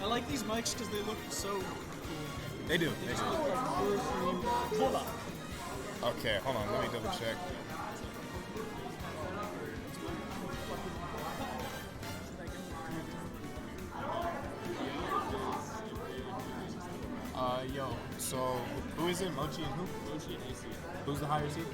I like these mics because they look so cool. They do. They just look like hold up. Okay, hold on. Let me double check. Yo, so who is it? Mochi and who? Mochi and AC. Who's the higher seed?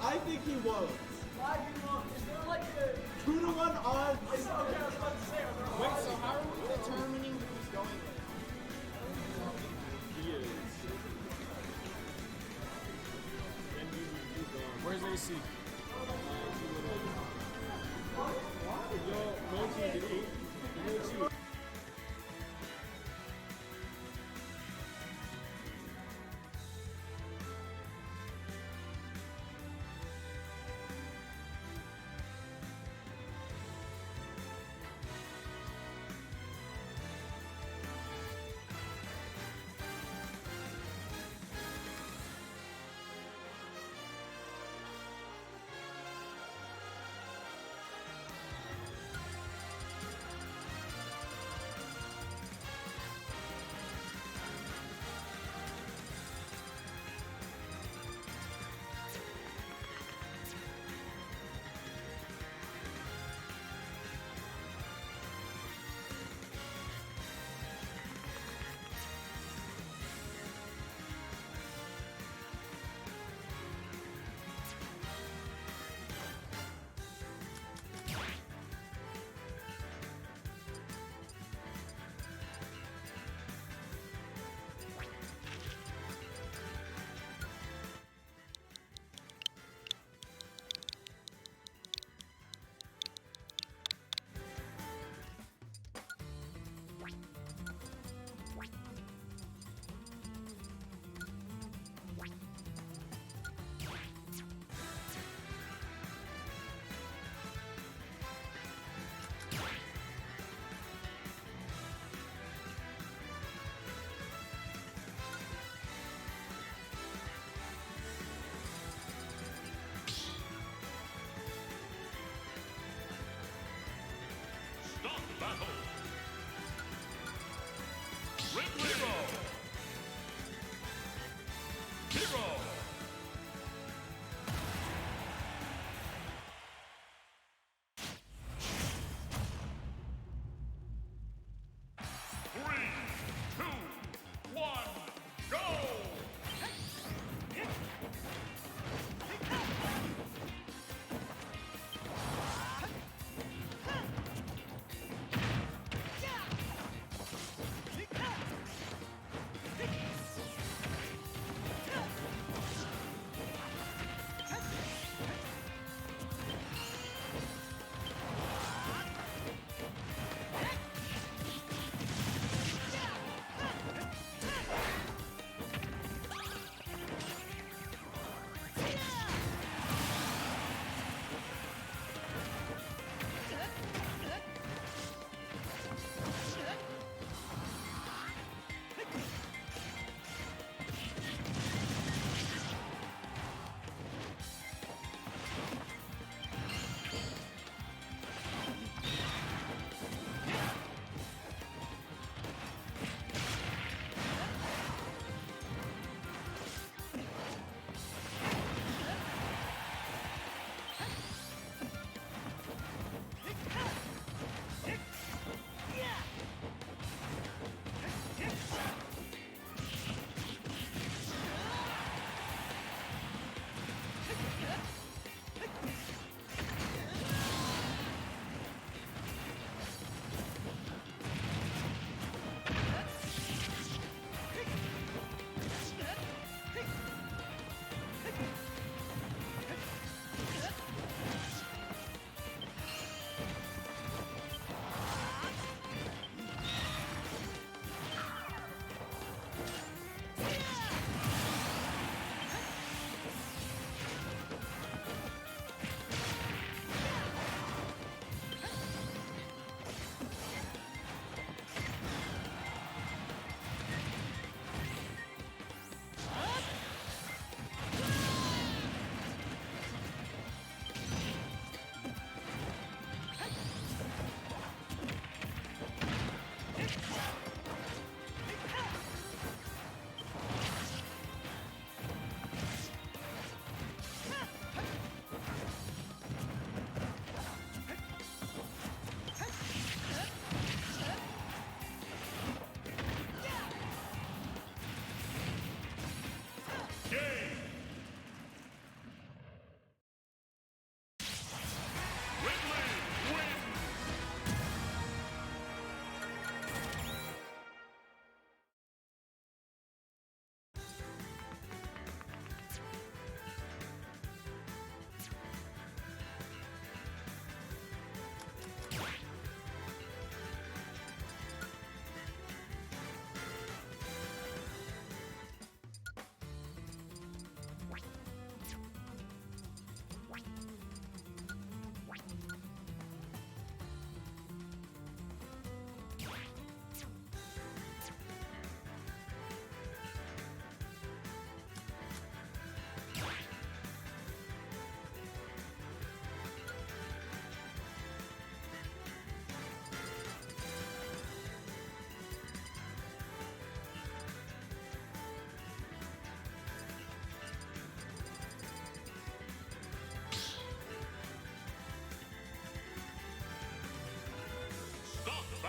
I think he won't. Is there like a 2-to-1 odds? Wait, so how are we determining who's going there? He is. And he's Where's AC? Yo, Mochi, did he? Mochi.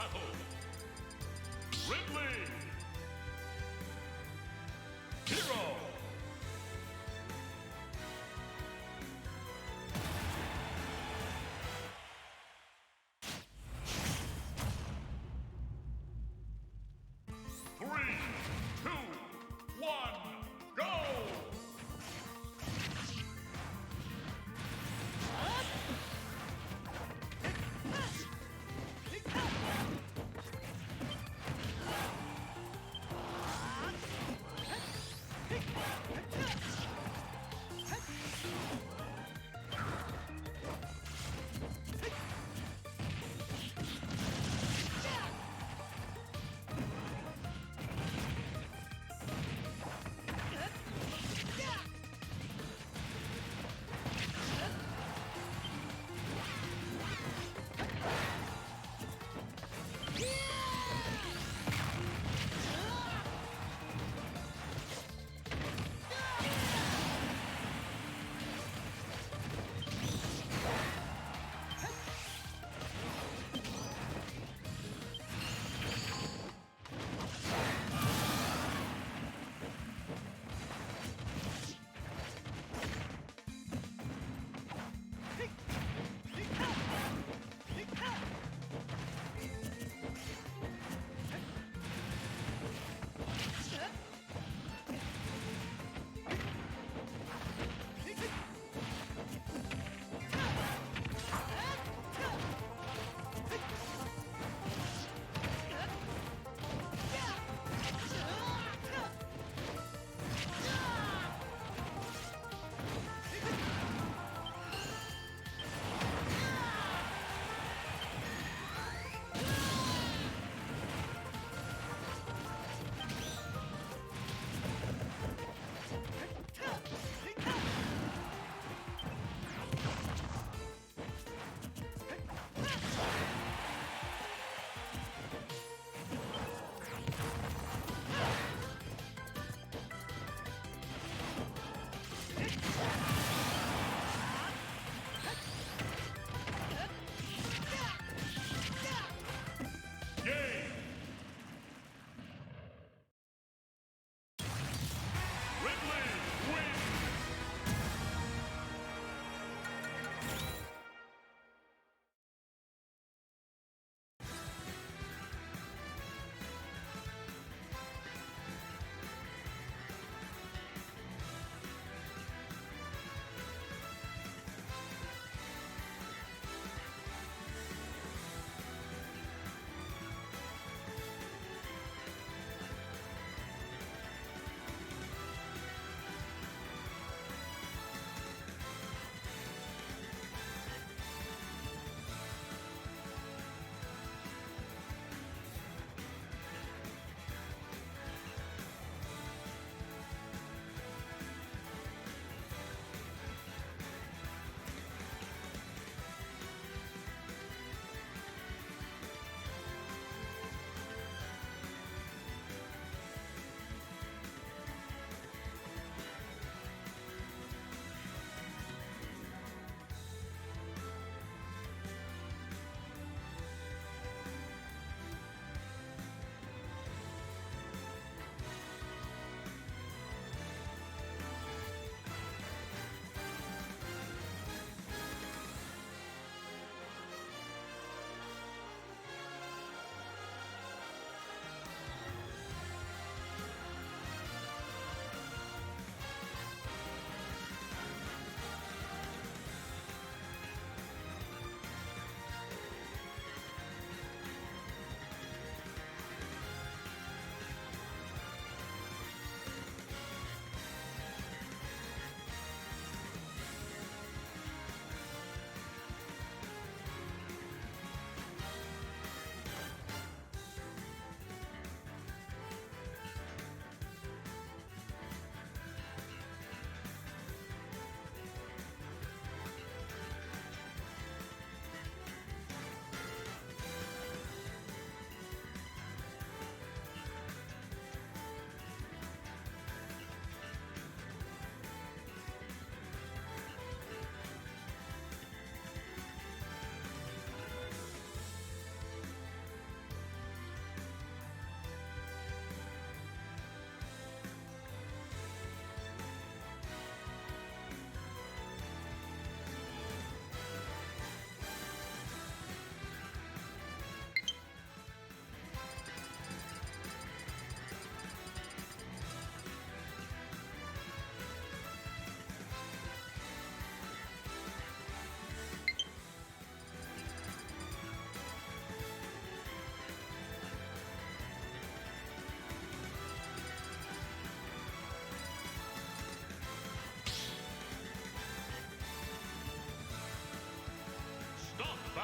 battle. Ridley. Hero. Three, two, one, go! Kick!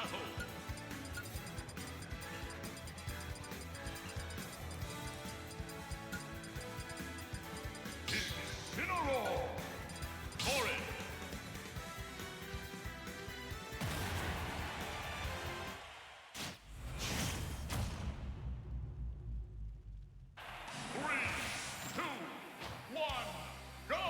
battle. Incineroar. Torrid. Three, two, one, go!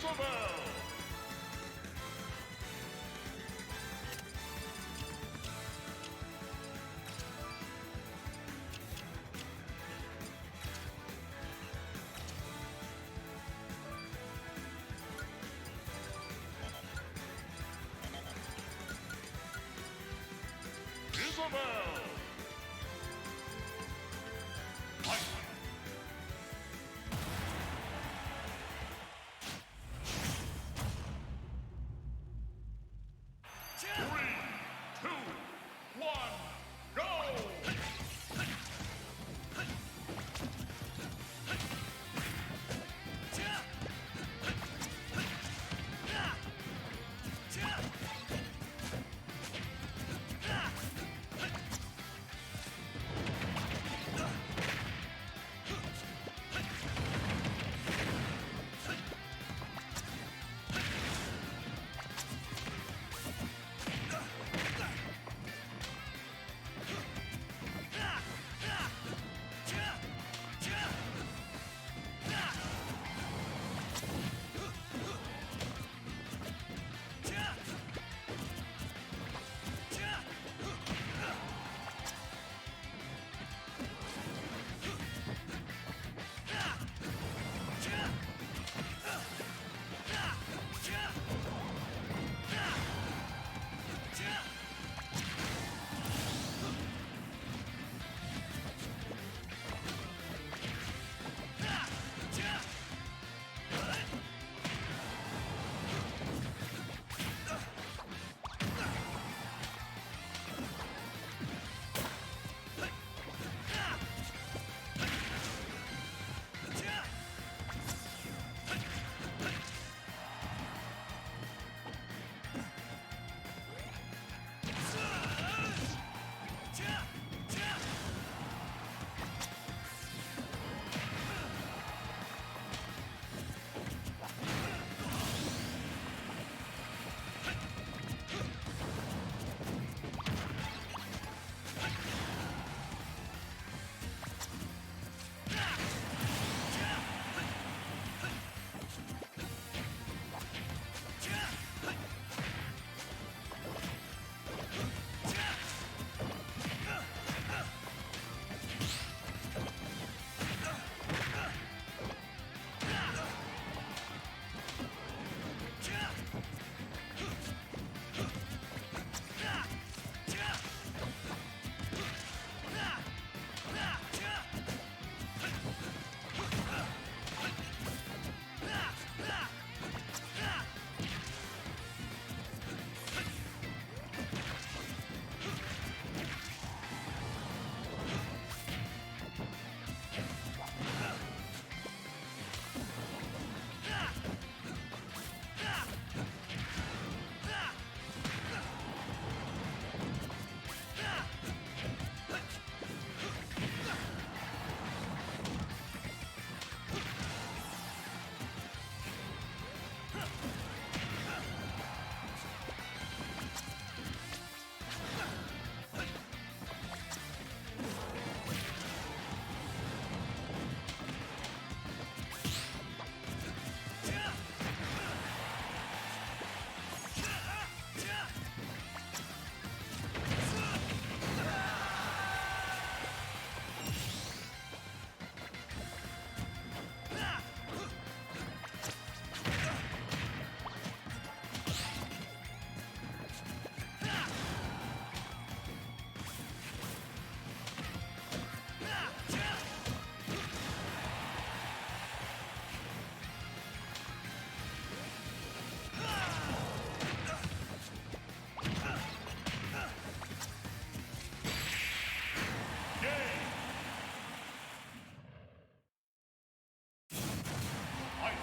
Isabel. Isabel. Fight. 3, 2, 1, go!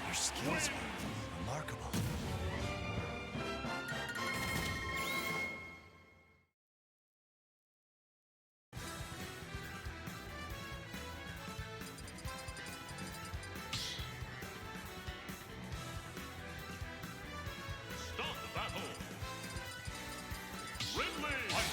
Your skills were remarkable. Stop the battle! Ridley! Fight!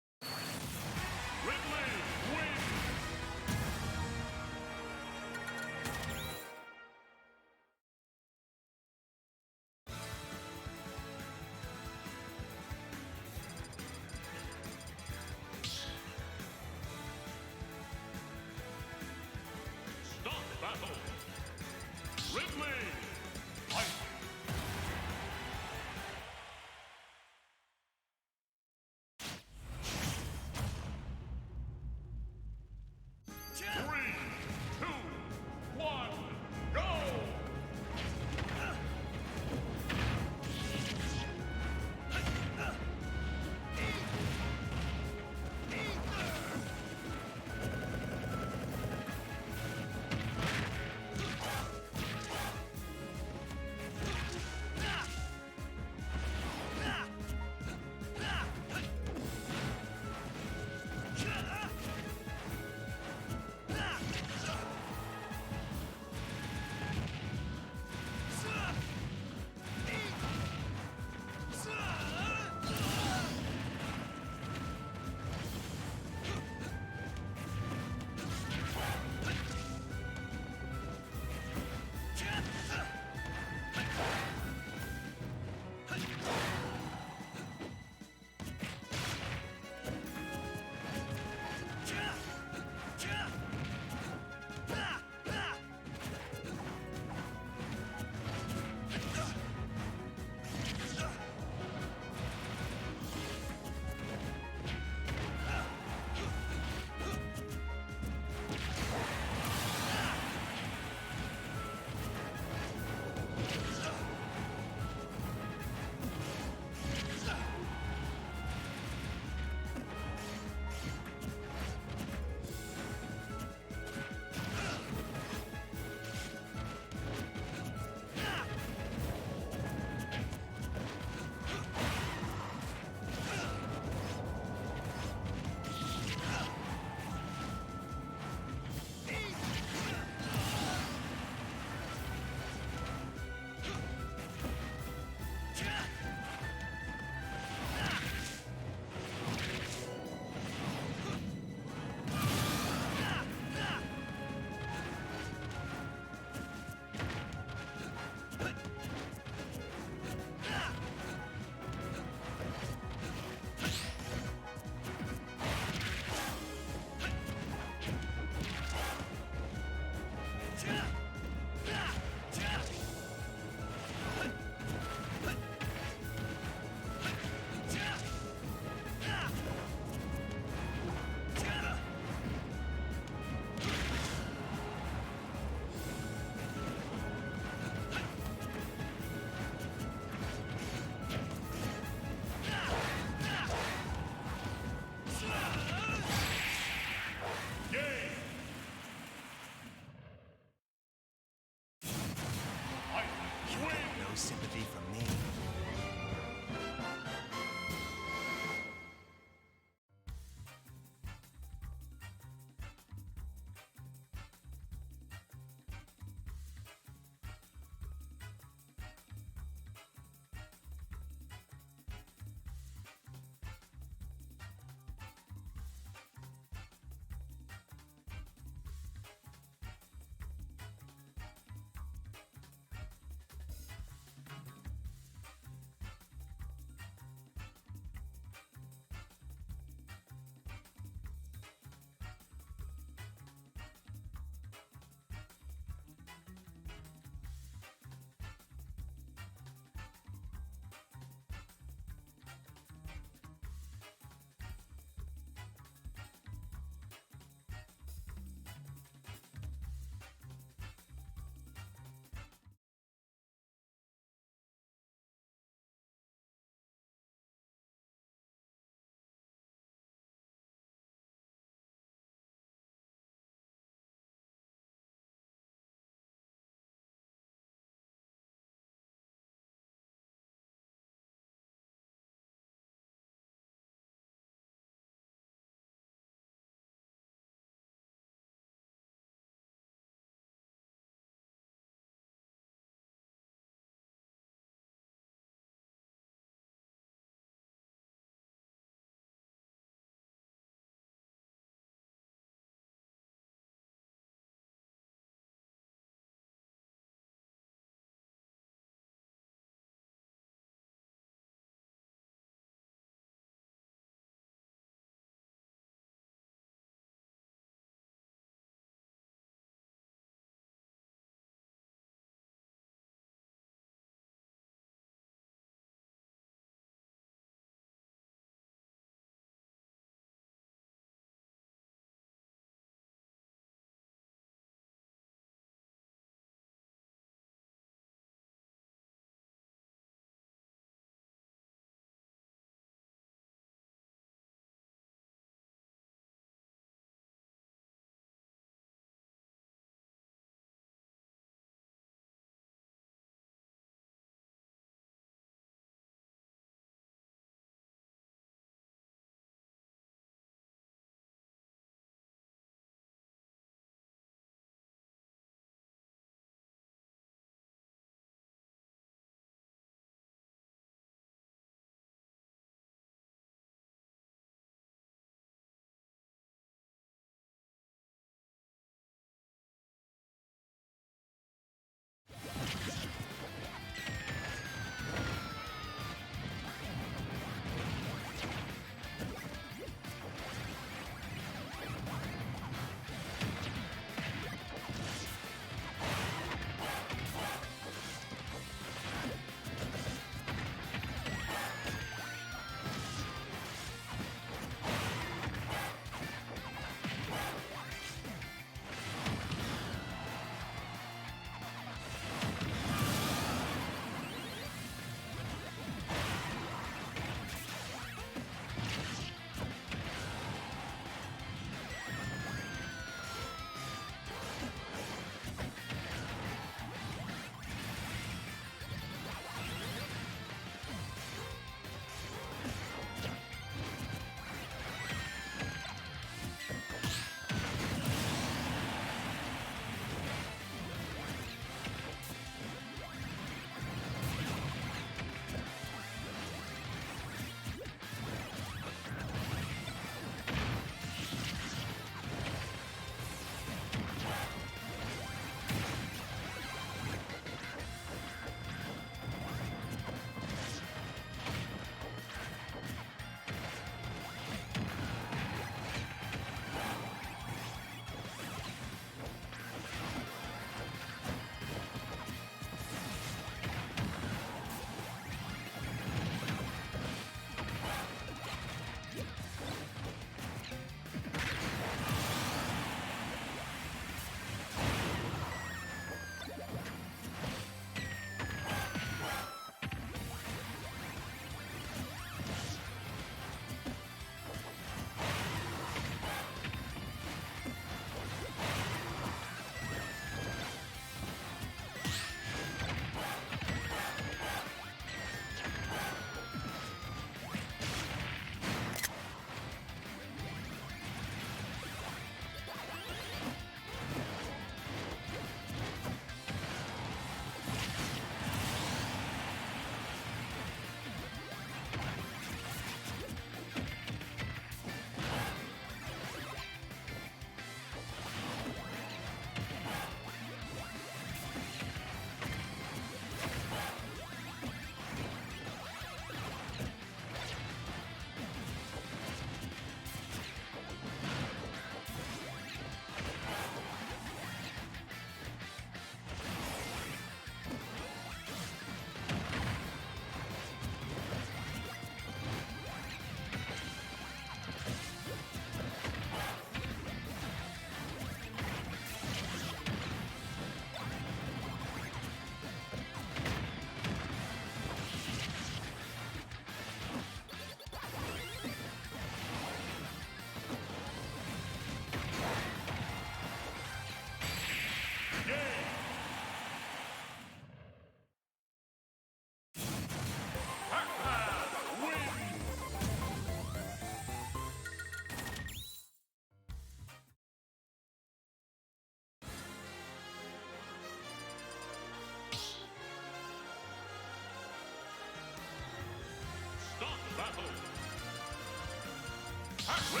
Three,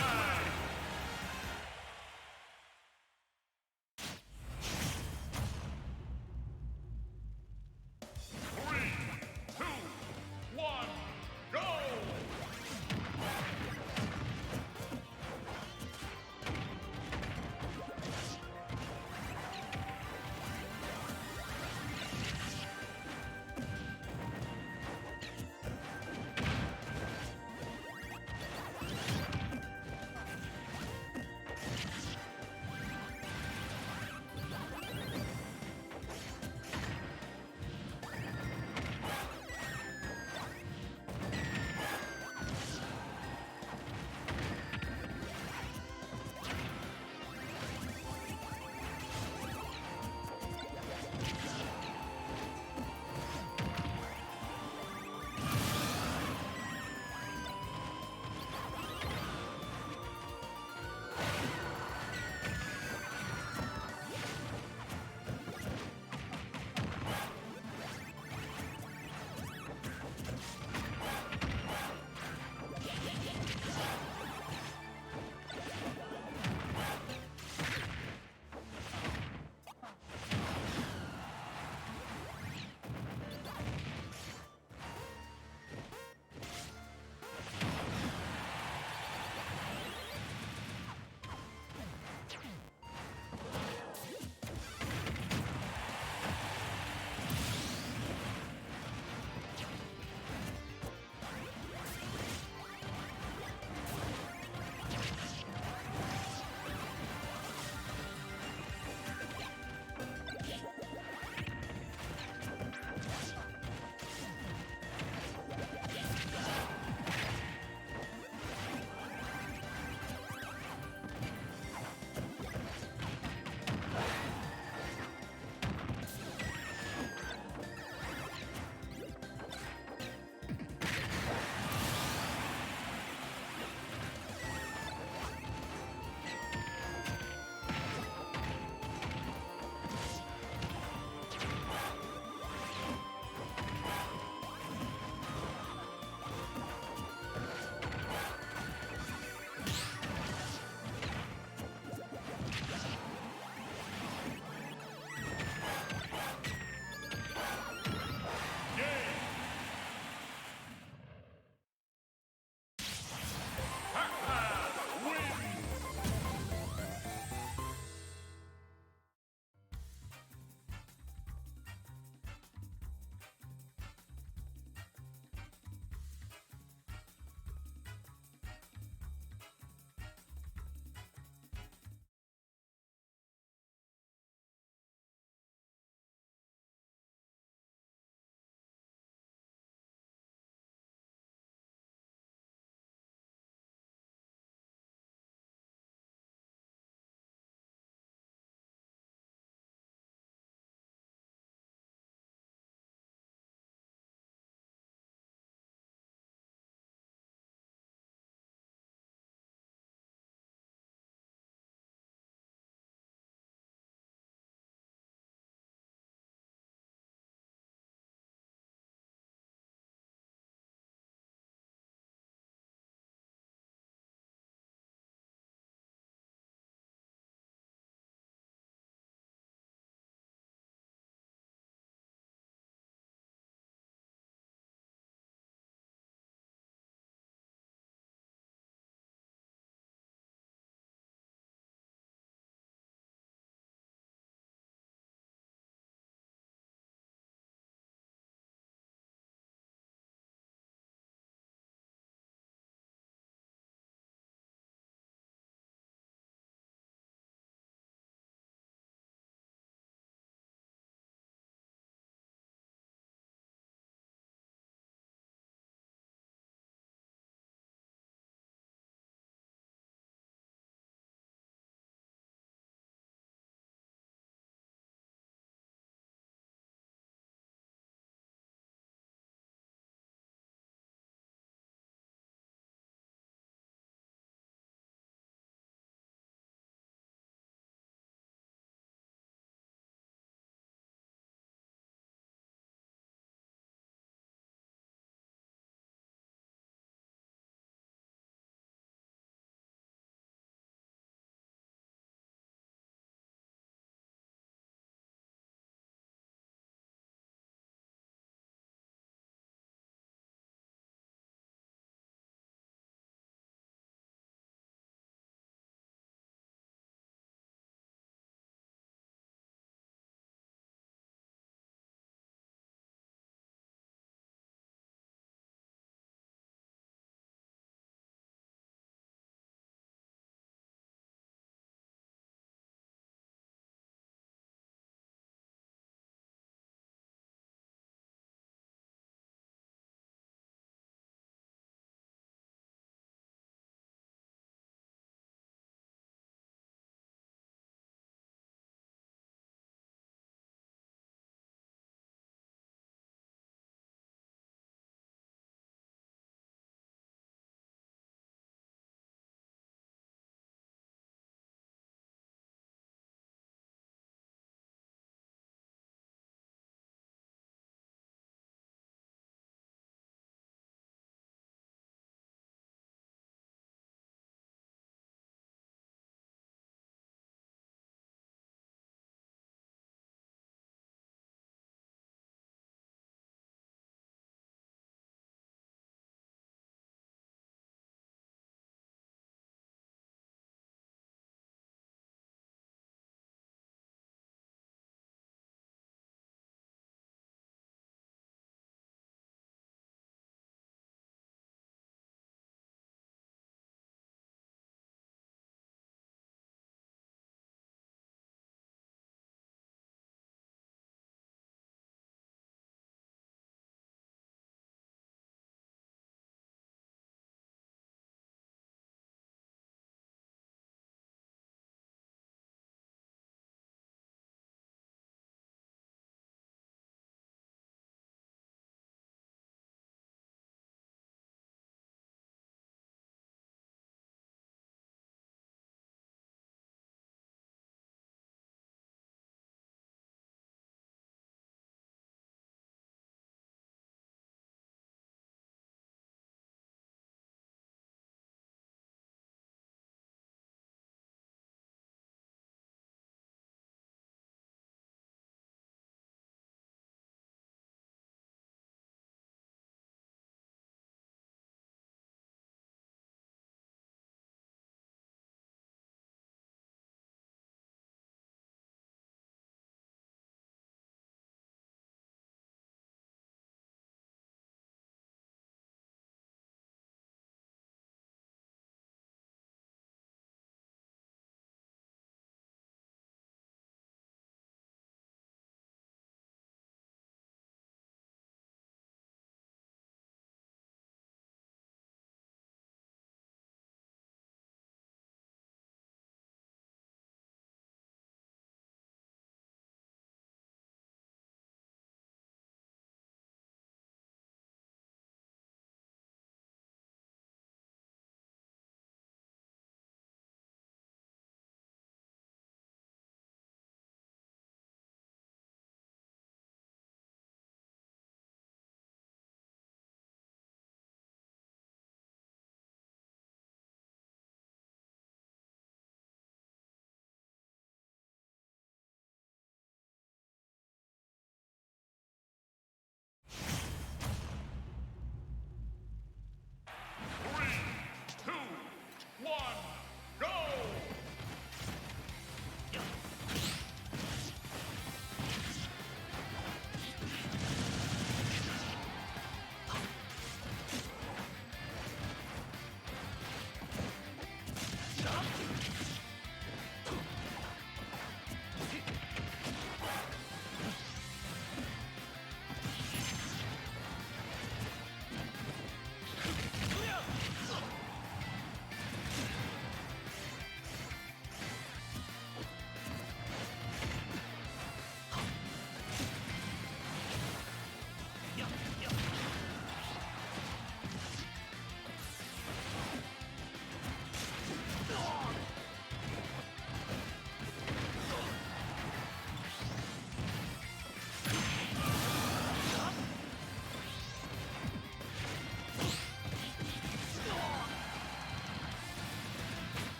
two, one, go!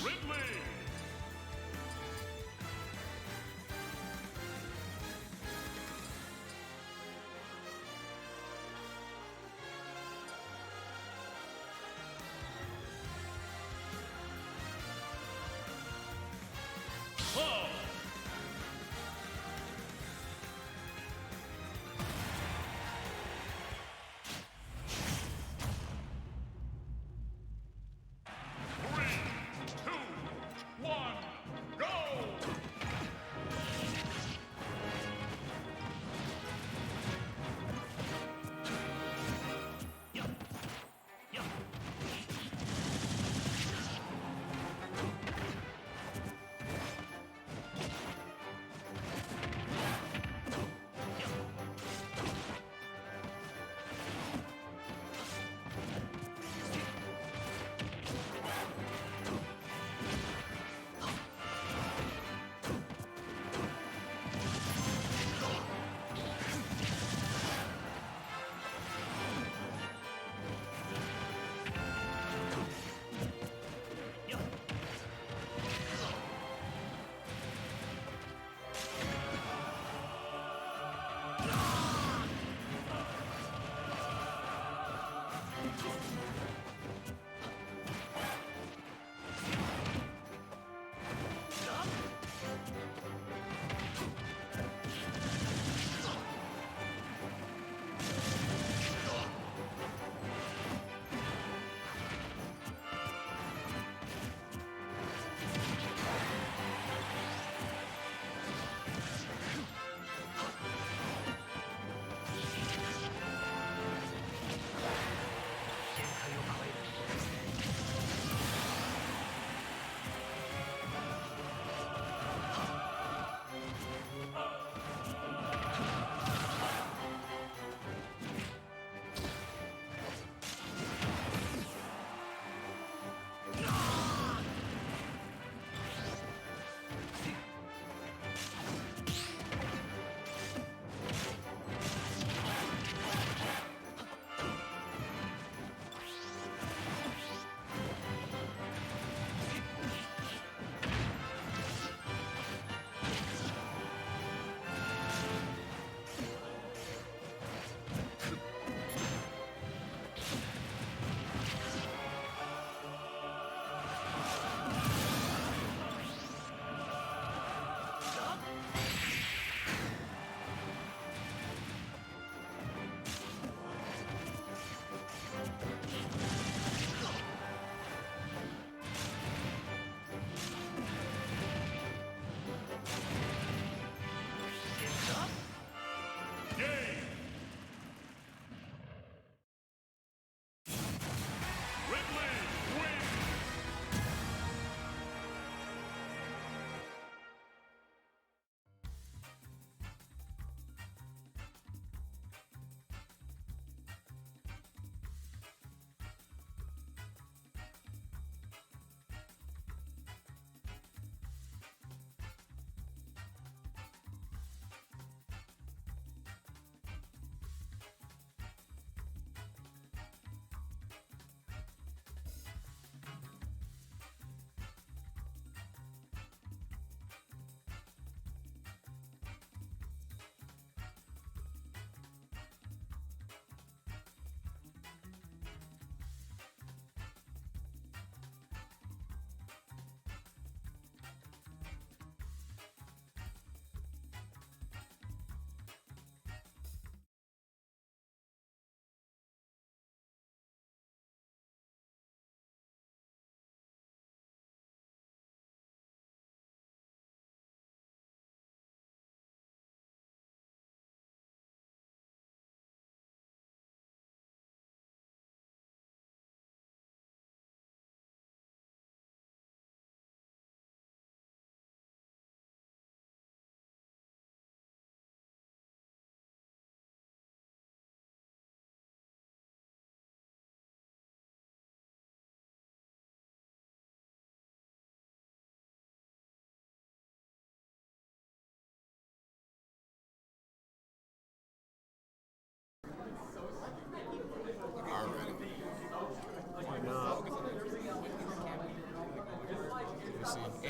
Ridley. Flowz. Three, two,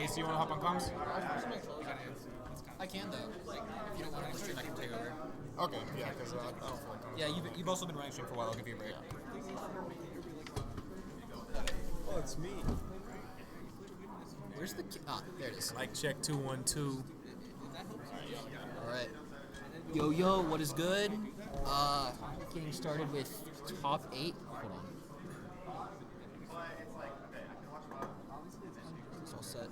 Ace, you want to hop on comms? I can though. Like, if you don't want to stream, I can take over. Okay, yeah, because I don't feel like Yeah, you've also been running stream for a while. I'll give you a break. Oh, it's me. Where's the? There it is. Like check 212. All right. Yo, what is good? Getting started with top 8. Hold on. It's all set.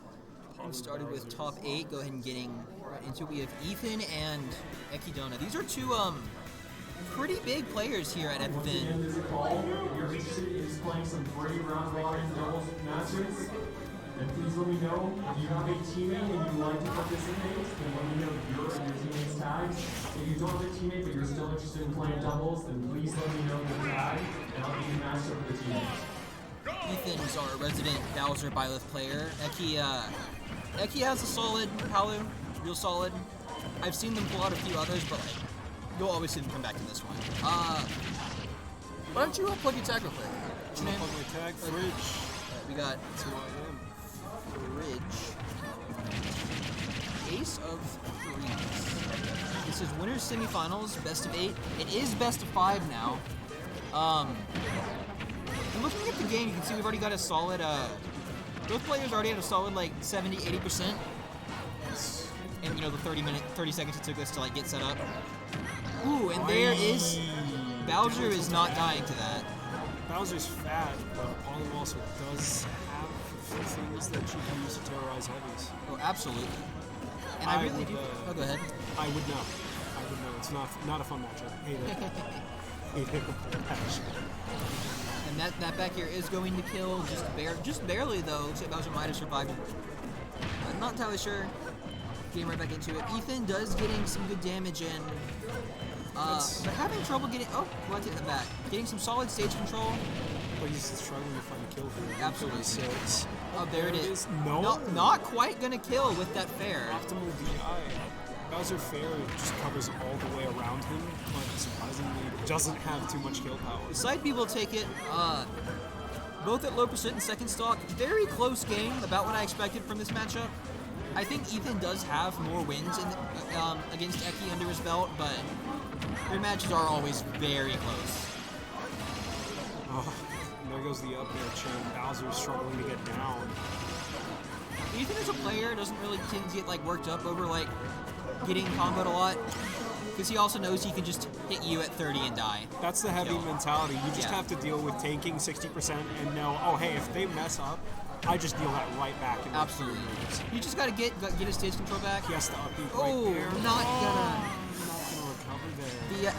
Getting started with top 8. Go ahead and getting right into it. We have Ethan and Ekidona. These are two pretty big players here at Ethan. This call, if you're interested in playing some free round robin doubles matches, then please let me know. If you have a teammate and you'd like to participate, then let me know your and your teammate's tags. If you don't have a teammate but you're still interested in playing doubles, then please let me know your tag, and I'll get you matched up with the teammates. Ethan is our resident Bowser Byleth player. Eki has a solid Palu, real solid. I've seen them pull out a few others, but like, you'll always see them come back to this one. Why don't you plug your tag real quick? What's your name? Plug my tag, Fridge. Alright, we got That's who I am. Bridge. Ace of Threes. This is winners semifinals, best of 8. It is best of 5 now. And looking at the game, you can see we've already got a solid. Both players already had a solid like 70-80%. And you know the 30 seconds it took us to like get set up. Ooh, and there is Bowser is not dying to that. Bowser's fat, but Apollo also does have a few things that you can use to terrorize heavies. Oh, absolutely. And I really do. Oh, go ahead. I would know. It's not a fun matchup. Hate it. Hate it. And that back here is going to kill just barely though. Looks like Bowser might have survived. I'm not entirely sure. Getting right back into it. Ethan does getting some good damage in. But having trouble getting. Oh, let's hit the back. Getting some solid stage control. But he's struggling to find a kill for him. Absolutely. 36. Oh, there it is. No. Not quite gonna kill with that fair. Optimal DI. Bowser Fair just covers all the way around him, but surprisingly doesn't have too much kill power. The side B will take it. Both at low percent and second stock. Very close game, about what I expected from this matchup. I think Ethan does have more wins against Eki under his belt, but their matches are always very close. Oh, and there goes the up air chain. Bowser's struggling to get down. Ethan as a player doesn't really tend to get like worked up over like getting comboed a lot, because he also knows he can just hit you at 30 and die. That's the heavy mentality. You just Yeah. have to deal with tanking 60% and know, oh hey, if they mess up, I just deal that right back. Absolutely. You just gotta get his stage control back. He has to up Oh, right there. not gonna. Not gonna recover there.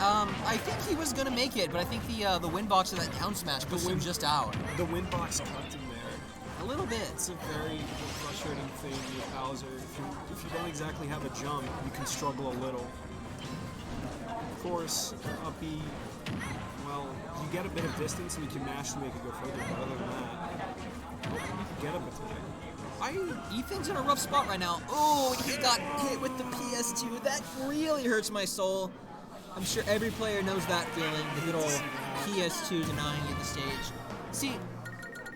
I think he was gonna make it, but I think the win box of that down smash pushed him just out. The win box cut him there. A little bit. It's a very frustrating thing with Bowser. If you don't exactly have a jump, you can struggle a little. Of course, up B, well, you get a bit of distance and you can mash to make it go further, but other than that, you get up attack. Ethan's in a rough spot right now. Oh, he got hit with the PS2. That really hurts my soul. I'm sure every player knows that feeling, the good old PS2 denying you the stage. See,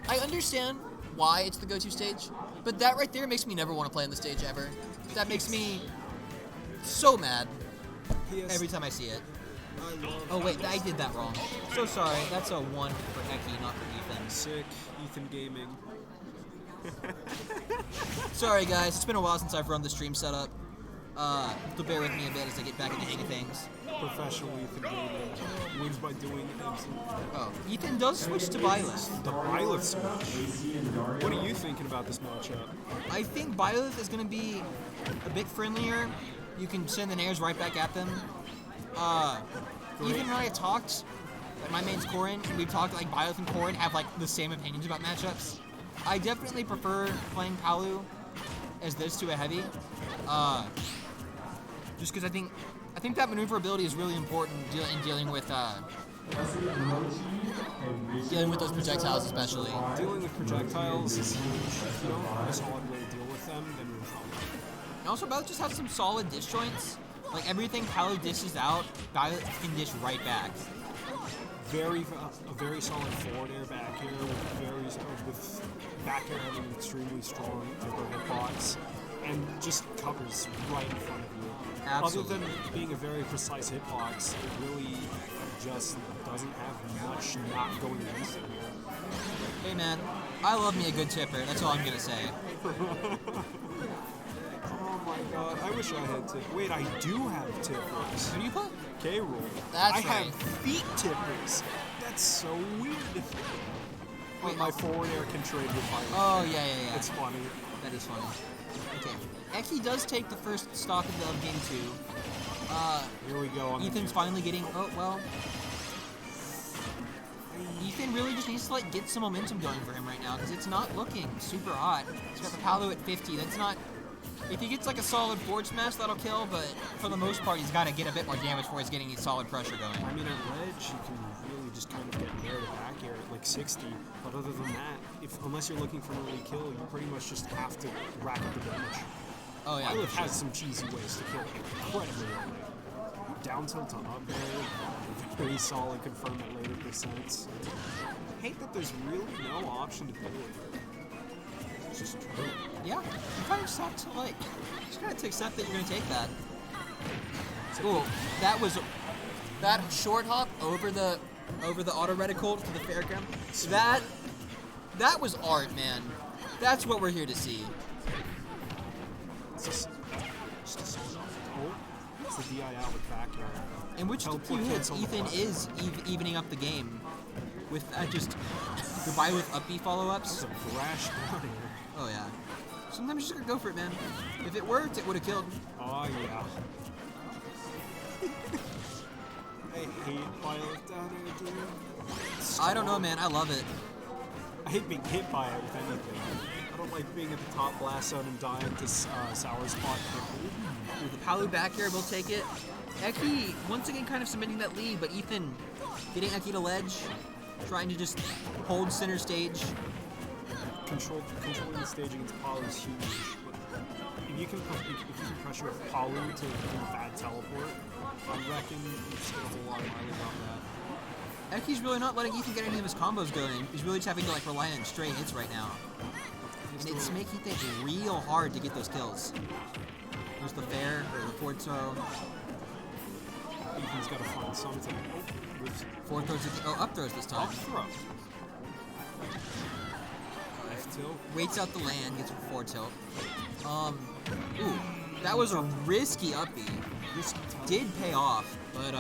I understand why it's the go-to stage, but that right there makes me never want to play on the stage ever. That makes me so mad every time I see it. Oh wait, I did that wrong. So sorry, that's a 1 for Eki, not for Ethan. Sick, Ethan Gaming. Sorry guys, it's been a while since I've run the stream setup. So bear with me a bit as I get back in the hang of things. Professional Ethan Gaming wins by doing absolutely. Oh, Ethan does switch to Byleth. The Byleth switch. What are you thinking about this matchup? I think Byleth is going to be a bit friendlier. You can send the nairs right back at them. Ethan and I talked, like my main's Corrin, and we've talked like Byleth and Corrin have like the same opinions about matchups. I definitely prefer playing Palu as this to a heavy. Just because I think that maneuverability is really important in dealing with those projectiles, especially. Dealing with projectiles is if you don't have a solid way to deal with them, then you're fine. And also, Byleth just has some solid disjoints. Like everything Palu dishes out, Byleth can dish right back. A very solid forward air back here with back air having an extremely strong tipper hitbox, and just covers right in front of you. Absolutely. Other than being a very precise hitbox, it really just doesn't have much not going against it here. Hey man, I love me a good tipper. That's all I'm gonna say. Oh my god, I wish I had tippers. Wait, I do have tippers. Who do you put? K-roll. That's I right. have feet tippers. That's so weird. Wait, my forward air can trade with my... Oh yeah, yeah, yeah. It's funny. That is funny. Okay, Eki does take the first stock of game 2. Here we go. Ethan's finally getting. Oh well. Ethan really just needs to like get some momentum going for him right now because it's not looking super hot. He's got the Palu at 50. That's not. If he gets like a solid forward smash, that'll kill. But for the most part, he's got to get a bit more damage before he's getting his solid pressure going. I mean, at ledge, you can really just kind of get air to back air at like 60. But other than that, unless you're looking for an early kill, you pretty much just have to rack up the damage. Oh yeah. Olive has some cheesy ways to kill incredibly early. Down tilt to up air, very solid confirm at later percents. I hate that there's really no option to do it. It's just true. Yeah, you kind of just have to like, just kind of accept that you're gonna take that. Ooh, that short hop over the auto reticle to the fairground. That was art, man. That's what we're here to see. It's the DI out with back air. In which the few hits, Ethan is evening up the game with just goodbye with up B follow-ups. That's a brash down air. Oh yeah. Sometimes you just gotta go for it, man. If it worked, it would have killed. Oh yeah. I hate violet down air, dude. I don't know, man. I love it. I hate being hit by it with anything. I don't like being at the top blast zone and dying to sour spot quickly. Ooh, the Palu back air will take it. Eki, once again, kind of cementing that lead, but Ethan getting Eki to ledge, trying to just hold center stage. Controlling the stage against Palu is huge. If you can pressure Palu to do a bad teleport, I reckon you just get a whole lot of mileage off that. Eki's really not letting Ethan get any of his combos going. He's really just having to like rely on straight hits right now. And it's making things real hard to get those kills. There's the fair, or the forward throw. Ethan's got to find something. Forward throws, up throws this time. Up throw. Left tilt. Waits out the land, gets a forward tilt. Ooh, that was a risky up B. Did pay off, but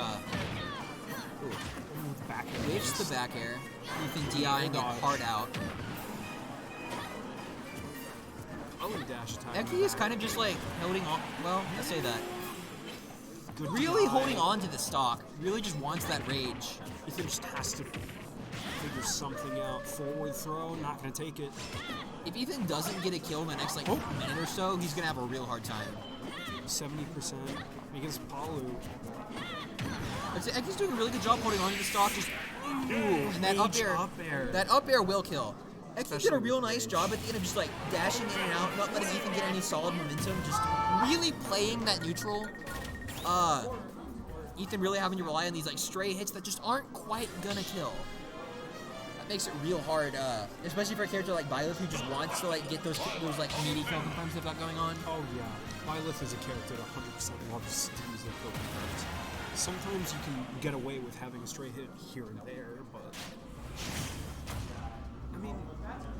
whiffs the back air. Ethan DIing it hard out. Eki is kind of just like holding on. Well, I say that. Really holding on to the stock. Really just wants that rage. Ethan just has to figure something out. Forward throw, not gonna take it. If Ethan doesn't get a kill in the next like minute or so, he's gonna have a real hard time. 70% against Palu. I'd say Eki's doing a really good job holding on to the stock. Just and that up air. That up air will kill. Eki did a real nice job at the end of just like dashing in and out, not letting Ethan get any solid momentum, just really playing that neutral. Ethan really having to rely on these like stray hits that just aren't quite gonna kill. That makes it real hard, especially for a character like Byleth who just wants to like get those like meaty kill confirms they've got going on. Oh yeah, Byleth is a character that 100% loves to use their kill confirms. Sometimes you can get away with having a stray hit here and there, but I mean,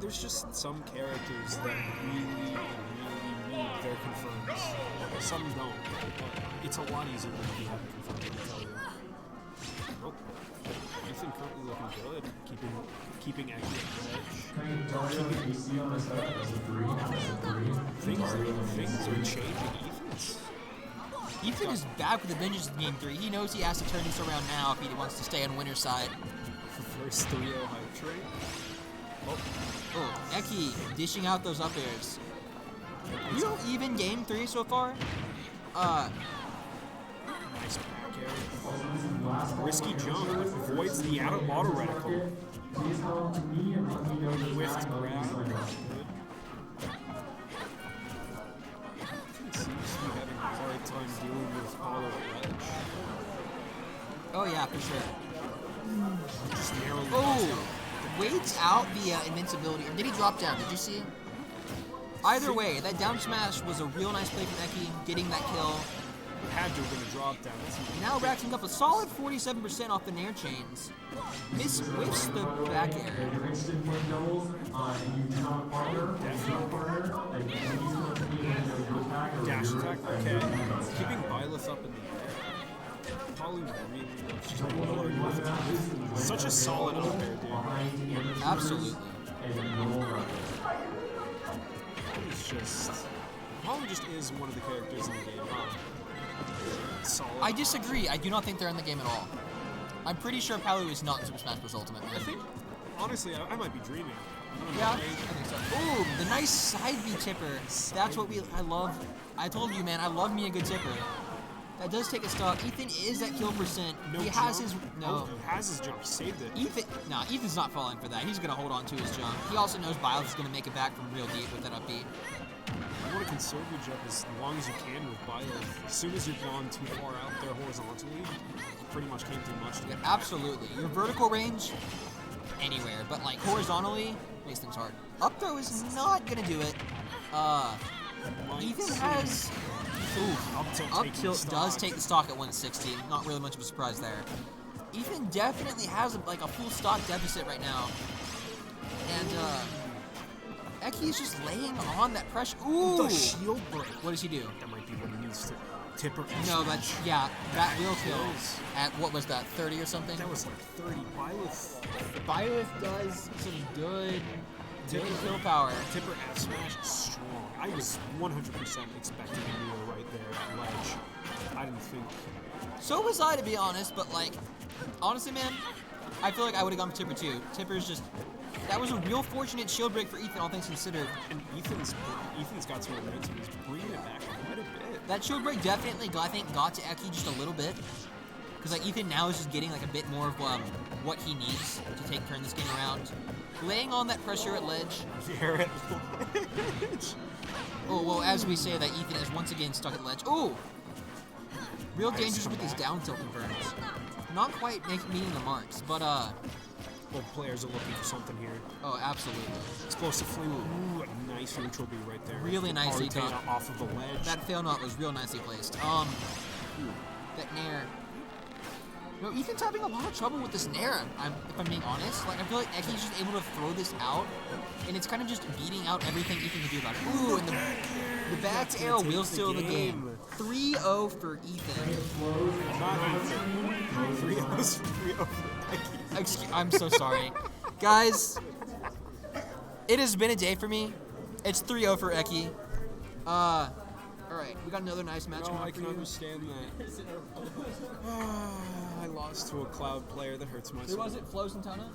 there's just some characters that really need their confirms. Some don't, but it's a lot easier when you have a confirm, I can tell you. Oh, Ethan currently looking good, keeping Eki at the edge. Things are changing. Ethan is back with the vengeance in game 3. He knows he has to turn this around now if he wants to stay on winner's side. First 3-0 hype trade. Oh, Eki dishing out those up airs. Real even game 3 so far. Nice back air. Risky jump avoids the auto reticle. Whiffed grab. Seems to be having a hard time dealing with Paulo at ledge. Oh yeah, for sure. Just narrowly. Oh, waits max out the invincibility, or did he drop down? Did you see? Either way, that down smash was a real nice play from Eki, getting that kill. Had to have been a drop down. Now racking up a solid 47% off the Nair chains. Whiffs the back air. If you're interested in playing doubles and you do not have a partner, and he's going to be in your attack or Dash your attack, okay. Keeping Byleth up in the air. Probably really such a solid up there, dude. Absolutely. He's just... Probably just is one of the characters in the game, huh? Solid. I disagree. I do not think they're in the game at all. I'm pretty sure Palu is not in Super Smash Bros. Ultimate. Man. I think, honestly, I might be dreaming. Yeah, I think so. Ooh, the nice side B tipper. That's what I love. I told you, man, I love me a good tipper. That does take a stock. Ethan is at kill percent. No he jump? has his He has his jump. He saved it. Ethan's not falling for that. He's gonna hold on to his jump. He also knows Byleth is gonna make it back from real deep with that up B. You want to conserve your jump as long as you can with Byleth. As soon as you've gone too far out there horizontally, you pretty much can't do much to get back. Absolutely. Your vertical range, anywhere, but like horizontally, makes things hard. Up throw is not gonna do it. Ethan has. Ooh, up tilt does take the stock at 160. Not really much of a surprise there. Ethan definitely has like a full stock deficit right now, and Eki is just laying on that pressure. Ooh! The shield break. What does he do? That might be what he needs to tipper. No, but yeah, that will kill. At what was that, 30 or something? That was like 30. Byleth does some good kill power. Tipper F smash is strong. I was 100% expecting a Neo right there at ledge. I didn't think. So was I, to be honest, but like, honestly, man, I feel like I would have gone for Tipper too. Tipper's just. That was a real fortunate shield break for Ethan, all things considered. And Ethan's got some momentum. He's bringing it back quite a bit. That shield break definitely, I think, got to Eki just a little bit. Because like Ethan now is just getting like a bit more of what he needs to turn this game around. Laying on that pressure at ledge. You're at ledge. Oh, well, as we say that, Ethan is once again stuck at ledge. Ooh! Real dangerous with these down tilt confirms. Not quite meeting the marks, but Both players are looking for something here. Oh, absolutely. Explosive flame. Ooh, a nice neutral B right there. Really nicely done. Off of the ledge. That fail knot was real nicely placed. That Nair. No, Ethan's having a lot of trouble with this Nair, if I'm being honest. Like, I feel like Eki's just able to throw this out, and it's kind of just beating out everything Ethan can do about it. Ooh, and the back air will seal the game. 3-0 for Ethan. Not Ethan. 3-0 for Eki. I'm so sorry. Guys, it has been a day for me. It's 3-0 for Eki. Alright, we got another nice match. No, I can understand that. I lost to a Cloud player. That hurts my soul. Who was it? Flowz and Tona?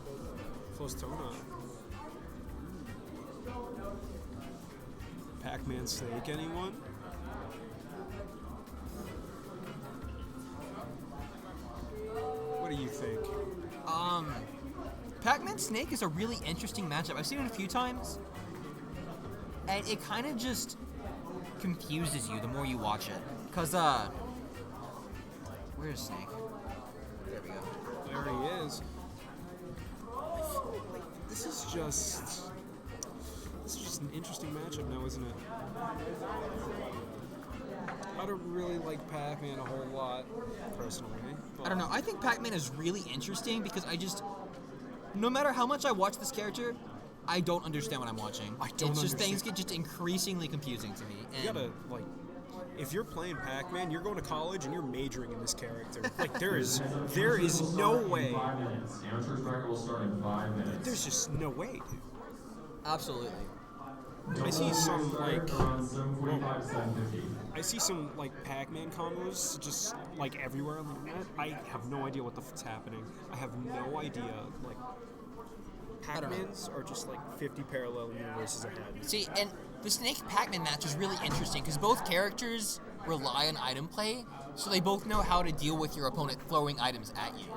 Flowz Tona. Pac-Man Snake, anyone? What do you think? Pac-Man Snake is a really interesting matchup. I've seen it a few times, and it kind of just confuses you the more you watch it. Cause where's Snake? There we go. There he is. I feel like this is just an interesting matchup now, isn't it? I don't really like Pac-Man a whole lot, personally. I don't know. I think Pac-Man is really interesting because no matter how much I watch this character, I don't understand what I'm watching. Things get just increasingly confusing to me. And You gotta, like, if you're playing Pac-Man, you're going to college and you're majoring in this character. Like, there is no way. 5 minutes. Amateur bracket will start in 5 minutes. There's just no way, dude. Absolutely. I see some, like, Around 7:45, 7:50. I see some, like, Pac-Man combos just, like, everywhere on the internet. I have no idea what the fuck's happening. I have no idea, like, Pac-Mans are just, like, 50 parallel universes ahead. See, and the Snake Pac-Man match is really interesting because both characters rely on item play, so they both know how to deal with your opponent throwing items at you,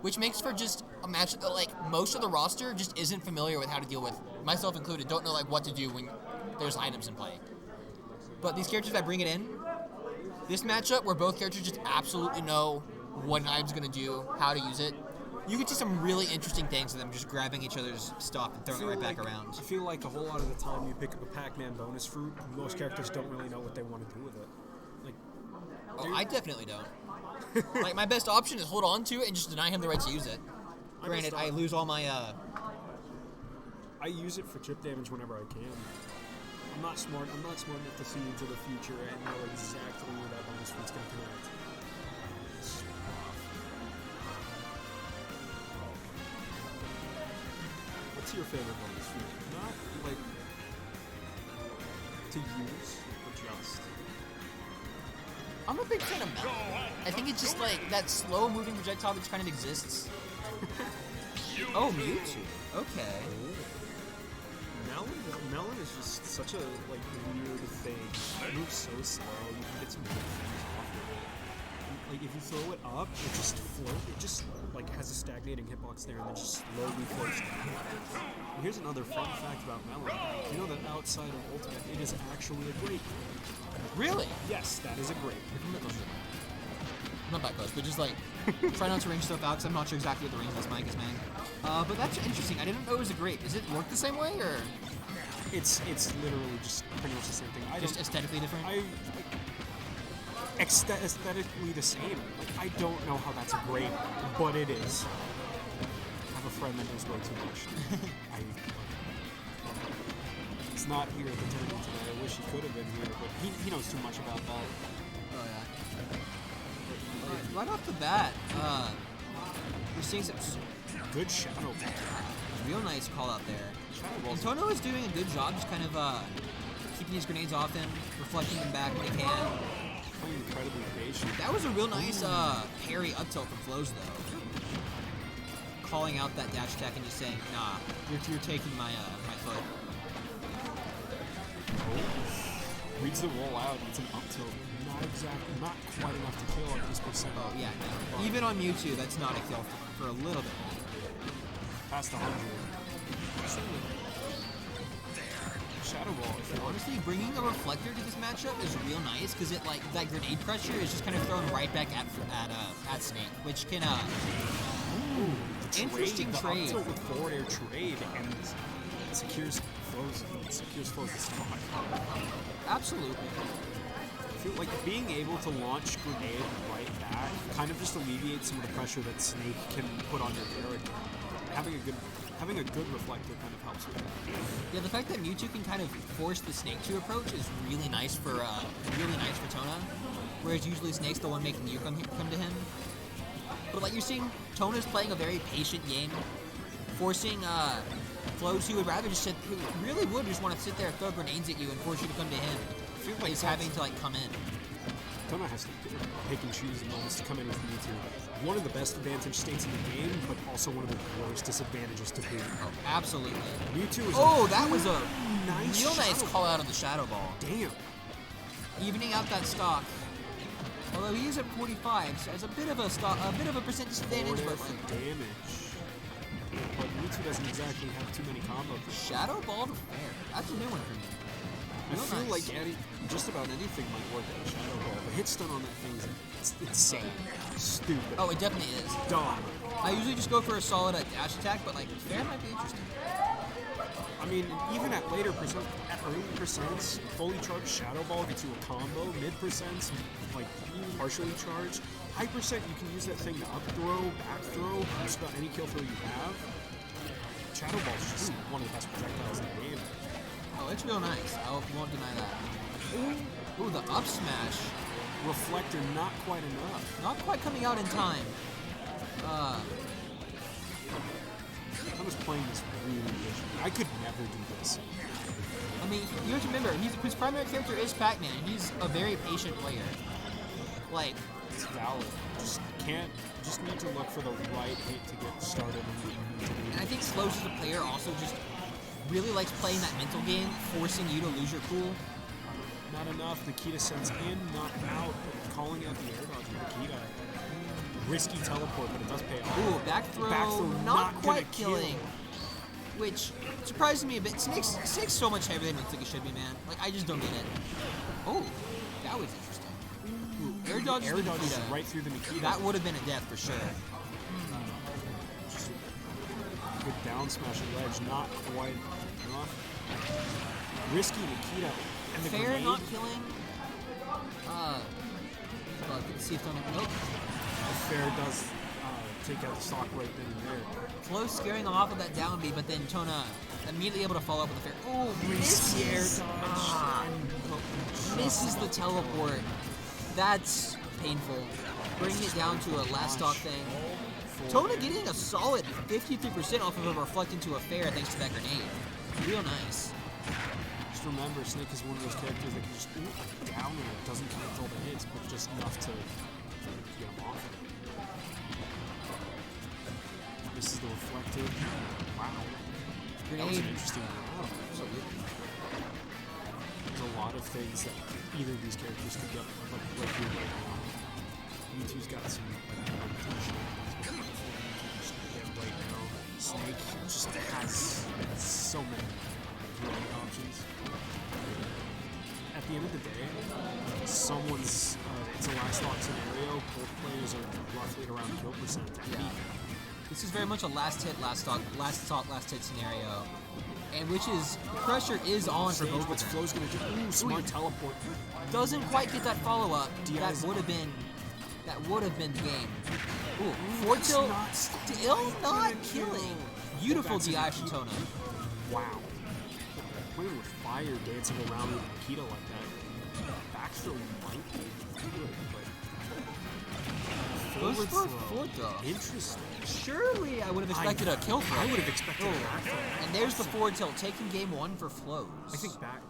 which makes for just a match that, like, most of the roster just isn't familiar with how to deal with, myself included, don't know, like, what to do when there's items in play. But these characters that bring it in, this matchup where both characters just absolutely know what an item's gonna do, how to use it, You could see some really interesting things of them just grabbing each other's stuff and throwing it right back around. I feel like a whole lot of the time you pick up a Pac-Man bonus fruit, most characters don't really know what they want to do with it. Like, Oh, I definitely don't. Like, my best option is hold on to it and just deny him the right to use it. Granted, I lose all my, I use it for chip damage whenever I can. I'm not smart enough to see into the future and know exactly where that bonus fruit's going to connect. What's your favorite bonus fruit? Not, like, to use, but just. I'm a big fan of Melon. I think it's just like that slow moving projectile that just kind of exists. Oh, Mewtwo. Okay. Melon is just such a like weird thing. It moves so slow. You can get some good things off of it. And, like if you throw it up, it just floats. It just like has a stagnating hitbox there, and then just slowly floats down. And here's another fun fact about Melon. You know that outside of Ultimate, it is actually a grape. Really? Yes, that is a grape. Not that close, but just like try not to range stuff out because I'm not sure exactly what the range this mic is, man. But that's interesting. I didn't know it was a grape. Does it work the same way, or It's literally just pretty much the same thing. just aesthetically different? Aesthetically the same. Like I don't know how that's a grape, but it is. I have a friend that knows way too much. He's not here at the tournament today. I wish he could have been here, but he knows too much about that. Oh yeah. Right off the bat, we're seeing some Good shadow ball. real nice call out there. And Tona is doing a good job, just kind of keeping these grenades off him, reflecting them back when he can. Playing incredibly patient. That was a real nice parry up tilt from Flowz though. Calling out that dash attack and just saying, nah, you're taking my my foot. Reads the roll out. It's an up tilt. Not quite enough to kill at this percent. Oh yeah, no. Even on Mewtwo, that's not a kill for a little bit. Past 100. Shadow Ball. Honestly, bringing a reflector to this matchup is real nice because it like that grenade pressure is just kind of thrown right back at Snake, which can interesting the trade. Up tilt with forward air trade and secures Flowz the spot. Absolutely. I feel like being able to launch grenade right back kind of just alleviates some of the pressure that Snake can put on your character. Having a good reflector kind of helps with that. Yeah, the fact that Mewtwo can kind of force the Snake to approach is really nice for Tona, whereas usually Snake's the one making you come to him. But like you're seeing, Tona's playing a very patient game, forcing Flowz, who would rather just sit, who really would just want to sit there, throw grenades at you, and force you to come to him. I feel like he's having to like come in. Tona has to pick and choose the moments to come in with Mewtwo. One of the best advantage states in the game, but also one of the worst disadvantages to boot. Oh, absolutely. Mewtwo is that was a nice real nice shadow call out on the Shadow Ball. Damn. Evening out that stock. Although he is at 45, so it's a bit of a percent disadvantage, but like, damage. But Mewtwo doesn't exactly have too many combos. Shadow Ball to fair. That's a new one for me. I feel like just about anything might work at a Shadow Ball. The hit stun on that thing is insane. Stupid. Oh, it definitely is. Dumb. I usually just go for a solid dash attack, but like fair might be interesting. I mean, even at early percents, fully charged Shadow Ball gets you a combo. Mid percents, like partially charged. High percent, you can use that thing to up throw, back throw, just about any kill throw you have. Shadow Ball is just one of the best projectiles in the game. Oh, it's real nice. I won't deny that. Ooh, the up smash. Reflector, not quite enough. Not quite coming out in time. I was playing this really efficiently. I could never do this. I mean, you have to remember, his primary character is Pac-Man, and he's a very patient player. Like, it's valid. Just need to look for the right hit to get started. And I think Flowz as a player also just really likes playing that mental game, forcing you to lose your cool. Not enough. Nikita sends in, not out. Calling out the air dodge with Nikita. Risky teleport, but it does pay off. Ooh, back throw not quite killing. Which surprises me a bit. Snake's so much heavier than I think it should be, man. Like, I just don't get it. Oh, that was interesting. Ooh, air dodge right through the Nikita. That would have been a death for sure. good down smash and ledge, not quite enough. Risky Nikita and the Fair grenade. not killing. Let's see if Tona. Nope. Fair does take out the stock right then and there. Flowz scaring him off with that down B, but then Tona immediately able to follow up with a fair. Oh, misses! Misses the teleport. That's painful. Bringing it down to a last stock thing. Tona getting a solid 53% off of a reflect into a fair thanks to that grenade. Real nice. Just remember, Snake is one of those characters that can just down and it doesn't connect all the hits, but just enough to get him off. This is the reflective. Wow. That was an interesting round. Absolutely. There's a lot of things that either of these characters could get right here right now. U2's got some limitations. Right now, Snake just has so many throwing options. At the end of the day, someone's it's a last stock scenario. Both players are roughly at around kill percent. Yeah. This is very much a last hit, last stock, last hit scenario, and which is pressure is on for both What's of them. Flowz gonna do? Ooh, smart teleport. Doesn't quite get that follow up. Diaz- That would have been the game. Ooh, forward tilt, still not killing. Beautiful DI from Tona. Wow. Playing with fire, dancing around with Nikita like that. Backthrow might be good, but Goes forward for throw. forward throw. Interesting. Surely I would have expected a kill throw. I would have expected a back throw. And there's the forward tilt, taking game one for Flowz. I think back.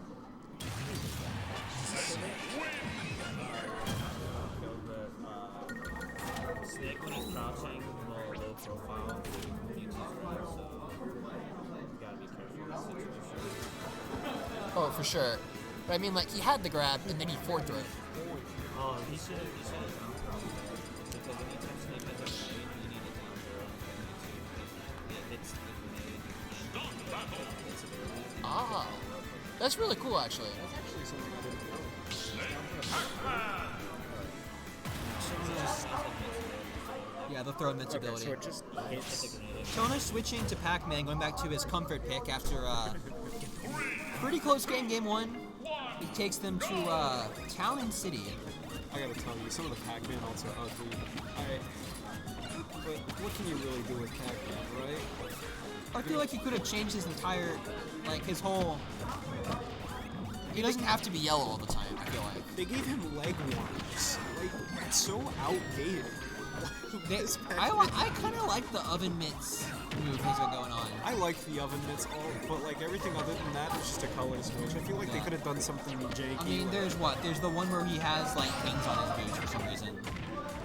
Snake, when he's crouching, low profile, he's so you gotta be careful in this situation. Oh, for sure. But I mean, like, he had the grab, and then he forward threw it. Oh, he should have down throw. Because anytime Snake has a grenade, you need a down throw. It hits the grenade. Hits it early. Ah. That's really cool, actually. That's actually something I didn't know. Yeah, the throw invincibility. So it just hits. Tona switching to Pac-Man, going back to his comfort pick after pretty close game one. He takes them to Town and City. I gotta tell you, some of the Pac-Man ults are ugly. But what can you really do with Pac-Man, right? I feel like he could have changed his entire, like, his whole... He doesn't have to be yellow all the time, I feel like. They gave him leg warmers. Like, that's so outdated. I kind of like the oven mitts move he's got going on. I like the oven mitts, but like everything other than that is just a color switch. I feel like they could have done something janky. I mean, there's the one where he has, like, things on his boots for some reason.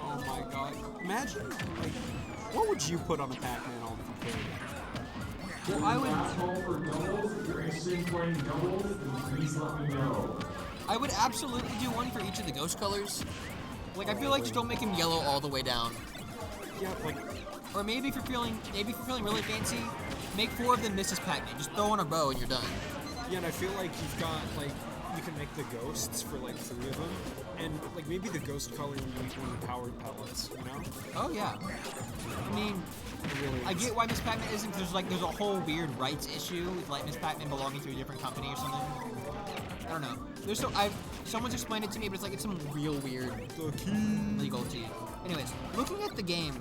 Oh my god. Imagine, like, what would you put on a Pac-Man ult if you could? Well, I would... Last call for doubles. If you're interested in playing doubles, then please let me know. I would absolutely do one for each of the ghost colors. Like, I feel like just don't make him yellow all the way down. Yeah, like, Or maybe if you're feeling really fancy, make 4 of them Mrs. Pac-Man. Just throw on a bow and you're done. yeah, and I feel like you've got, like, you can make the ghosts for, like, 3 of them, and, like, maybe the ghost color when you powered pellets, you know? Oh yeah. I mean, Really I get why Miss Pac-Man isn't, because there's a whole weird rights issue with, like, Miss Pac-Man belonging to a different company or something. I don't know. Someone's explained it to me, but it's like it's some real weird legal tea. Anyways, looking at the game,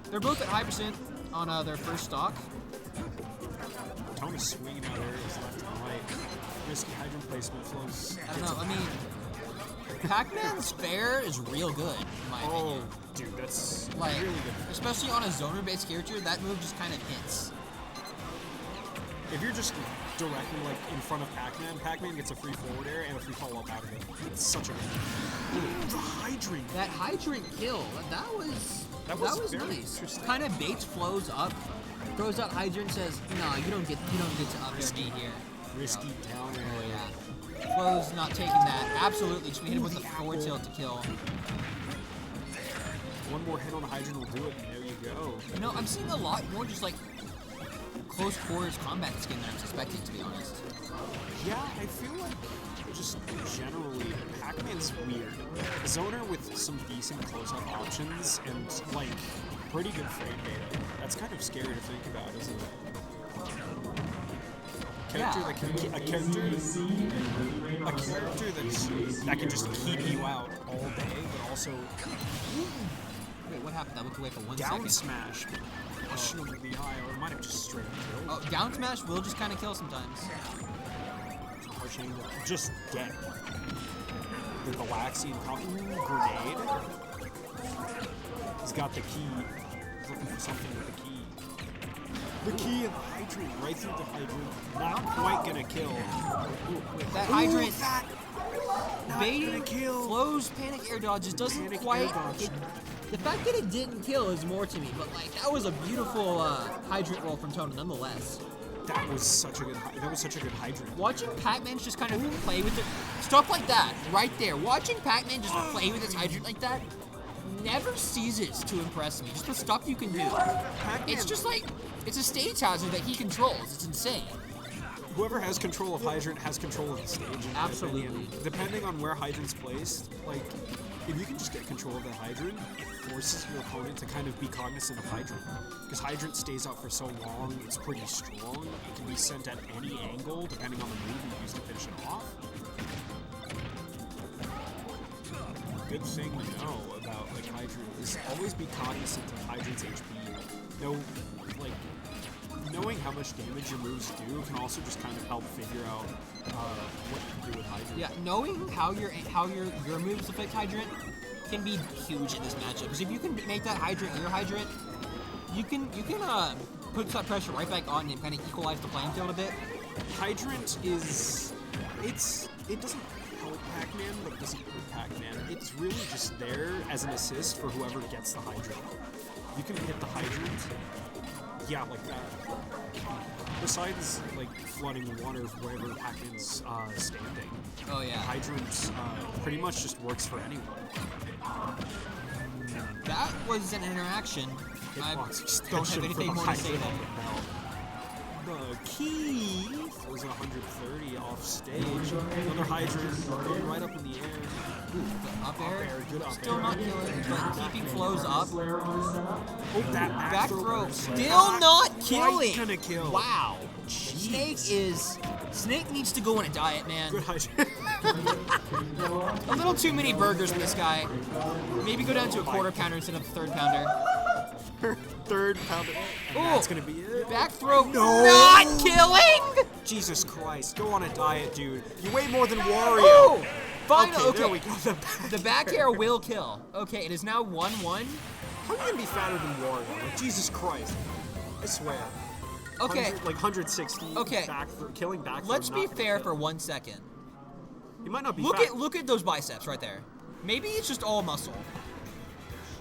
they're both at high percent on their first stock. Tona's swinging out areas left and right. Risky hydrant placement flows. I don't know. I mean, Pac-Man's fair is real good, in my opinion. Oh, dude, that's Like, really good. especially on a zoner-based character, that move just kind of hits. If you're just directly, like, in front of Pac-Man, Pac-Man gets a free forward air and a free follow-up out of it. It's such a good move. Ooh, the hydrant. That hydrant kill, that was very nice. interesting. Kind of baits Flowz up, throws out hydrant, says, "No, you don't get to up there me here." Risky down air. Oh yeah. Flowz not taking that. Absolutely, just hit him with the forward tilt to kill. One more hit on the hydrant will do it, and there you go. You know, I'm seeing a lot more just like close quarters combat this game than I'm suspecting, to be honest. Yeah, I feel like just generally, Pac-Man's weird. Zoner with some decent close-up options and, like, Pretty good frame data. That's kind of scary to think about, isn't it? Character that can a character that can just keep you out all day, but also Wait, what happened? I looked away for 1 down second. smash questionably high, or it might have just straight up killed. Oh, down smash will just kind of kill sometimes. Harsh angle, just dead. The Galaxian grenade. He's got the key. He's looking for something with the key. The key and the hydrant, right through the hydrant. Not quite gonna kill. That hydrant Not baiting gonna kill. Flowz panic air dodges doesn't Panic quite. air dodge. The fact that it didn't kill is more to me, but like that was a beautiful hydrant roll from Tona nonetheless. That was such a good. That was such a good hydrant. Watching Pac-Man just kind of play with it, stuff like that, right there. Watching Pac-Man just play with his hydrant like that never ceases to impress me. Just the stuff you can do. It's just like, it's a stage hazard that he controls. It's insane. Whoever has control of hydrant has control of the stage. In my Absolutely. opinion. Depending on where hydrant's placed, like if you can just get control of the hydrant, it forces your opponent to kind of be cognizant of hydrant. Because hydrant stays out for so long, it's pretty strong. It can be sent at any angle depending on the move you use to finish it off. Good thing to know about like hydrant is always be cognizant of hydrant's HP. Know, like, knowing how much damage your moves do can also just kind of help figure out what you can do with hydrant. Yeah, knowing how your moves affect hydrant can be huge in this matchup. Because if you can make that hydrant your hydrant, you can put that pressure right back on and kind of equalize the playing field a bit. Hydrant is it doesn't help Pac-Man, but it doesn't hurt Pac-Man. It's really just there as an assist for whoever gets the hydrant. You can hit the hydrant, yeah, like that. Besides, like, flooding water wherever Pac-Man's standing. Oh yeah. Hydrant pretty much just works for anyone. That was an interaction. I don't have anything more to say there. The key was 130 off stage. Another hydrant going right up in the air. Ooh, up air. Good up Still air. not killing, but keeping Flowz up. Oh, that Back throw. was Still not killing. quite gonna kill. Wow. Snake needs to go on a diet, man. Good hydrant. A little too many burgers for this guy. Maybe go down to a quarter pounder instead of a third pounder. Third pounder. And that's gonna be it. Back throw. No. Not killing. Jesus Christ, go on a diet, dude. You weigh more than Wario. Oh, final. Okay, Okay, there we go. The back air will kill. Okay, it is now 1-1. How are you gonna be fatter than Wario? Like, Jesus Christ. I swear. Okay. like 160. Okay. Killing back. Let's be fair for 1 second. He might not be. Look at those biceps right there. Maybe it's just all muscle.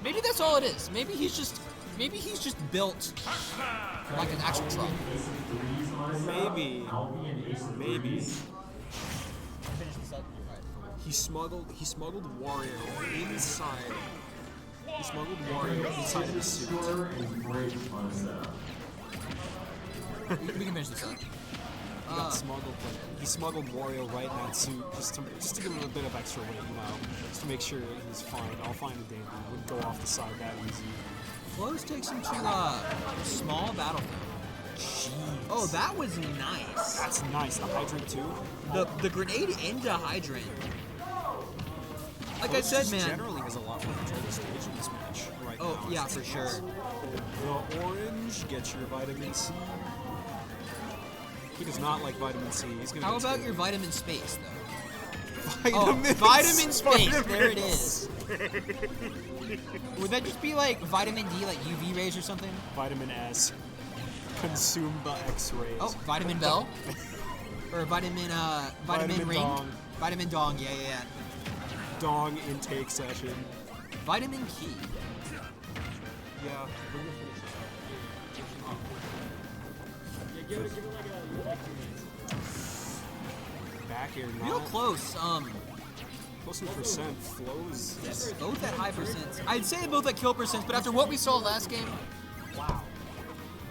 Maybe that's all it is. Maybe he's just built like an actual truck. Maybe. He smuggled Wario inside. He smuggled Wario inside of his suit. We can finish this up. He got smuggled, but he smuggled Wario right in that suit just to give him a bit of extra weight, you know, just to make sure he's fine. I'll find a day he wouldn't go off the side that easy. Flowz takes him to small battlefield. Jeez. Oh, that was nice. That's nice. The hydrant too. The grenade into hydrant. Like I Flowz said, just man. generally has a lot more control of the stage in this match right now. Oh yeah, for sure. The orange gets your vitamin C. He does not like vitamin C. He's gonna. How get about taken. your vitamin space though? Vitamin vitamin space. Vitamin There it is. Would that just be like vitamin D, like UV rays or something? Vitamin S. Consume the X-rays. Oh, vitamin bell. Or vitamin Vitamin ring. dong. Vitamin dong. Yeah. Dong intake session. Vitamin key. Yeah. Give it like a Back air Real not. close. Close in percent. Flowz. Yes, both at high percents. I'd say both at kill percents, but after what we saw last game, Wow.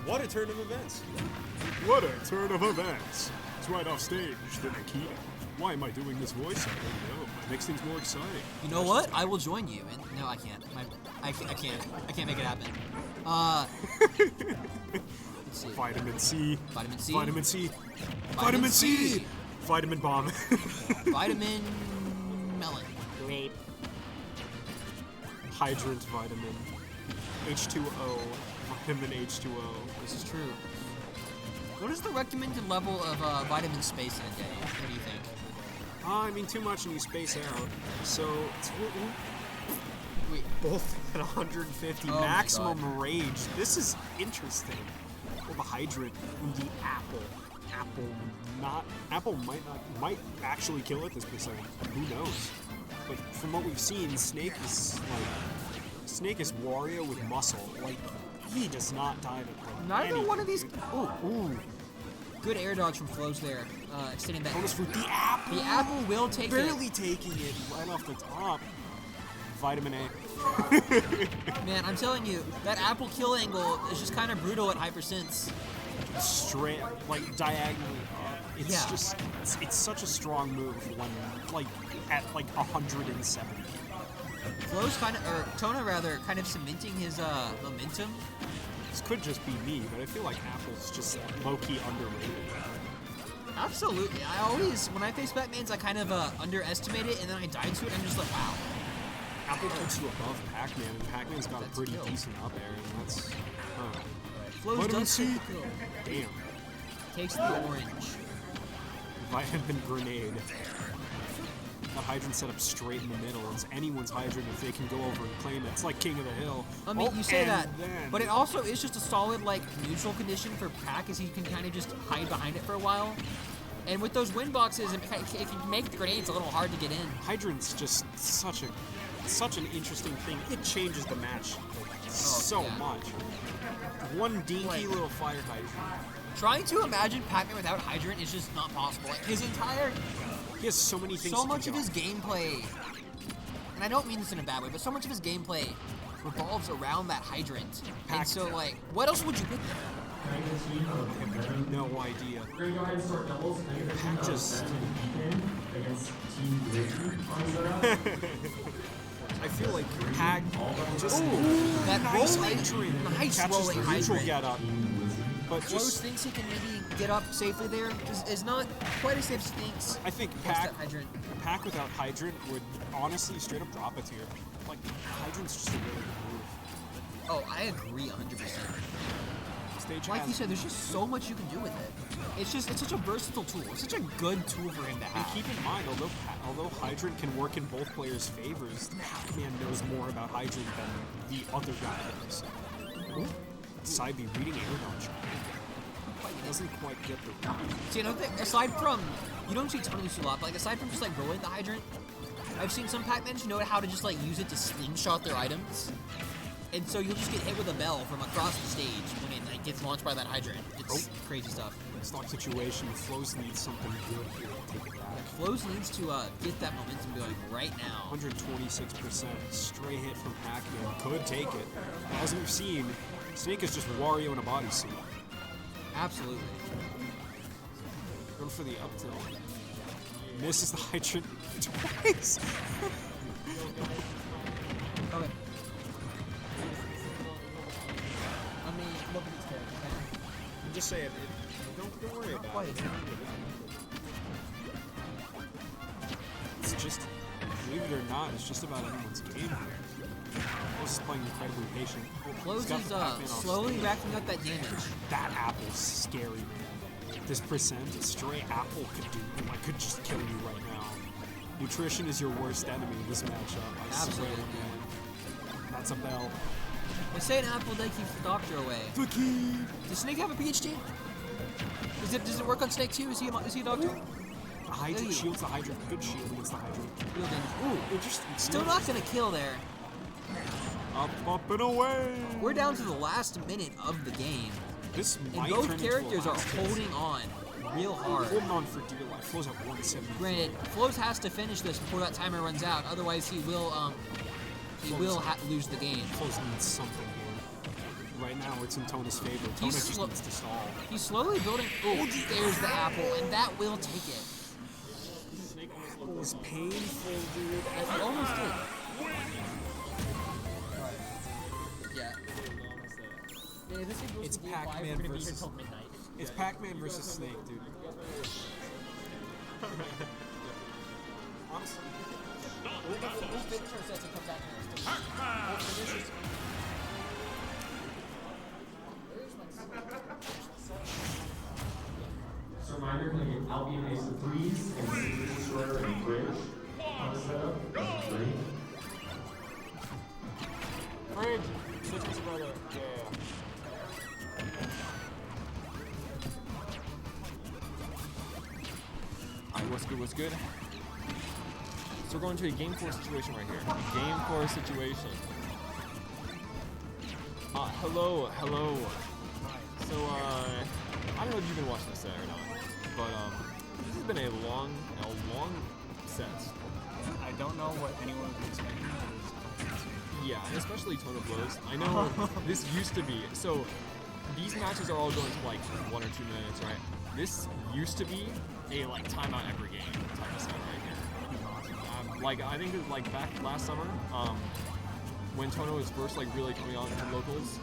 What a turn of events. What a turn of events. It's right off stage, then Ekidona. Why am I doing this voice? I don't know. It makes things more exciting. You know what? I will join you. And no, I can't. I can't make it happen. Let's see. Vitamin C. Vitamin C. Vitamin C. Vitamin C. Vitamin bomb. Vitamin melon. Grape. Hydrant vitamin. H2O. Vitamin H2O. This is true. What is the recommended level of vitamin space in a day? What do you think? I mean, too much and you space out. So, it's Wait. both at 150 Oh my maximum God. rage. This is interesting. Well, the hydrant and the apple. Apple might actually kill it this percent. Who knows? But from what we've seen, Snake is Wario with muscle. Like, he does not die to like Neither anything. one of these. Ooh. Good air dodge from Flowz there. Extending that. Bonus fruit. The apple. The apple will take Barely it. taking it right off the top. Vitamin A. Man, I'm telling you, that apple kill angle is just kind of brutal at hypersense. Straight, like diagonally up. It's Yeah. just, it's such a strong move when, like, at like 170. Flowz or Tona rather, kind of cementing his momentum. This could just be me, but I feel like Apple's just low-key underrated. Absolutely. I always, when I face Batmans, I kind of underestimate it, and then I dive to it, and I'm just like, wow. Apple puts you above Pac-Man, and Pac-Man's got a That's pretty kill. decent up air, and that's, Flowz Vitamin does C. take the kill. damn. Takes the orange. Vitamin grenade. That hydrant set up straight in the middle. It's anyone's hydrant if they can go over and claim it. It's like King of the Hill. I mean, you say and that, then- but it also is just a solid, like, neutral condition for Pac, as he can kind of just hide behind it for a while. And with those wind boxes, if you make the grenades a little hard to get in. Hydrant's just such an interesting thing. It changes the match so yeah. much. One dinky Like- little fire hydrant. Trying to imagine Pac-Man without hydrant is just not possible. Like, his entire, He has so many things. so to much do. of his gameplay, and I don't mean this in a bad way, but so much of his gameplay revolves around that hydrant. And so, like, what else would you pick? Can I get a team of Venom? No idea. We're gonna go ahead and start doubles. Can I get a team of Just- Venom and Ethan against Team Grizzly on setup? I feel like Pac just That nice rolling, hydrant nice catches rolling the neutral hydrant. get up, but Flowz just thinks he can maybe get up safely there. Is not quite as safe as he thinks. I think What's Pac that hydrant? without hydrant would honestly straight up drop a tier. Like hydrant's just a really good move. Oh, I agree 100%. Stage Like has you said, there's just so much you can do with it. It's such a versatile tool. It's such a good tool for him to And have. keep in mind, although Hydrant can work in both players' favors, Pac-Man knows more about Hydrant than the other guy does. Ssbu reading air dodge. Doesn't quite get the See, another thing, aside from, you don't see tons of this a lot, but like aside from just like rolling the hydrant, I've seen some Pac-Mans know how to just like use it to slingshot their items. And so you'll just get hit with a bell from across the stage when it like gets launched by that hydrant. It's crazy stuff. stock situation. Flowz needs something good here to take it back. Flowz needs to get that momentum going right now. 126% straight hit from Pac-Man. Could take it. As we've seen, Snake is just Wario in a bodysuit. Absolutely. Going for the up tilt. Misses the hydrant twice. Okay. I mean, look at this character, okay? I'm just saying, don't worry about Quite. it. It's just, believe it or not, it's just about anyone's game. Flowz is playing incredibly patient. Flowz He's got is the Pac-Man off slowly stage. racking up that damage. That apple's scary, man. This percent, a stray apple could do, could just kill you right now. Nutrition is your worst enemy in this matchup. I swear, Absolutely. man. That's a bell. They say an apple day keeps the doctor away. The key. Does Snake have a PhD? Does it work on Snake too? Is he a doctor? The hydrant Hey. shields the hydrant. Good shield against the hydrant. Real damage. Ooh, interesting. Still not gonna kill there. Up and away. We're down to the last minute of the game, This and might both turn into a characters are last hit. holding on real hard. Holding on for dear life. Flowz at 170. Granted, Flowz has to finish this before that timer runs out. Otherwise, he will lose the game. Flowz needs something here. Right now, it's in Tona's favor. Tona He's just needs to stall. He's slowly building. Oh, there's the apple, and that will take it. It was painful, dude. It almost did. Yeah. Yeah, this thing goes It's to game Pac-Man 5, we're gonna be here versus- till midnight. It's Pac-Man versus Snake, dude. Honestly. We'll finish our sets and come back to this. We'll finish it. Just a reminder, can I get Albion Ace of Threes and Super Destroyer and Bridge on the setup? That's great. Fridge. Citrus brother. Yeah. Alright, what's good? So we're going to a game 4 situation right here. Game 4 situation. Hello. So, I don't know if you've been watching this set or not, but, this has been a long set. I don't know what anyone would expect. Yeah, and especially Tona Flowz. I know this used to be, so these matches are all going to like 1 or 2 minutes, right? This used to be a like timeout every game type of set right here. Like I think it was like back last summer, when Tona was first like really coming on in locals,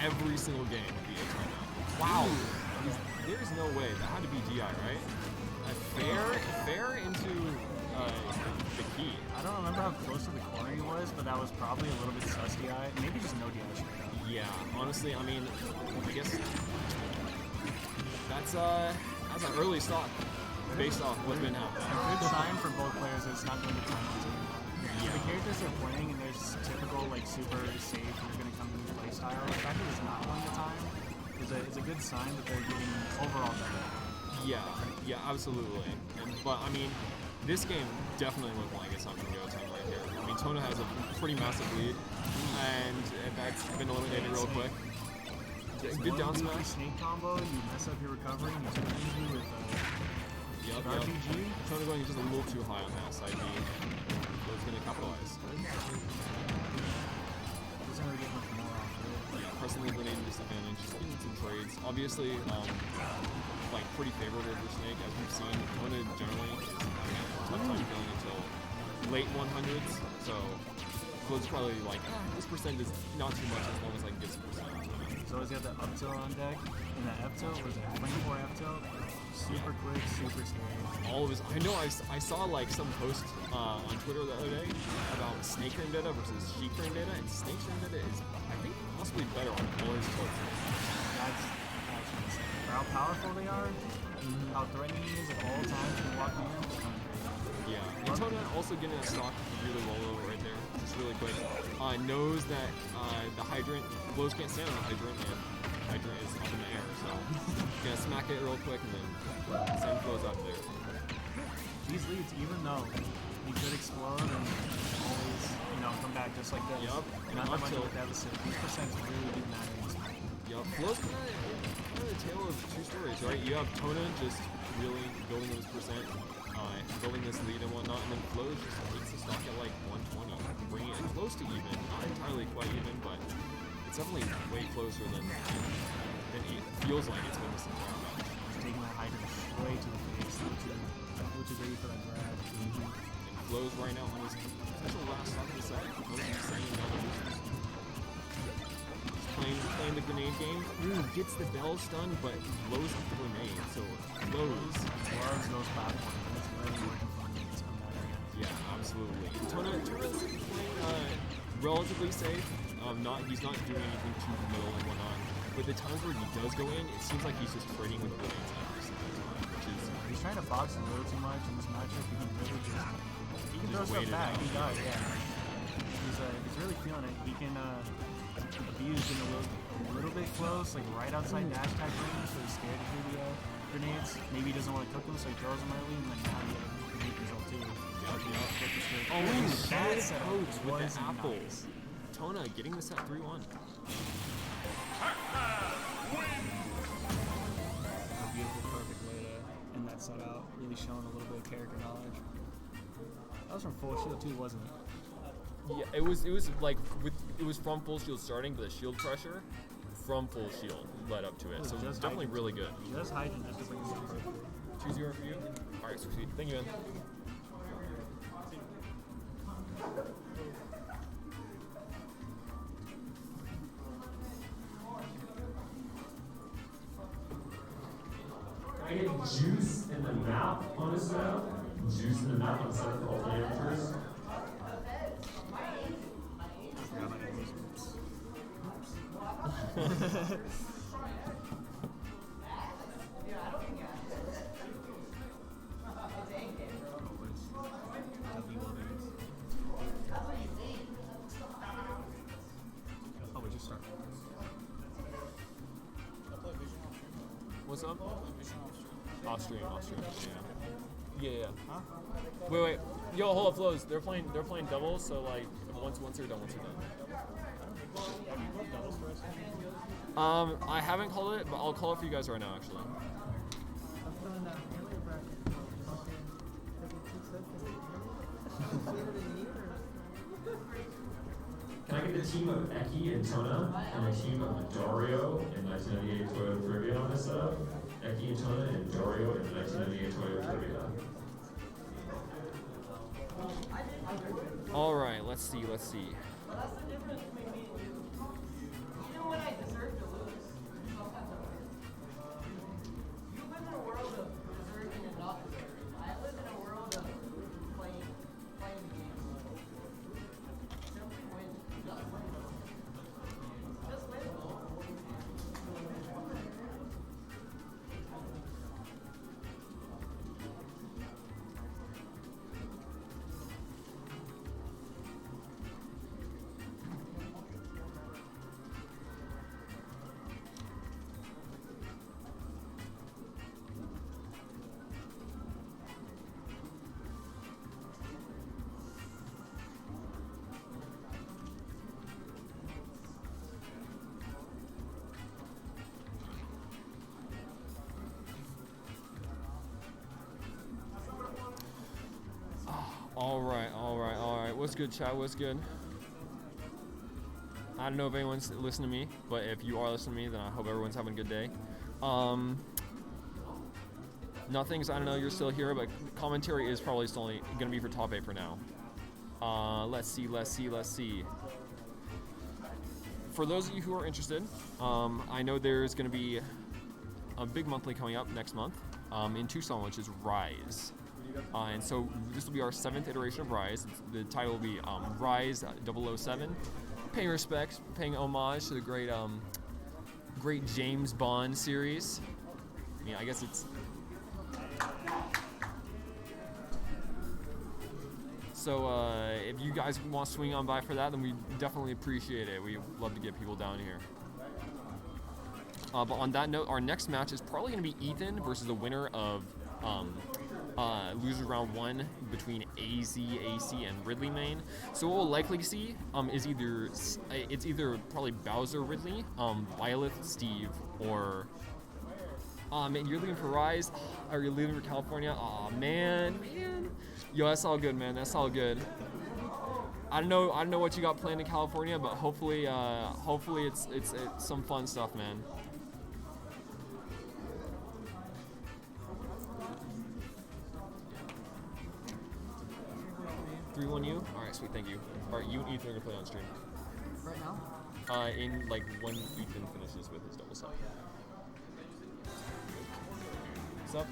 every single game would be a timeout. Wow, there's no way that had to be DI, right? Fair into the key. I don't remember how close to the corner he was, but that was probably a little bit sus DI. Maybe just no DI straight up. Yeah, honestly, I mean, I guess that's an early stock based off what's been happening. A good sign for both players is it's not going to be timeouts anymore. Yeah. The characters they're playing and there's typical like super safe and they're going to come to the play style. The fact that it's not going to time is a good sign that they're getting overall better. Yeah, absolutely. But I mean, this game definitely looked like it's not going to go time right here. I mean, Tona has a pretty massive lead, and that's been eliminated real quick. Good down smash. Snake combo, you mess up your recovery, and you take an injury with Yep. RPG. Tona going just a little too high on that side B. So it's going to capitalize. Doesn't really get much more off of it. Yeah, pressing the grenade disadvantage, just getting some trades. Obviously, like pretty favorable for Snake, as we've seen. Tona generally is having a tough time killing until late 100s, so Flowz is probably like, this percent is not too much as long as I can get some percent. So he's got the up tilt on deck, and the F tilt was a 24 F tilt. Super quick, super scary. All of his, I know I saw like some post on Twitter the other day about Snake frame data versus Sheik frame data, and Snake frame data is, I think, possibly better on all his tilts. That's insane. For how powerful they are, how threatening he is at all times when walking in, it's kind of crazy. Yeah, and Tona also getting a stock really well over right there, just really quick. Knows that the hydrant, Flowz can't stand on the hydrant, and hydrant is up in the air, so gonna smack it real quick and then send Flowz up there. These leads, even though he could explode and always, come back just like this. Yup. Not that much of a deficit. These percents really do matter in this fight. Yup. Flowz kind of a tale of two stories, right? You have Tona just really building his percent, building this lead and whatnot, and then Flowz just takes the stock at like 120, bringing it close to even. Not entirely quite even, but it's definitely way closer than it feels like it's been this entire match. He's taking that hydrant straight to the face, which is ready for that grab. And Flowz right now on his potential last stock of the set. Flowz is sending down the boosters. He's playing the grenade game. Gets the bell stun, but blows up the grenade. So Flowz Loves those platforms. That's really working for him to come back again. yeah, absolutely. Tona's playing relatively safe. He's not doing anything too middle and whatnot. But the times where he does go in, it seems like he's just trading with grenades every single time, which is He's trying to box a little too much in this matchup. He can really he can throw just stuff wait it back. out. He does, yeah. He's really feeling it. He can be used in a little bit close, like right outside dash type range, so he's scared to do the grenades. Maybe he doesn't want to cook them, so he throws them early, and then now he can beat result too. oh, that shit setup codes with was the apples. nice. Tona getting this at 3-1. A beautiful, perfect way to end that set out. Really showing a little bit of character knowledge. That was from full shield too, wasn't it? Yeah, it was like with it was from full shield starting, but the shield pressure from full shield led up to it. So it's definitely really good. Just hydrogen just to bring it over. 2-0 for you. All right, sweet. Thank you, man. Can I get juice in the mouth on a setup? Juice in the mouth on a setup for all the amateurs? Oh, we just start. What's up? Off stream, yeah. Yeah. Huh? Wait. Yo, hold up, Flowz. They're playing doubles, so like once they're done, I haven't called it, but I'll call it for you guys right now, actually. Can I get the team of Eki and Tona and the team of Dario in 1998 Toyota Trivia on this setup? Eki and Tona and Dario in 1998 Toyota Trivia. All right, let's see. Well, that's the difference between me and you. Even when I deserve to lose, sometimes I win. You live in a world of deserving and not deserving. I live in a world of playing the game. Simply win. Just win. Just win. All right. What's good, chat? What's good? I don't know if anyone's listening to me, but if you are listening to me, then I hope everyone's having a good day. Nothing's, I don't know, you're still here, but commentary is probably still only going to be for top 8 for now. Let's see. For those of you who are interested, I know there's going to be a big monthly coming up next month in Tucson, which is Rise. And so this will be our 7th iteration of Rise. The title will be Rise 007, paying respects, paying homage to the great James Bond series. I mean, I guess it's... So if you guys want to swing on by for that, then we definitely appreciate it. We love to get people down here. But on that note, our next match is probably going to be Ethan versus the winner of losers round 1 between AZ, AC, and RidleyMain. So what we'll likely see is either probably Bowser Ridley, Violet Steve, or man, you're leaving for Rise, or you're leaving for California. Aw, man. Yo, that's all good, man. That's all good. I don't know what you got planned in California, but hopefully it's some fun stuff, man. $3-1 you? Alright, sweet, thank you. Alright, you and Ethan are gonna play on stream. Right now? In like when Ethan finishes with his double set. What's up?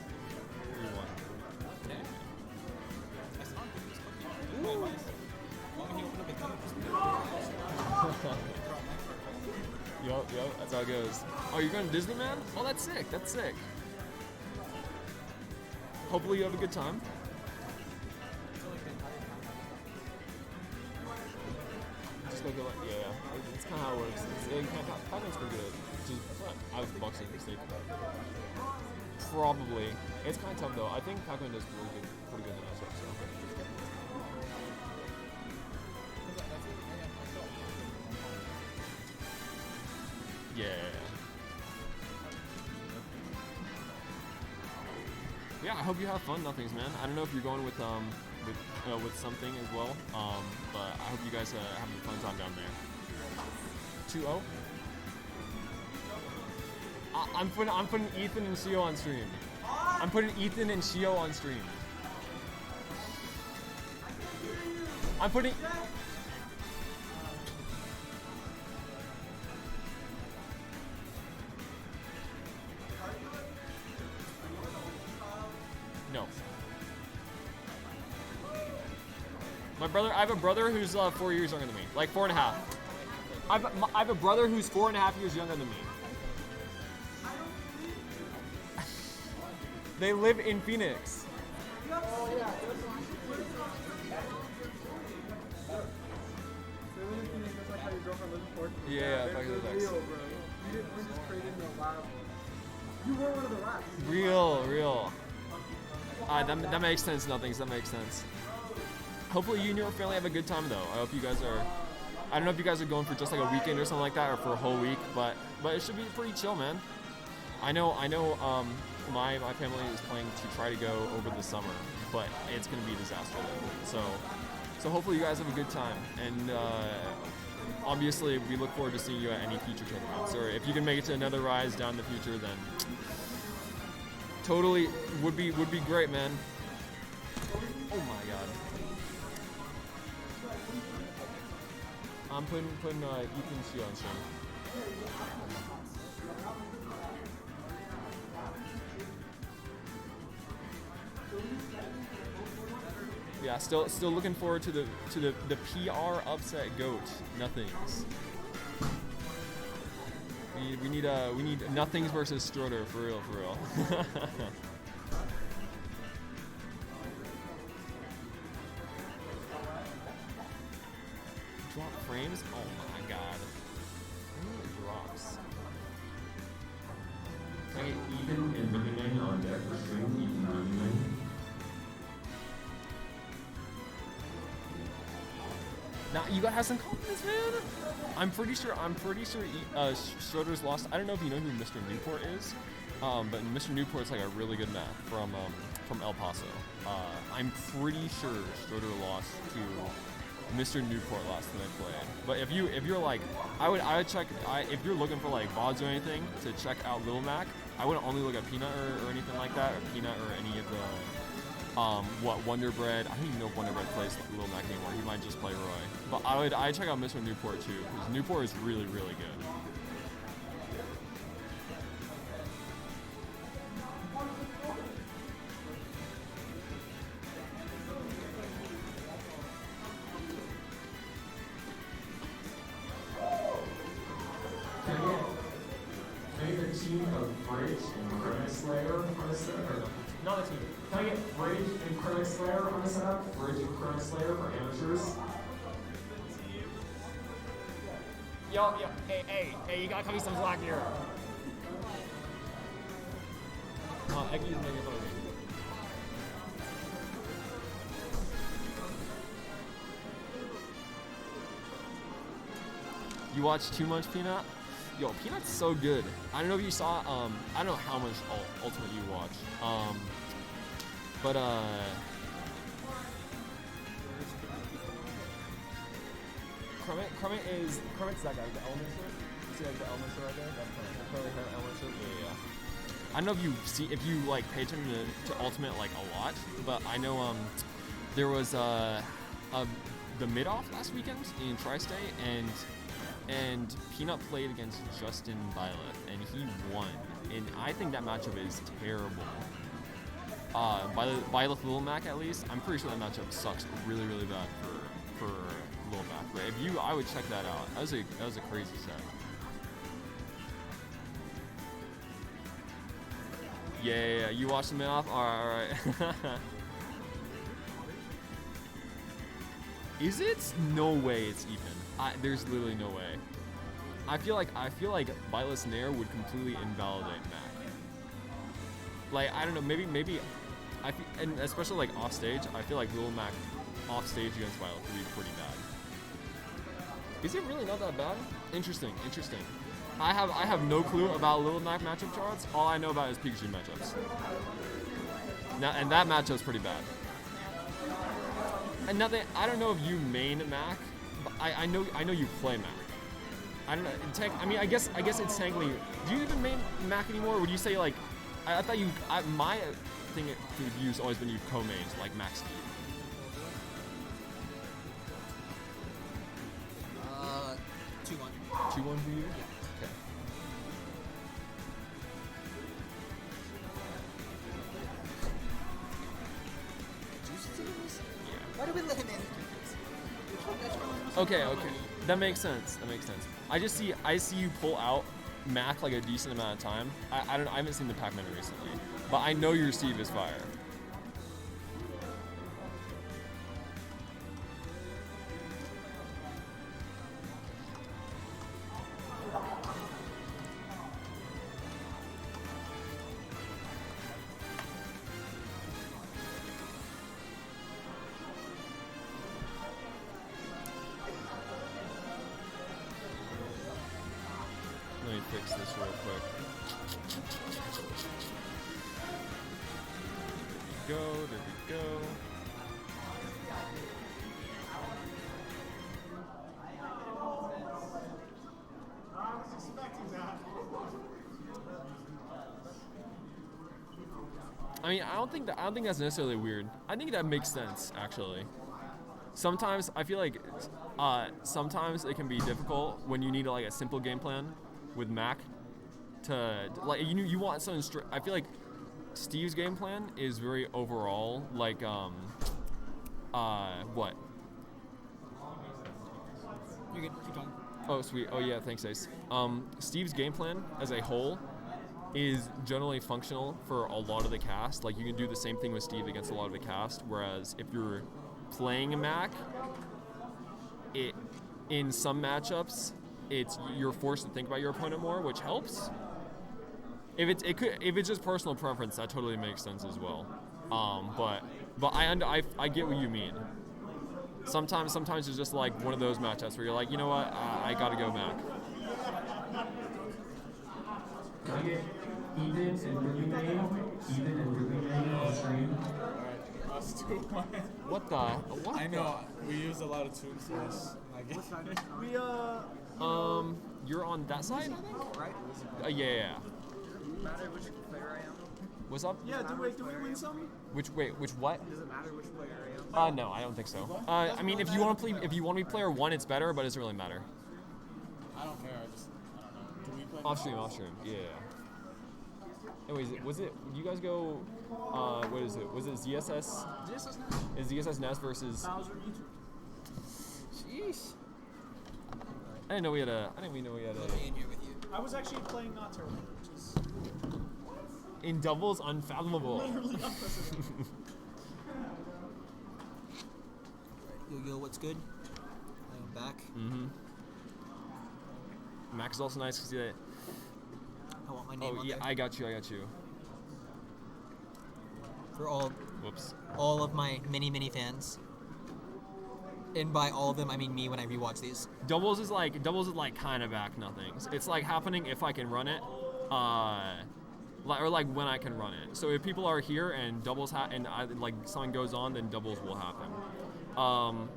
3-1. Yup, that's how it goes. Oh, you're going to Disney, man? Oh, that's sick, Hopefully you have a good time. Just go like, yeah. It's kind of how it works. Pac-Man's pretty good. I was boxing mistake. Probably. It's kind of tough though. I think Pac-Man does pretty good in the matchup, so. Yeah, I hope you have fun, Nothings, man. I don't know if you're going with something as well, but I hope you guys have a fun time down there. 2-0. I'm putting Ethan and Shio on stream. I'm putting Ethan and Shio on stream. I'm putting. No. My brother, I have a brother who's 4 years younger than me, like 4.5. I have a brother who's 4.5 years younger than me. They live in Phoenix. Yeah, back to the text. You were one of the last. Real. That makes sense, Nothings. That makes sense. Hopefully you and your family have a good time though. I hope you guys are. I don't know if you guys are going for just like a weekend or something like that, or for a whole week, but it should be pretty chill, man. I know. My family is planning to try to go over the summer, but it's gonna be a disaster then. So hopefully you guys have a good time, and obviously we look forward to seeing you at any future tournaments, or if you can make it to another Rise down in the future, then totally would be great, man. Oh my god. I'm putting Ethan Shio on stream. Yeah, still looking forward to the PR upset GOAT. Nothings. We need Nothings versus Strutter for real. Drop frames? Oh my god. It drops. Hey, Ethan and RidleyMain on deck for stream. Ethan and RidleyMain. Now you gotta have some confidence, man. I'm pretty sure Schroeder's lost. I don't know if you know who Mr. Newport is, but Mr. Newport's like a really good map from El Paso. I'm pretty sure Schroeder lost to Mr. Newport last time I played. But if you're like, I would check. If you're looking for like VODs or anything to check out Lil Mac, I wouldn't only look at Peanut or anything like that, or Peanut or any of the. Wonder Bread. I don't even know if Wonder Bread plays Lil Mac anymore. He might just play Roy. But I'd check out Mr. Newport too, because Newport is really good. Can I get a team of Bridge and Credit Slayer on a set? Or Not a team. can I get Bridge and Credit Slayer on a setup? Bridge and Credit Slayer for amateurs? Yo, hey, you gotta cut me some slack here. Eki's making fun of me. You watch too much Peanut? Yo, Peanut's so good. I don't know if you saw, I don't know how much Ultimate you watch. Kremit's that guy, the Element shirt. You see like the Element shirt right there? That's Curly hair Element shirt. Yeah. I don't know if you like pay attention to Ultimate like a lot, but I know there was the mid-off last weekend in Tri-State, and Peanut played against Justin Byleth, and he won. And I think that matchup is terrible. Byleth Lil Mac at least, I'm pretty sure that matchup sucks really bad for Lil Mac. But I would check that out. That was a crazy set. Yeah. You watched the mid-off? All right. Is it? No way it's even. There's literally no way. I feel like Byleth's Nair would completely invalidate Mac. Like, I don't know, maybe and especially like off stage, I feel like Lil Mac off stage against Byleth would be pretty bad. Is it really not that bad? Interesting. I have no clue about Lil Mac matchup charts. All I know about is Pikachu matchups. Now, and that matchup's pretty bad. And nothing. I don't know if you main Mac, but I know you play Mac. I don't know. I mean, I guess it's technically. Do you even main Mac anymore? Would you say like? I thought you. My thing for you has always been you co-mains like Mac Steve. 2-1. 2-1 for you. Okay. Why do we let him in? Okay. That makes sense. I see you pull out Mac like a decent amount of time. I haven't seen the Pac-Man recently, but I know your Steve is fire. Let me fix this real quick. There we go. I was expecting that. I mean, I don't think that's necessarily weird. I think that makes sense, actually. Sometimes I feel like sometimes it can be difficult when you need like a simple game plan with Mac to like you want something I feel like Steve's game plan is very overall like what? You're good. Keep going. Oh sweet. Oh yeah, thanks Ace. Steve's game plan as a whole is generally functional for a lot of the cast. Like you can do the same thing with Steve against a lot of the cast, whereas if you're playing a Mac, in some matchups you're forced to think about your opponent more, which helps. If it's just personal preference, that totally makes sense as well. But I get what you mean. Sometimes it's just like one of those matchups where you're like, you know what, I gotta go Mac. Can I get Ethan and RidleyMain on stream? Alright, us two. What? I know, we use a lot of tunes for this. You're on that side, I think? Right? Yeah. Matter which player I am? What's up? Yeah, do we win some? Which what? Does it matter which player I am? No, I don't think so. I mean, if you want to be player 1, it's better, but it doesn't really matter. I don't care, I don't know. Do we play? Off stream. Yeah. Anyways, do you guys go, what is it? Was it ZSS? ZSS Nest. Is ZSS Nest versus? Bowser YouTube. Sheesh. I didn't know we had a. in here with you. I was actually playing not terrible, which is In doubles, unfathomable. literally unprecedented. Yo, what's good? I'm back. Mm-hmm. Max is also nice because he. I want my name on yeah, there. I got you. For all of my many fans. And by all of them, I mean me when I rewatch these. Doubles is like kind of back nothings. It's like happening if I can run it, or like when I can run it. So if people are here and doubles like something goes on, then doubles will happen.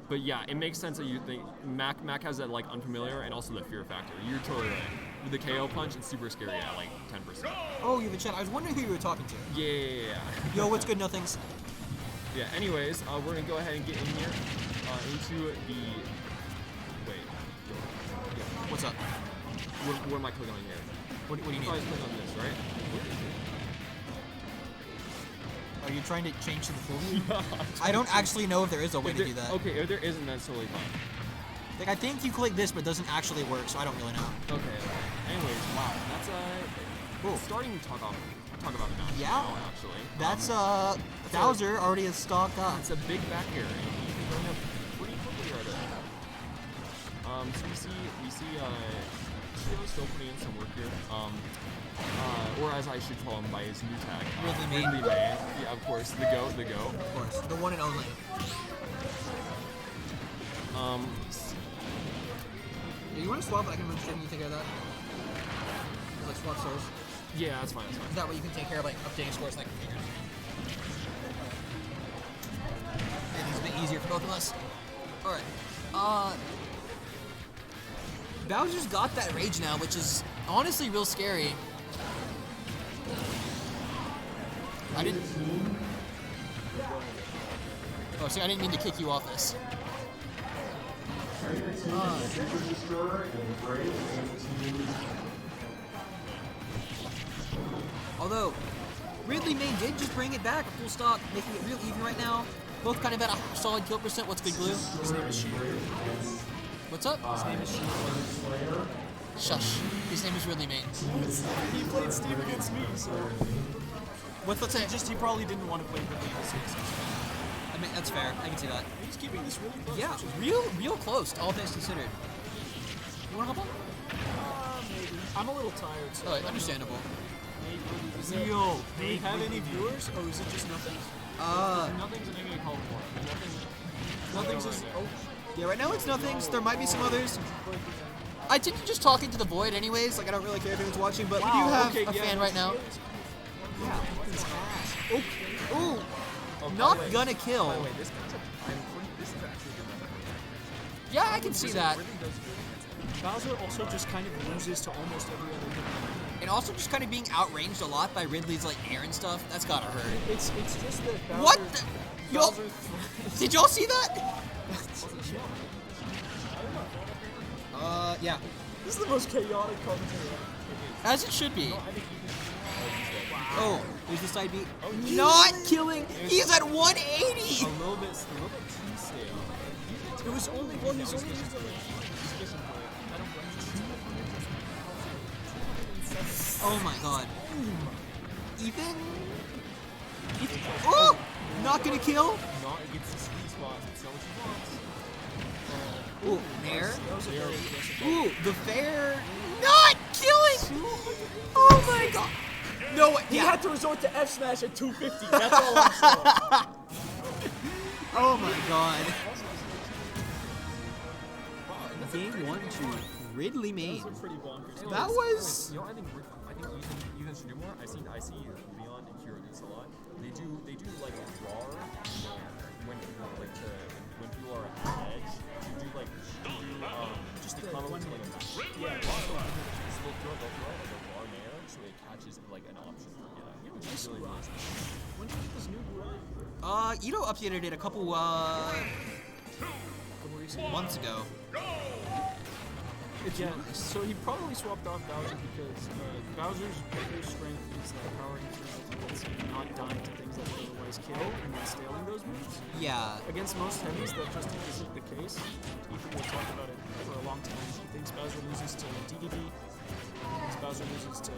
But yeah, it makes sense that you think Mac has that like unfamiliar and also the fear factor. You're totally right. With the KO punch, it's super scary at like 10%. Oh, you have a chat. I was wondering who you were talking to. Yeah. Yo, what's good? Nothings. Yeah. Anyways, we're gonna go ahead and get in here into the. Wait. Yeah. What's up? What am I clicking on here? What do you need? I click on this, right? Are you trying to change to the full view? Yeah, I don't actually know if there is a way to do that. Okay, if there isn't, that's totally fine. Like, I think you click this, but it doesn't actually work, so I don't really know. Okay. Anyways, wow, that's cool. Starting to talk about the match. Yeah. Now, actually. That's Bowser already is stocked up. It's a big back here, and you can bring up pretty quickly right there. So we see Shio still putting in some work here. Or as I should call him by his new tag, RidleyMain. Yeah, of course, the GOAT. Of course, the one and only. Yeah, you want to swap? I can move stream. You take care of that. Like swap souls. Yeah, that's fine. Is that way you can take care of like updating scores like fingers? It's a bit easier for both of us. All right. Bowser's got that rage now, which is honestly real scary. I didn't. Oh, see, I didn't mean to kick you off this. Although, RidleyMain did just bring it back a full stop, making it real even right now. Both kind of at a solid kill percent. What's good, Glue? His name is Shio. What's up? His name is Shio. Shush. His name is RidleyMain. He played Steve against me, so... Let's say... He probably didn't want to play Ridley this season. I mean, that's fair. I can see that. He's keeping this really close. Yeah, real close, all things considered. You want to hop on? Maybe. I'm a little tired, so... Oh, understandable. Yo, do we have any viewers, or is it just nothing? Nothing's an enemy call for. Nothing's just... Oh. Yeah, right now it's nothings. There might be some others. I tend to just talk into the void anyways. Like, I don't really care if anyone's watching, but we do have a fan right now. Yeah. Ooh. Not gonna kill. Wait, this guy's this is actually good. Yeah, I can see that. Bowser also just kind of loses to almost every other hit. And also just kind of being outranged a lot by Ridley's like air and stuff. That's gotta hurt. It's just that Bowser... What the? Yo, did y'all see that? Yeah. This is the most chaotic commentary ever. As it should be. Oh, there's the side beat. Not killing. He's at 180. A little bit T-stale. It was only one. He's only used it. Oh my god. Ethan? Oh! Not gonna kill? Not against the sweet spot. That's not what Ooh, Nair? Ooh, the fair. Not killing! Oh my god. No way. He had to resort to F smash at 250. That's all I'm saying. Oh my god. Game 1 to RidleyMain. That was. You know, I think Ethan should do more. I see Leon and Hero do this a lot. They do like a draw when people are at the edge. To do like just the combo to like they'll throw like a raw nair so it catches like an option. Yeah, which is really nice. When did you get this new board? Ito updated it a couple months ago. Yeah, so he probably swapped off Bowser because Bowser's bigger strength is the power ultimates and not dying to things that would otherwise kill and then staling those moves. Yeah. Against most heavies, that just isn't the case. Ethan will talk about it for a long time. He thinks Bowser loses to DDD. He thinks Bowser loses to...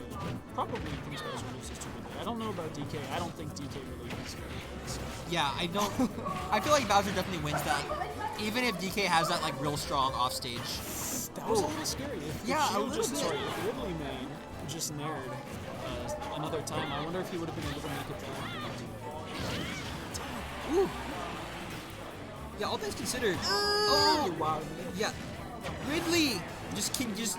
Probably thinks Bowser loses to Ridley. I don't know about DK. I don't think DK really is. So. Yeah, I don't... I feel like Bowser definitely wins that. Even if DK has that, like, real strong offstage. That was a little scary. If Yeah, a little bit. Sorry, if RidleyMain just nared another time, I wonder if he would have been able to make it down. Ooh. Yeah, all things considered. Oh, wow. Yeah. Ridley can just...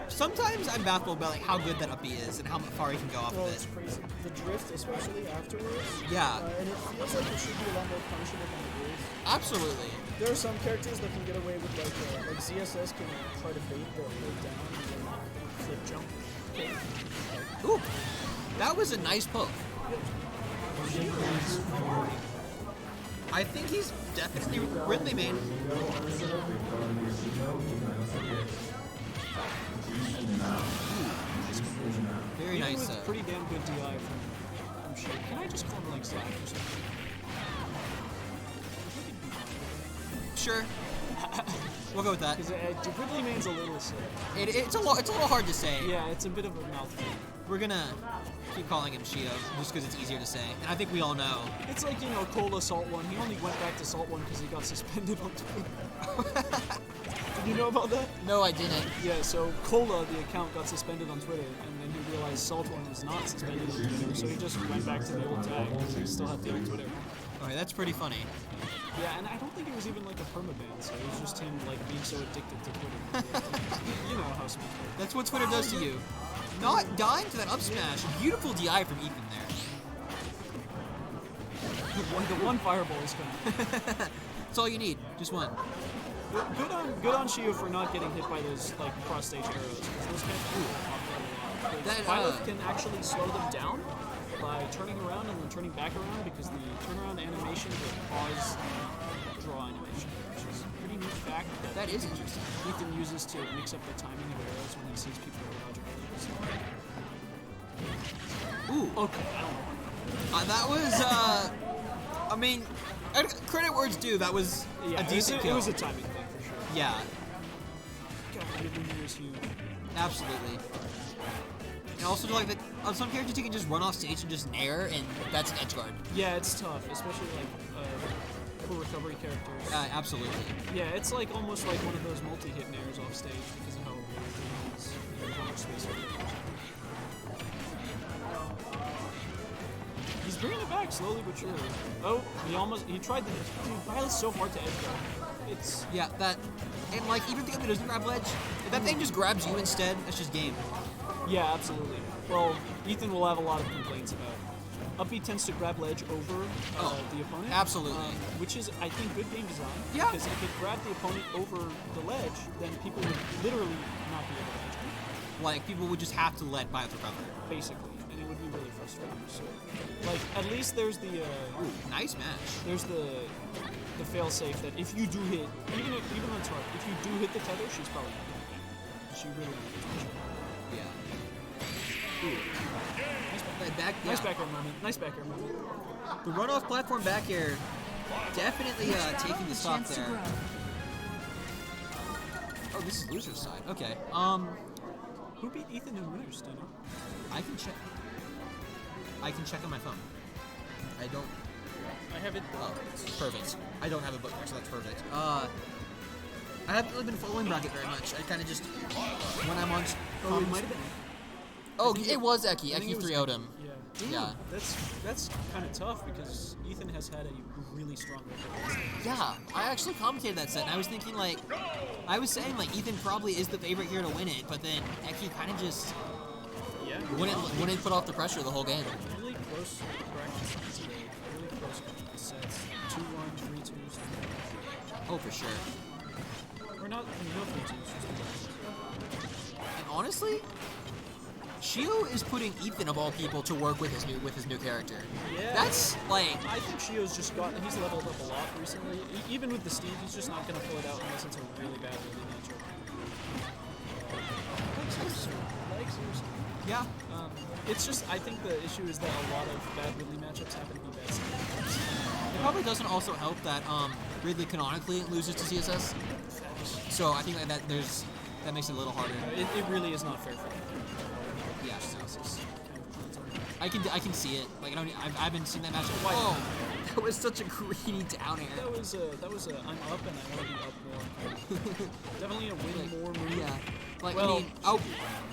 Sometimes I'm baffled by like how good that up B is and how far he can go off of it. It's crazy. The drift, especially afterwards. Yeah. And it feels like it should be a lot more punishable than it is. Absolutely. There are some characters that can get away with like ZSS can try to bait the hold down and then flip jump. Ooh. That was a nice poke. I think he's definitely RidleyMain. Very nice. Pretty damn good DI from Shio. Can I just call him like Slash or something? Sure. We'll go with that. Because RidleyMain's a little sick. It's a little hard to say. Yeah, it's a bit of a mouthful. We're gonna keep calling him Shio just because it's easier to say, and I think we all know. It's like, you know, Cola Salt 1. He only went back to Salt 1 because he got suspended on Twitter. Did you know about that? No, I didn't. Yeah, so Cola, the account, got suspended on Twitter, and then he realized Salt 1 was not suspended on Twitter, so he just went back to the old tag because he still had the old Twitter. Alright, that's pretty funny. Yeah, and I don't think it was even like a permaban, so it was just him like being so addicted to Twitter. You know how Smash works. That's what Twitter does to you. Not dying to that up smash. Beautiful DI from Ethan there. The one fireball is coming. That's all you need. Just one. Good on Shio for not getting hit by those like cross stage arrows. 'Cause those can That, Violet can actually slow them down by turning around and then turning back around because the turnaround animation will pause the draw animation, which is a pretty neat fact that is interesting. Ethan uses to mix up the timing of arrows when he sees people dodging arrows. Ooh, okay. That was, I mean, credit where it's due. That was a decent kill. It was a timing thing for sure. Yeah. God, Ridley is huge. Absolutely. And also, like, on some characters you can just run off stage and just nair, and that's edge guard. Yeah, it's tough, especially like for recovery characters. Absolutely. Yeah, it's like almost like one of those multi-hit nairs off stage because of how much space it is. He's bringing it back slowly but surely. Oh, he tried to. Dude, Violet's so hard to edge guard. It's and like even if the other doesn't grab ledge, if that thing just grabs you instead, that's just game. Yeah, absolutely. Well, Ethan will have a lot of complaints about. Up B tends to grab ledge over the opponent. Absolutely. Which is, I think, good game design. Yeah. Because if it grabbed the opponent over the ledge, then people would literally not be able to edge guard. Like people would just have to let Violet recover. Basically, and it would be really frustrating. So, like, at least there's the. Nice match. There's the fail safe that if you do hit, even on Tart, if you do hit the tether, she's probably not going to get it. She really won't get it. Yeah. Nice back air moment. Nice back air moment. The runoff platform back air definitely taking the stock there. Oh, this is loser's side. Okay. Who beat Ethan in winners, do you know? I can check on my phone. I don't. I have it. Oh, perfect. I don't have a bookmark, so that's perfect. I haven't really been following Bracket very much. I kind of just when I'm on. Oh, it might have been. Oh, it was Eki. Eki 3-0'd him. Yeah. That's kind of tough because Ethan has had a really strong record. Yeah, I actually commentated that set, and I was thinking I was saying Ethan probably is the favorite here to win it, but then Eki kind of just wouldn't put off the pressure the whole game. Really close practice today. Really close sets. 2-1, 3-2s. Oh, for sure. Or not 3-2s. And honestly, Shio is putting Ethan of all people to work with his new character. Yeah. That's like. I think Shio's just he's leveled up a lot recently. Even with the Steve, he's just not gonna pull it out unless it's a really bad Ridley matchup. Like seriously. Yeah. It's just I think the issue is that a lot of bad Ridley matchups happen to be bad Steve. It probably doesn't also help that Ridley canonically loses to CSS. So I think that makes it a little harder. It really is not fair for him. Yeah, I can see it. Like I haven't seen that match. Oh, that was such a greedy down air. That was I'm up and I want to be up more. Definitely a win more move. Yeah. Like well, I mean,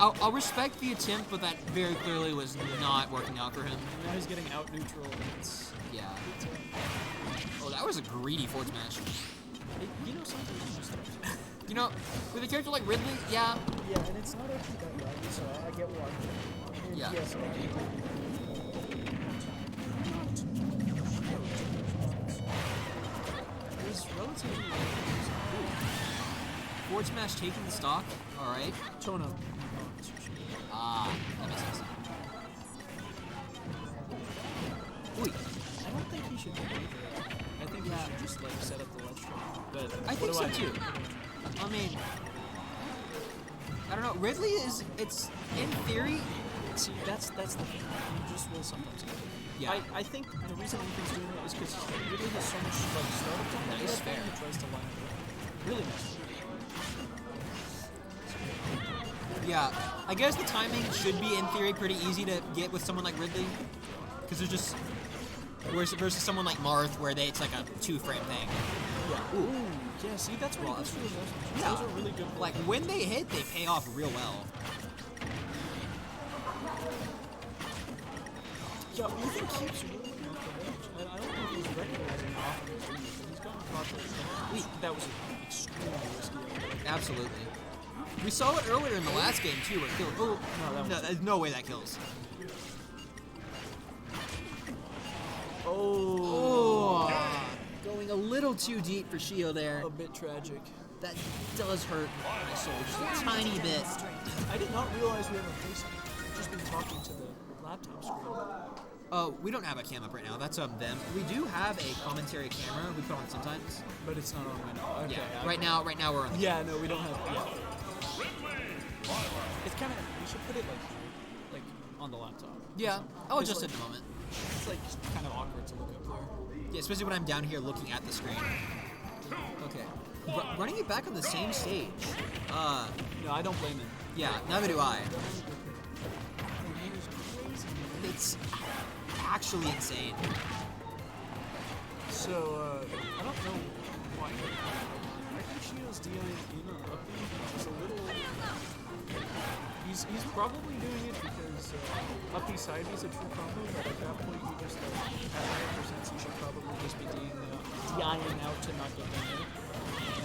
I'll respect the attempt, but that very clearly was not working out for him. Now he's getting out neutral. Yeah. Oh, that was a greedy forward smash. Sometimes you just with a character like Ridley, yeah. Yeah, and it's not actually that bad, so I get why. Yeah. Yes, it was relatively forward smash taking the stock. All right. Tona. That makes sense. Wait. I don't think he should do that. I think he should just set up the ledge trap. But I think so too. I mean, I don't know. Ridley it's in theory. See, that's the thing. You just will sometimes get it. Yeah. I think the reason Ethan's doing it is because Ridley has so much startup time. Nice fair. He tries to line it up. Really nice. Yeah, I guess the timing should be in theory pretty easy to get with someone like Ridley, because there's just versus someone like Marth where it's like a 2-frame thing. Yeah. Ooh. Yeah. See, that's really good. Yeah. Those are really good. Like when they hit, they pay off real well. Yeah, Ethan keeps rolling off the ledge. I don't know if he's recognizing how often he's doing it, but he's gotten cautious. That was extremely risky. Absolutely. We saw it earlier in the last game too, where it killed. Oh, no, there's no way that kills. Oh. Going a little too deep for Shio there. A bit tragic. that does hurt my soul just a tiny bit. I did not realize we have a face. I've just been talking to the laptop screen. Oh, we don't have a cam up right now. That's them. We do have a commentary camera we put on sometimes. But it's not on right now. Okay. Yeah. Right now we're on. The yeah. No, we don't have. Yeah. It's kind of. We should put it like on the laptop. Yeah. I'll adjust it in a moment. It's like kind of awkward to look up there. Yeah, especially when I'm down here looking at the screen. Okay. Running it back on the same stage. No, I don't blame him. Yeah, neither do I. It's actually insane. So, I don't know why. I think Shio's DI in up is a little... He's probably doing it because uppy side is a true combo, but at that point you just at higher percents you should probably just be DIing out to not get them hit.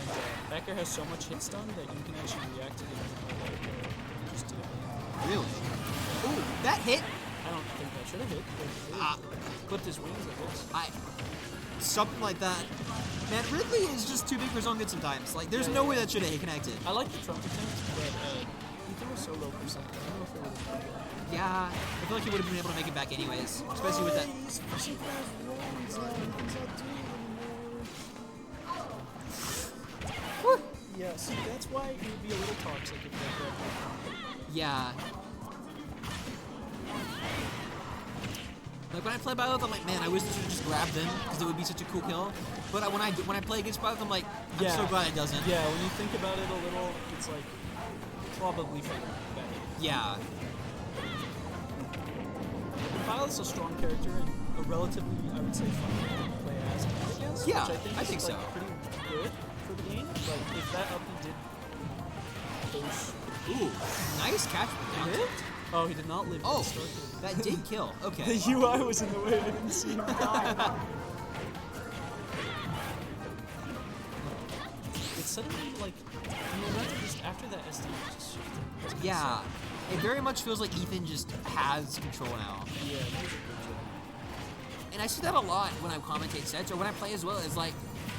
And Becker has so much hit stun that you can actually react to them just do it. Really? Ooh, that hit? I don't think that should have hit, but clipped his wings, I guess. Something like that. Man, Ridley is just too big for his own good sometimes. Like, there's no way that should have connected. I like the trumpet tanks, but Ethan was so low percent. I don't know if it would have been. Yeah, I feel like he would have been able to make it back anyways, especially with that. Yeah, see, that's why he would be a little toxic if that. Yeah. Like when I play Byleth, I'm like, man, I wish this would just grab them because it would be such a cool kill. But when I play against Byleth, I'm like, I'm so glad it doesn't. Yeah, when you think about it a little, it's like probably better. Yeah. Byleth's a strong character and a relatively, I would say, fun to play as against. Yeah, which I think is so. Like, pretty good for the game. But if that up did push. Ooh, nice catch. Oh, he did not live. Oh, that did kill. Okay. The UI was in the way. I didn't see him die. It's suddenly like, just after that SD just shifted. Yeah, it very much feels like Ethan just has control now. Yeah, that was a good job. And I see that a lot when I commentate sets or when I play as well. Is like,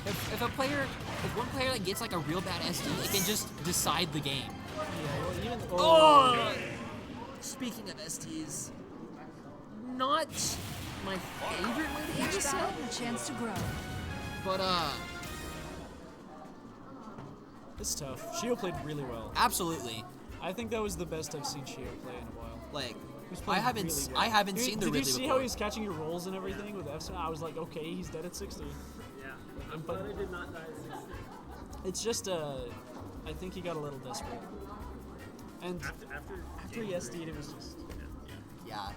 if one player like gets like a real bad SD, it can just decide the game. Yeah, well, even oh. Speaking of SDs, not my favorite way to end a set. A chance to grow. But it's tough. Shio played really well. Absolutely. I think that was the best I've seen Shio play in a while. Like, I haven't seen the Ridley Did you see before. how he's catching your rolls and everything with F? I was like, okay, he's dead at 60. Yeah, I'm glad I did not die at 60. It's just I think he got a little desperate. And after he SD'd, it was just yeah.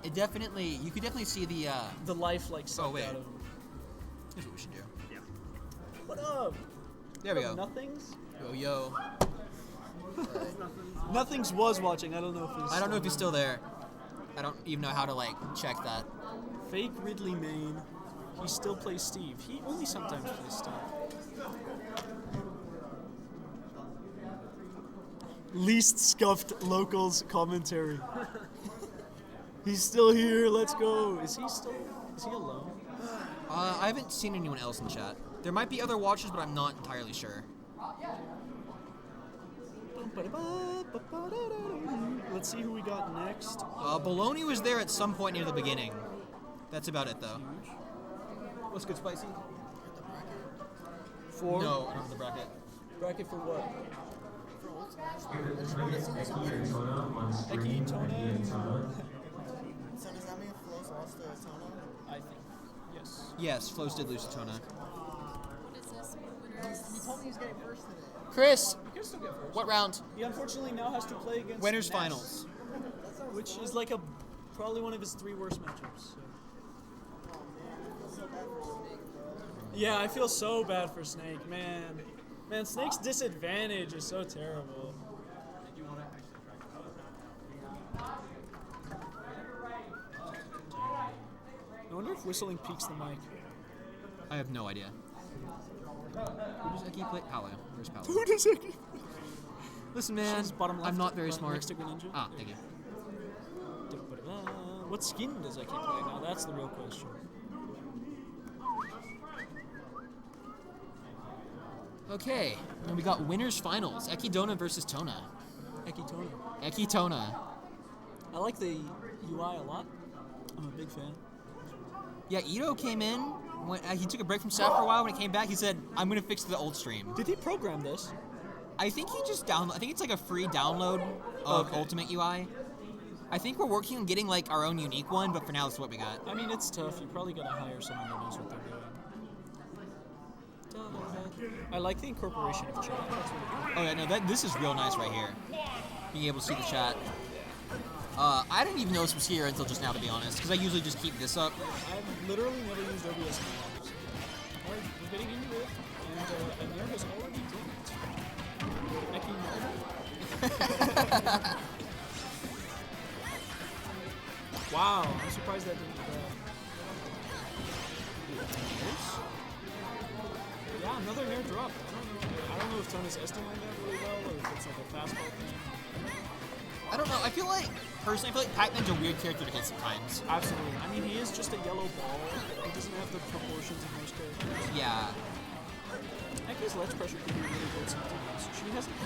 It definitely, you could definitely see the life like sucked out of him. Here's what we should do. Yeah. What up? There we go. Nothings. Yo. Nothings was watching. I don't know if he's. I don't know if he's still there. I don't even know how to like check that. Fake RidleyMain. He still plays Steve. He only sometimes plays Steve. Least scuffed locals commentary. He's still here. Let's go. Is he alone? I haven't seen anyone else in chat. There might be other watchers, but I'm not entirely sure. Let's see who we got next. Baloney was there at some point near the beginning. That's about it, though. What's good, Spicy? For? No, I don't have the bracket. Bracket for what? Ekidona on stream. Ekidona. So does that mean Flowz lost to Tona? I think. Yes. Yes, Flowz did lose to Tona. He told me he's getting first today. Chris, You can still get first. what round? He unfortunately now has to play against Winners Ness, finals. which is like probably one of his 3 worst matchups. So. Yeah, I feel so bad for Snake, man. Man, Snake's disadvantage is so terrible. I wonder if whistling peaks the mic. I have no idea. Who does Eki play? Paolo. Where's Paolo? Who does Eki? Listen, man, Bottom left, I'm not very smart. Next to Greninja. Ah, thank you. What skin does Eki play now? That's the real question. Okay, and we got winners finals. Ekidona versus Tona. Ekidona. Ekidona. I like the UI a lot. I'm a big fan. Yeah, Ito came in. He took a break from staff for a while. When he came back, he said, "I'm gonna fix the old stream." Did he program this? I think he just download. I think it's like a free download of Ultimate UI. I think we're working on getting like our own unique one, but for now, that's what we got. I mean, it's tough. You probably gotta hire someone that knows what they're doing. I like the incorporation of chat. That's really cool. Oh yeah, no, this is real nice right here. Being able to see the chat. I didn't even know this was here until just now, to be honest, because I usually just keep this up. I've literally never used OBS in my life. We're getting into it, and Amir has already joined. Wow, I'm surprised that didn't Yeah, another Nair drop. I don't know if Tona's estimating that really well, or if it's like a fastball thing. I don't know. I feel like, personally, I feel like Pac-Man's a weird character to hit sometimes. Absolutely. I mean, he is just a yellow ball. He doesn't have the proportions of most characters. Yeah. Eki's ledge pressure could be really good sometimes. She hasn't,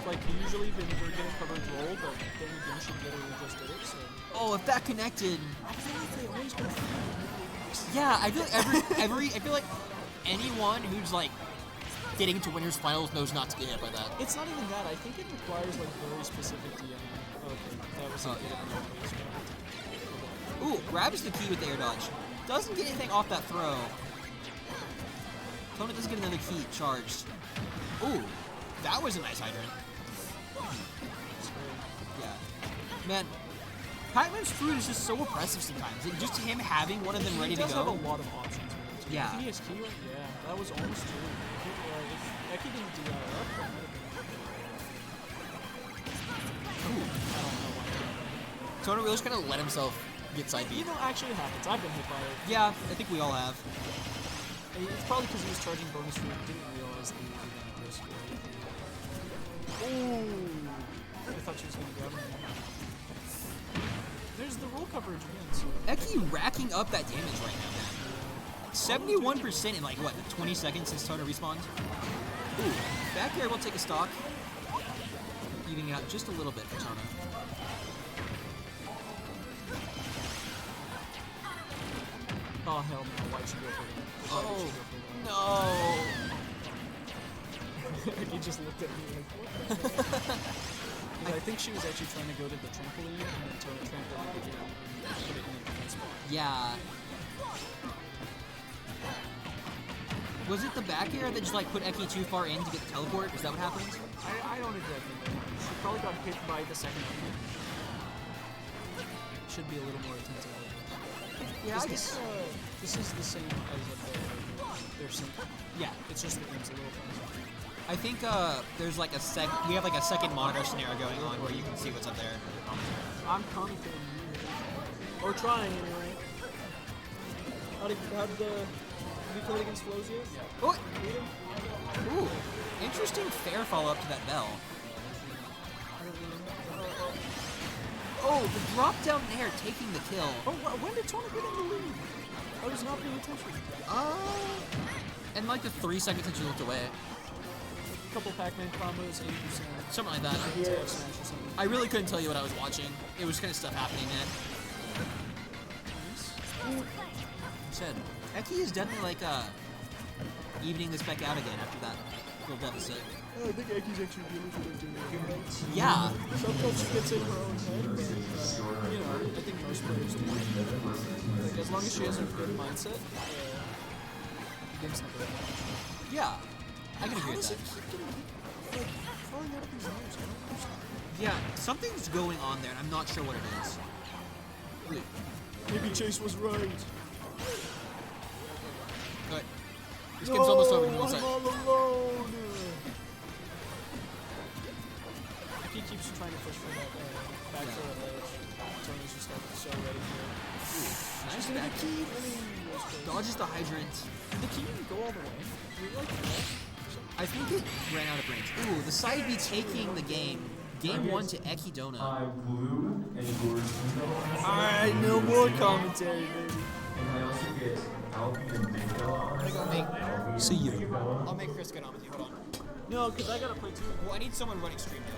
like, usually been very good at coverage roll, but then again, she literally just did it, so. Oh, if that connected. I feel like they always go through. Yeah, I feel like I feel like anyone who's like getting into winners finals knows not to get hit by that. It's not even that. I think it requires like very specific DM. Okay, that was Ooh, grabs the key with the air dodge. Doesn't get anything off that throw. Tona does get another key charged. Ooh, that was a nice hydrant. Yeah. Man, Pac-Man's fruit is just so oppressive sometimes. And just him having one of them ready to go. He does have a lot of options. Yeah. If he has key, yeah, that was almost true. If Eki didn't do that up, that might have been. Tona really just kind of let himself get side beat. You know, actually it happens. I've been hit by it. Yeah, I think we all have. It's probably because he was charging bonus fruit and didn't realize the risk. Ooh! I thought she was going to grab him. There's the roll coverage again. So. Eki racking up that damage right now, man. 71% in like, what, 20 seconds since Tona respawned? Ooh, back air will take a stock. Evening out just a little bit for Tona. Oh, hell no. Why'd she go for that? Oh, no. He just looked at me like, what? I think she was actually trying to go to the trampoline and then Tona trampoline again and put it in a different spot. Yeah. Was it the back air that just like put Eki too far in to get the teleport? Is that what happened? I don't exactly know. She probably got hit by the second one. Should be a little more attentive. Yeah, I guess. This is the same as their sync. Yeah. It's just the game's a little funny. I think there's like we have like a second monitor scenario going on where you can see what's up there. I'm commentating. Or trying anyway. How did you play against Flowz yet? Yeah. Oh, ooh, interesting fair follow-up to that bell. Oh, the drop down there taking the kill. Oh, when did Tona get in the lead? I was not paying attention. And like the 3 seconds since you looked away. A couple Pac-Man combos, 80%. Something like that. I really couldn't tell you what I was watching. It was kind of stuff happening, man. Said, Eki is definitely like evening this back out again after that little deficit. I think Eki's actually really good at doing it. Yeah. Sometimes she gets in her own head, but you know, I think most players do. Like, as long as she has a good mindset, the game's not bad. Yeah, I can agree with that. Falling out of these layers, I don't understand. Yeah, something's going on there, and I'm not sure what it is. Wait. Maybe Chase was right. Alright. This game's almost over. One side. I'm all alone. He keeps trying to push for that back throw at ledge. Tona's just like so ready for it. Nice back. Dodges the hydrant. Did the key go all the way? I think it ran out of range. Ooh, the side B taking the game. Game 1 to Ekidona. Alright, no more commentary, baby. See you. I'll make Chris get on with you. Hold on. No, because I gotta play too. Well, I need someone running stream now.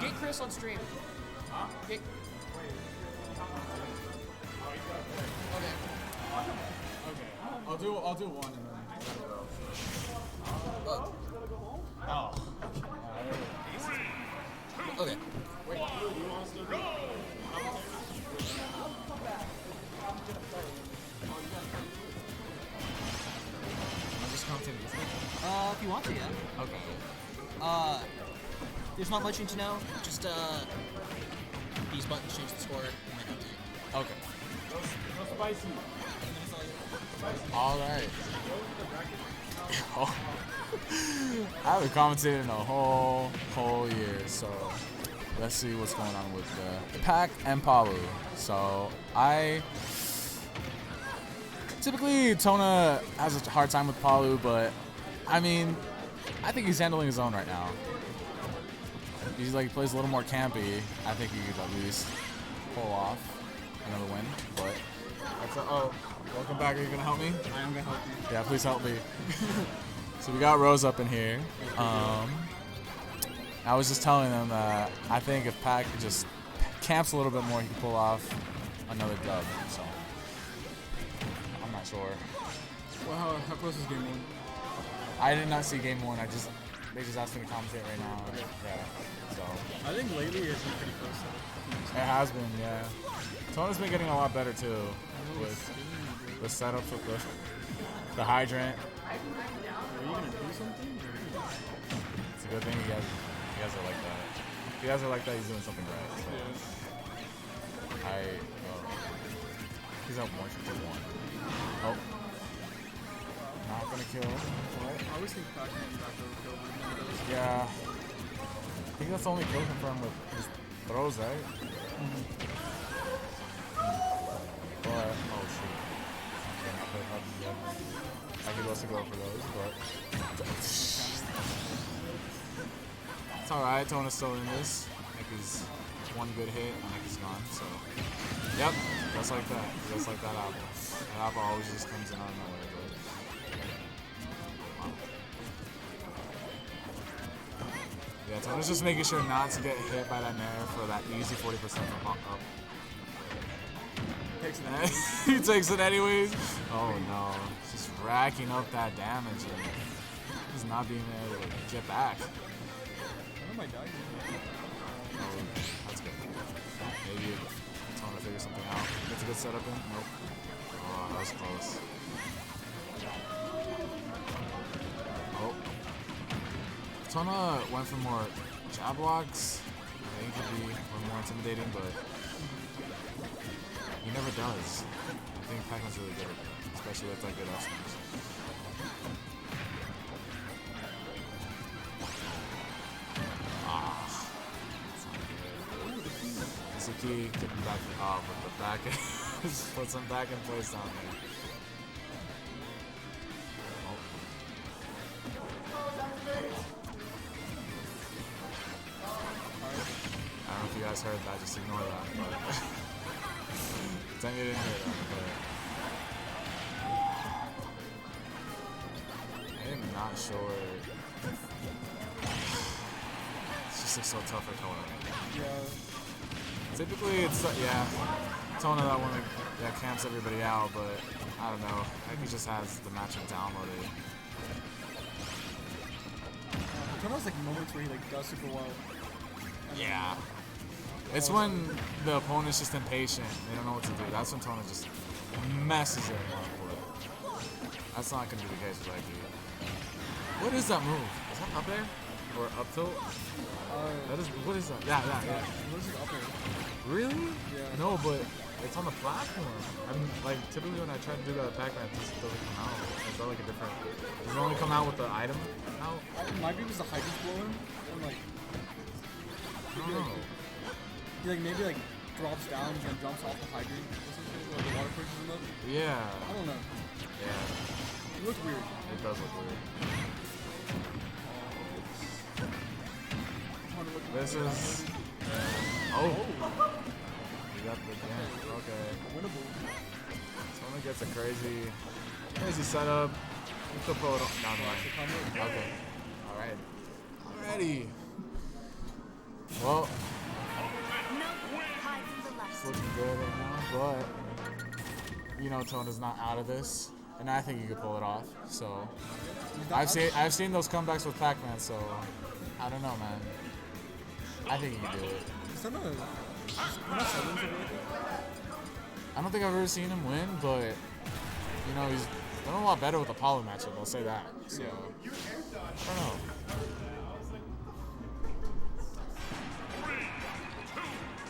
Get Chris on stream. Huh? Get... Okay. I'll do one and then I gotta go. Okay. Wait, you want us to go? Just content. If you want to, yeah. Okay. There's not much you need to know. Just these buttons change the score. You might have to. Okay. No spicy. All right. I haven't commentated in a whole year, so let's see what's going on with the pack and Palu. So typically Tona has a hard time with Palu, but I mean, I think he's handling his own right now. He's like plays a little more campy. I think he could at least pull off another win, but that's welcome back. Are you gonna help me? I am gonna help you. Yeah, please help me. So we got Rose up in here. I was just telling them that I think if Pac just camps a little bit more, he can pull off another dub. So I'm not sure. Well, how close is game one? I did not see game one. They just asked me to commentate right now. And, yeah. So I think lately it's been pretty close. it has been, yeah. Tona's been getting a lot better too with the setups with the hydrant. Are you gonna do something? It's a good thing you guys are like that. If you guys are like that, he's doing something right. So. He's up one. Oh. Not gonna kill. What? I always think Pac-Man back over kill. Yeah. I think that's the only kill confirmed with his throws, right? But, oh shoot. I could also go for those, but it's alright. Tona's still in this. Nick is one good hit and Nick is gone. So, yep, just like that. Just like that apple. That apple always just comes in out of nowhere. Wow. Yeah, Tona's just making sure not to get hit by that nair for that easy 40% from up. He takes it anyways. Oh no. Just racking up that damage and he's not being able to get back. When am I dying? Oh, that's good. Maybe Tona figure something out. Gets a good setup in. Nope. Oh, that was close. Oh. Tona went for more jab blocks. I think it could be a little more intimidating, but he never does. I think Pac-Man's really good at that, especially with like good up smash. That's not good. Suki getting back off with the back end. Put some back in place down there. Oh. I don't know if you guys heard that, just ignore that, but pretend you didn't hear that, but I am not sure. It's just like so tough for Tona. Yeah. Typically it's Tona that one that camps everybody out, but I don't know. I think he just has the matchup downloaded. Tona's like moments where he like does super well. Yeah. It's when the opponent's just impatient. They don't know what to do. That's when Tona just messes it up. That's not going to be the case with IQ. What is that move? Is that up there? Or up tilt? What is that? Yeah. What is it up there? Really? Yeah. No, but it's on the platform. I mean, like, typically when I try to do that Pac-Man, this doesn't come out. It's not like a different... Does it only come out with the item out? It might be because the hydrant's blowing. And like... I don't know. He like maybe like drops down and then jumps off the hydrant or something, or the water pushes him up. Yeah. I don't know. Yeah. It looks weird. It does look weird. This is... Oh. Yep, again. Okay. Winnable. Tona gets a crazy setup. You still pull it off. Down the line. Okay. Alright. Alrighty. Well, it's looking good right now, but you know Tona's not out of this, and I think he could pull it off. So I've seen those comebacks with Pac-Man, so I don't know, man. I think he can do it. I don't think I've ever seen him win, but you know he's done a lot better with the Apollo matchup. I'll say that. So I don't know.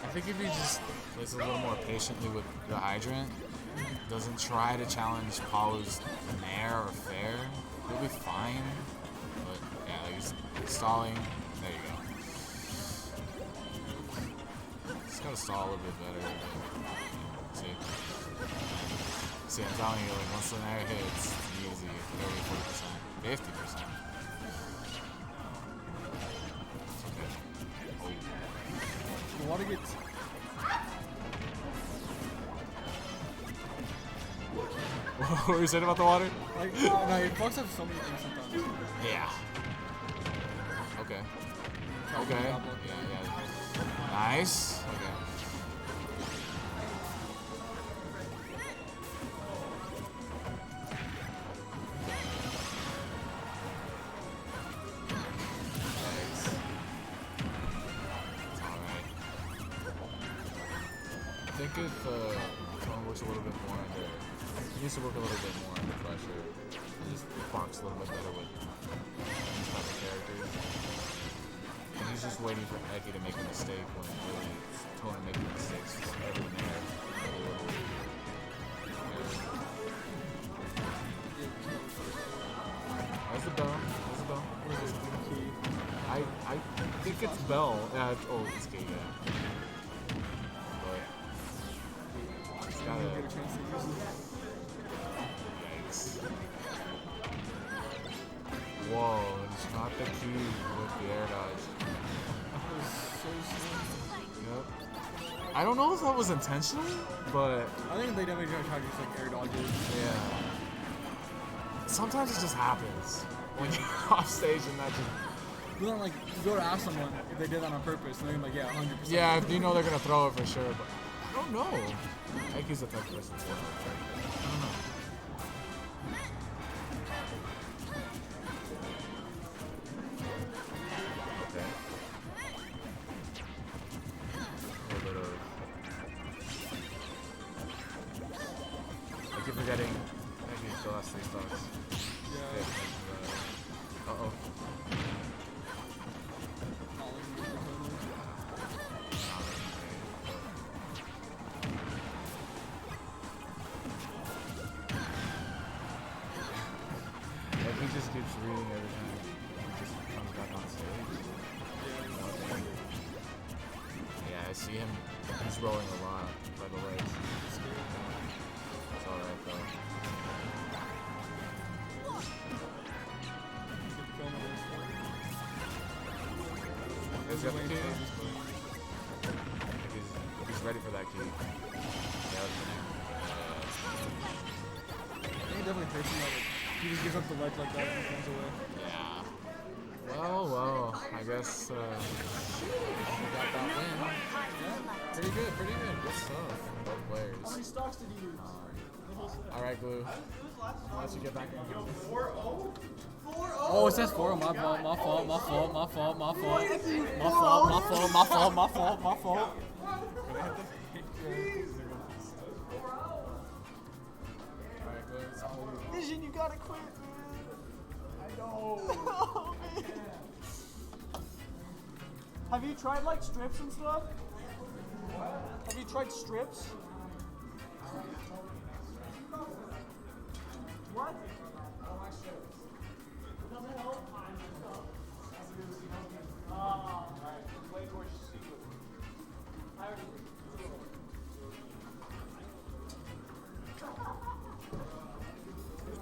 I think if he just plays a little more patiently with the Hydrant, doesn't try to challenge Apollo's Nair or Fair, he'll be fine. But yeah, like he's stalling. There you go. Just gotta stall a little bit better. See, I'm telling you, like once the Nair hits, it's easy. 30, 40%, 50%. The water gets. What were you saying about the water? Like, no, your bugs have so many things sometimes. Yeah. Okay. Okay. Yeah. Nice. Okay. I think if Tona works a little bit more under, he needs to work a little bit more under pressure. He just barks a little bit better with these type of characters. And he's just waiting for Eki to make a mistake when really Tona making mistakes every there. There's the bell. There's the bell. Where's this key? I think it's bell. Yeah, it's key, yeah. Yikes. Whoa, just not the key with the air dodge. That was so slow. Yep. I don't know if that was intentional, but I think they definitely try to just like air dodges. Yeah. Sometimes it just happens when you're off stage and that just. You don't like go to ask someone if they did that on purpose, and they're like, yeah, 100%. Yeah, if you know they're gonna throw it for sure, but I don't know. Eki's the type of person to I don't know. Okay. A little bit of. I keep forgetting. Eki still has 3 stocks. Yeah. Uh-oh. He just keeps reading every time he just comes back on stage. Yeah, I see him. He's rolling a lot by the legs. It's alright though. Is that the key? He's ready for that key. Yep. I think it definitely hurts him that he just gives up the ledge like that and comes away. Yeah. Well, I guess we got that win. Yeah, pretty good. Good stuff from both players. How many stocks did you use? Alright, Glue. Once you get back in. 4-0? 4-0? Oh, it says 4. My fault. Vision, you gotta quit, man. I know. Oh, man. Have you tried like strips and stuff? What? Have you tried strips? What? Doesn't help. Way towards secret. I already.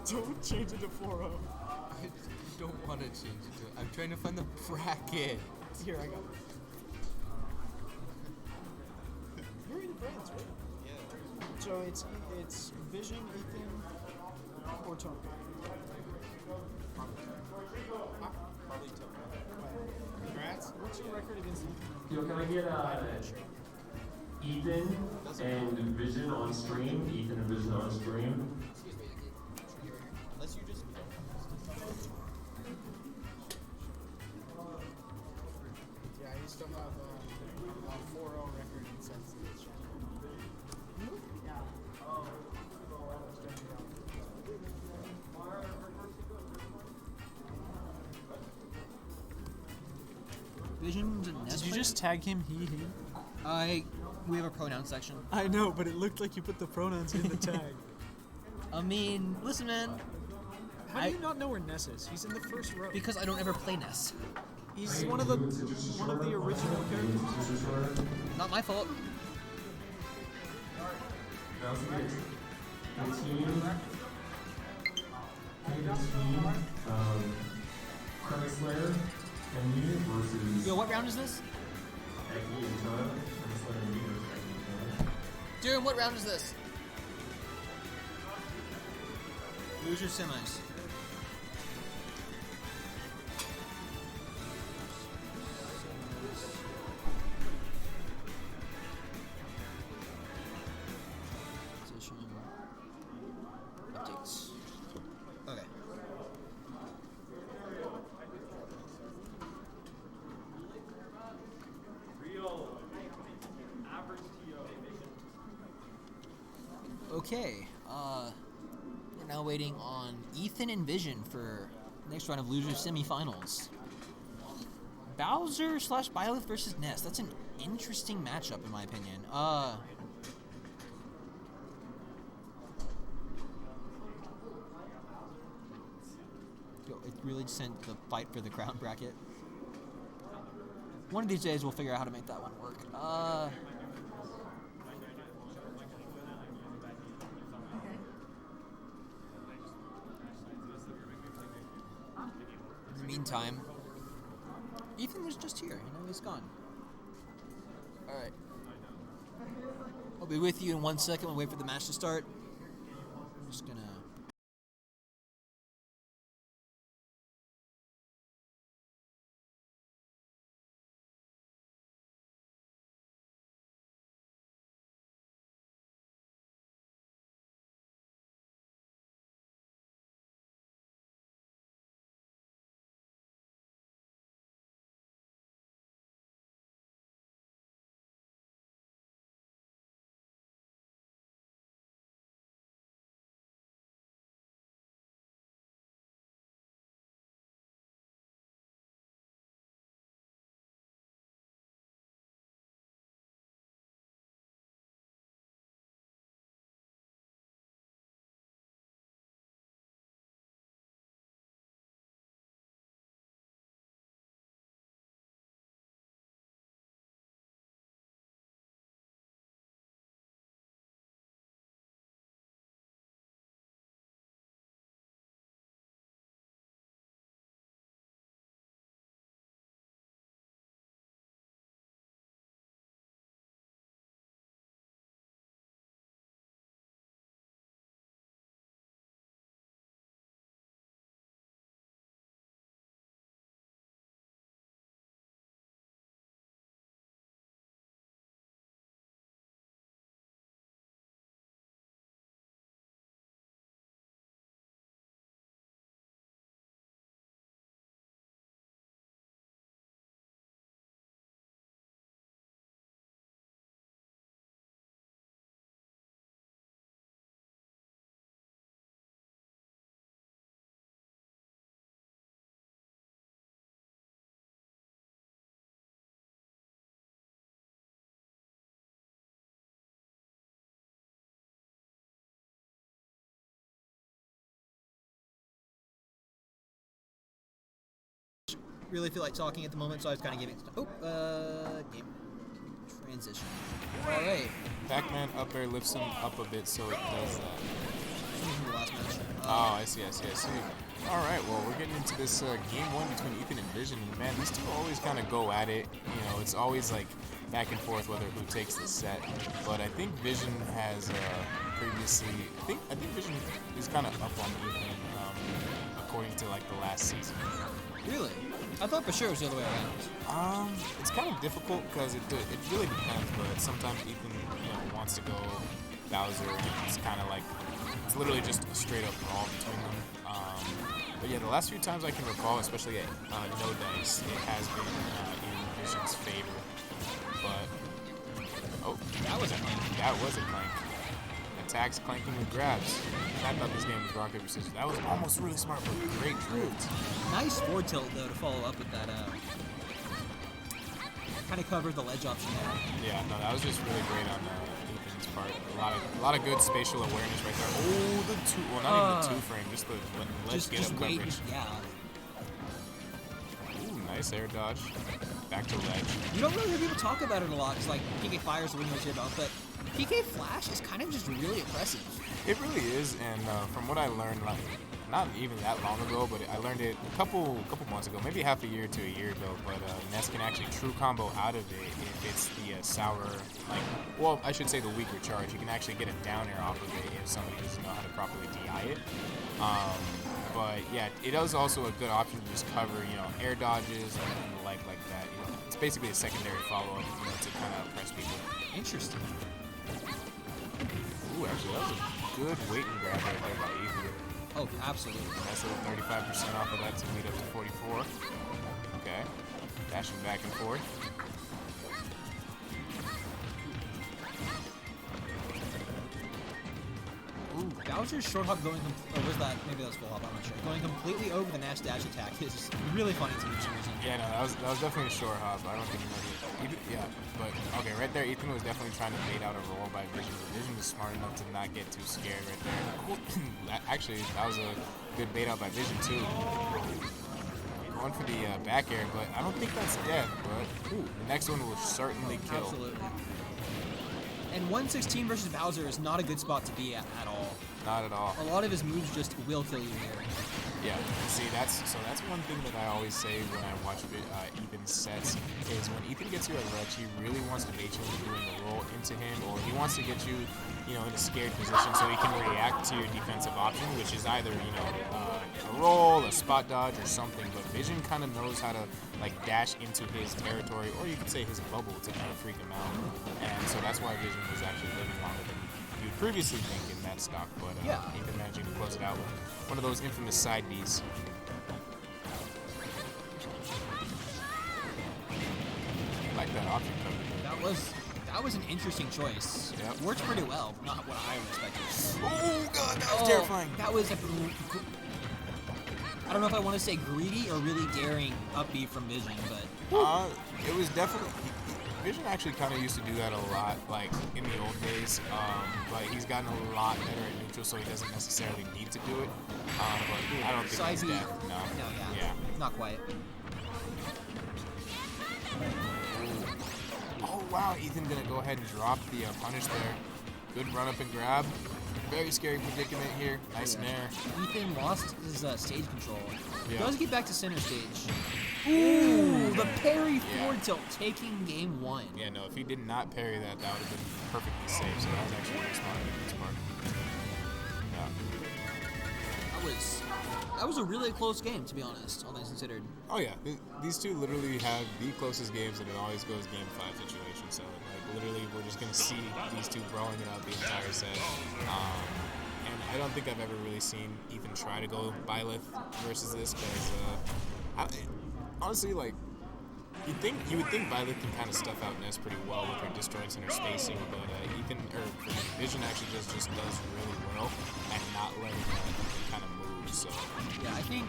Don't change it to 4-0. I don't want to change it to. I'm trying to find the bracket. Here, I got it. You're in France, So it's Vision, Ethan, or Tona. Probably Tona. Congrats. What's your record against Ethan? Yo, can I get Ethan and Vision on stream? Ethan and Vision on stream. Excuse me, unless you just. Yeah, you still have a 4-0 record in sets. Vision's a Nest Did you player? just tag him? He. We have a pronoun section. I know, but it looked like you put the pronouns in the tag. I mean, listen, man. How do you not know where Ness is? He's in the first row. Because I don't ever play Ness. He's one of the original characters. Not my fault. Now let's get the team. Credit Slayer and me versus Yo, what round is this? Eki and Tona. Credit Slayer and me versus Eki and Tona. Doom, what round is this? Lose your semis. Position. Updates. Okay. Okay, we're now waiting on Ethan and Vision for next round of loser semifinals. Bowser / Byleth versus Ness. That's an interesting matchup in my opinion. Yo, it really sent the fight for the crown bracket. One of these days we'll figure out how to make that one work. In the meantime, Ethan was just here. He's gone. All right. I'll be with you in 1 second. We'll wait for the match to start. I'm just gonna. Really feel like talking at the moment, so I was kind of giving. Game transition. All right. Pac-Man up air lifts him up a bit, so it does that. from the last match. Oh, I see. All right, well, we're getting into this game one between Ethan and Vision. And man, these two always kind of go at it. You know, it's always like back and forth whether who takes the set. But I think Vision has previously. I think Vision is kind of up on Ethan according to like the last season. Really? I thought for sure it was the other way around. It's kind of difficult because it really depends. But sometimes Ethan wants to go Bowser, and it's kind of like it's literally just a straight up brawl between them. But yeah, the last few times I can recall, especially at No Dice, it has been in Vision's favor. But that was a clank. Attacks clanking with grabs. I thought this game was rock paper scissors. That was almost really smart, but great drift. Nice forward tilt though to follow up with that. Kind of covered the ledge option there. Yeah, no, that was just really great on Ethan's part. A lot of good spatial awareness right there. Oh, the two. Well, not even the two frame, just the ledge get up coverage. Yeah. Ooh, nice air dodge. Back to ledge. You don't really hear people talk about it a lot. It's like PK Fire is the one you always hear about, but PK Flash is kind of just really impressive. It really is, and from what I learned, like not even that long ago, but I learned it a couple months ago, maybe half a year to a year ago. But Ness can actually true combo out of it if it's the sour, well, I should say the weaker charge. You can actually get a down air off of it if somebody doesn't know how to properly DI it. But yeah, it is also a good option to just cover, air dodges and the like that. It's basically a secondary follow-up, to kind of press people. Interesting. Ooh, actually, that was a good weight and grab right there by Ethan. Oh, absolutely. Nice little 35% off of that to lead up to 44. Okay. Dashing back and forth. Ooh, Bowser's short hop going, or was that, maybe that was full hop, I'm not sure. Going completely over the Nash dash attack is really funny to me for some reason. Yeah, no, that was definitely a short hop. I don't think he meant it. Yeah, but okay, right there, Ethan was definitely trying to bait out a roll by Vision. Vision was smart enough to not get too scared right there. Actually, that was a good bait out by Vision too. Going for the back air, but I don't think that's dead, but the next one will certainly kill. Absolutely. And 116 versus Bowser is not a good spot to be at all. Not at all. A lot of his moves just will kill you here. Yeah, see, that's one thing that I always say when I watch Ethan's sets is when Ethan gets you at ledge, he really wants to bait you into doing a roll into him, or he wants to get you, in a scared position so he can react to your defensive option, which is either, a roll, a spot dodge, or something. But Vision kind of knows how to dash into his territory, or you could say his bubble, to kind of freak him out. And so that's why Vision was actually living longer than you'd previously think in that stock. But Ethan managing to close it out with one of those infamous side Bs. Like that option cover. That was an interesting choice. Yep. Worked pretty well. Not what I expected. Oh god, that was terrifying. That was I don't know if I want to say greedy or really daring up B from Vision, but it was definitely. Vision actually kind of used to do that a lot, in the old days. But he's gotten a lot better at neutral, so he doesn't necessarily need to do it. But I don't think he's dead. No. Yeah. Not quite. Oh wow, Ethan gonna go ahead and drop the punish there. Good run up and grab. Very scary predicament here. Nice snare. Ethan lost his stage control. Yeah. Does get back to center stage. Ooh, the parry forward tilt taking game one. Yeah, no, if he did not parry that, that would have been perfectly safe. So that was actually really smart on his part. Yeah. That was a really close game, to be honest, all things considered. Oh yeah, these two literally have the closest games, and it always goes game 5 situation. So literally, we're just gonna see these two brawling it out the entire set. And I don't think I've ever really seen Ethan try to go Byleth versus this, because honestly, you would think Byleth can kind of stuff out Ness pretty well with her disjoints and her spacing, but Vision actually just does really well at not letting her kind of move. So yeah, I think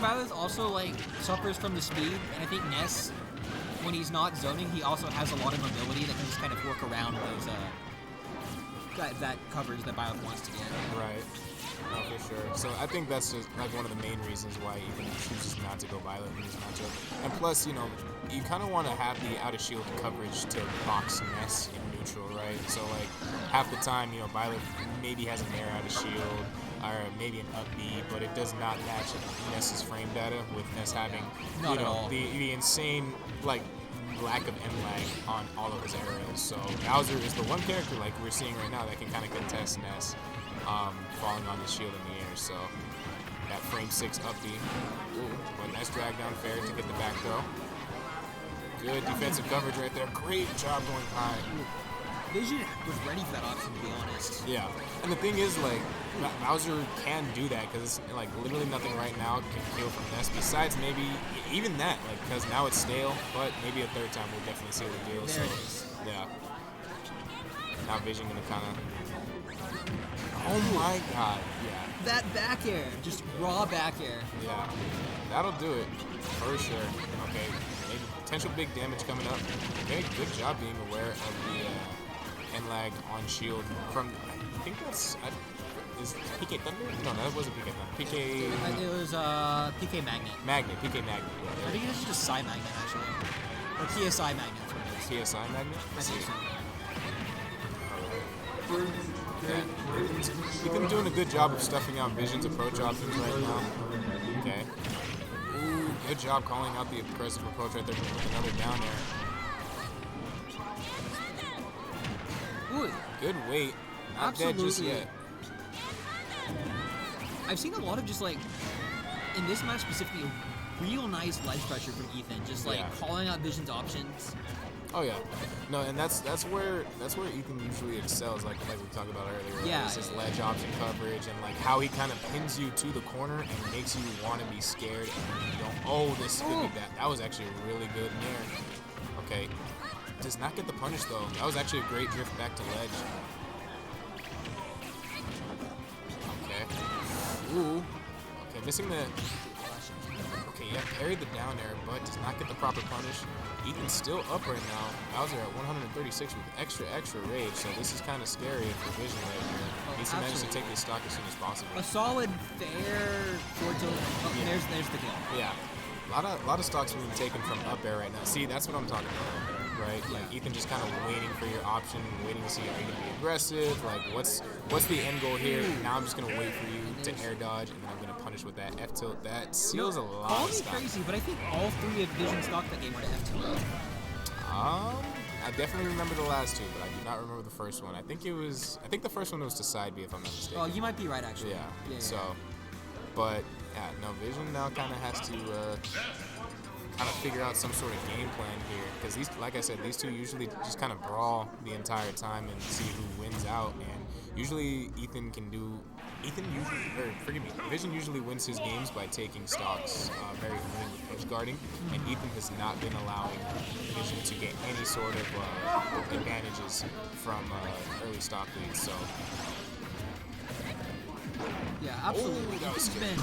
Byleth also suffers from the speed, and I think Ness, when he's not zoning, he also has a lot of mobility that can just kind of work around those that coverage that Byleth wants to get. Right. No, for sure. So I think that's just like one of the main reasons why Ethan chooses not to go Violet in this matchup. And plus, you know, you kind of want to have the out of shield coverage to box Ness in neutral, right? So like half the time, you know, Violet maybe has an air out of shield or maybe an up B, but it does not match Ness's frame data with Ness having the insane like lack of M-lag on all of his aerials. So Bowser is the one character like we're seeing right now that can kind of contest Ness falling on his shield in the air. So that frame 6 up B. But nice drag down fair to get the back throw. Good defensive coverage right there. Great job going high. Vision was ready for that option, to be honest. Yeah, and the thing is, like, Bowser can do that because, like, literally nothing right now can kill from Ness besides maybe even that, like, because now it's stale, but maybe a third time we'll definitely see the deal. There it is. Yeah. Now Vision gonna kind of. Oh my God! Yeah. That back air, just raw back air. Yeah, that'll do it for sure. Okay, maybe potential big damage coming up. Okay, good job being aware of the N-lag on shield from. I think that's is PK Thunder? No, that wasn't PK Thunder. PK. It was PK Magnet. PK Magnet. Yeah, I think it was just Psy Magnet actually, or PSI Magnet. That's what it is. PSI Magnet. I think so. You've been doing a good job of stuffing out Vision's approach options right now. Okay. Ooh, good job calling out the aggressive approach right there with another down air. Ooh. Good weight. Not Absolutely. dead just yet. I've seen a lot of just like, in this match specifically, real nice ledge pressure from Ethan, just like calling out Vision's options. Oh yeah, no, and that's where Ethan usually excels, like we talked about earlier. Yeah, it's his ledge option coverage and like how he kind of pins you to the corner and makes you want to be scared and you don't. Oh, this could be bad. That was actually really good in there. Okay, does not get the punish though. That was actually a great drift back to ledge. Okay. Ooh. Okay, missing the. Okay, yeah, parried the down air, but does not get the proper punish. Ethan's still up right now. Bowser at 136 with extra rage, so this is kind of scary for Vision right here. Needs to manage to take this stock as soon as possible. A solid, fair forward tilt. Oh, Yeah. There's the kill. Yeah, a lot of stocks being taken from up air right now. See, that's what I'm talking about, right? Like Ethan just kind of waiting for your option, waiting to see are you gonna be aggressive? Like what's the end goal here? Now I'm just gonna wait for you to air dodge, and then I'm gonna punish with that F tilt. That seals a lot Call of me stock. crazy, but I think all three of Vision stock that game were to F2. I definitely remember the last two, but I do not remember the first one. I think the first one was to side B if I'm not mistaken. Oh, you might be right actually. Yeah. So, but yeah, no, Vision now kind of has to kind of figure out some sort of game plan here, because these, like I said, these two usually just kind of brawl the entire time and see who wins out, and usually Vision usually wins his games by taking stocks very early with edge guarding, and Ethan has not been allowing Vision to get any sort of advantages from early stock leads. So Yeah, absolutely. Oh, that was Ethan's been.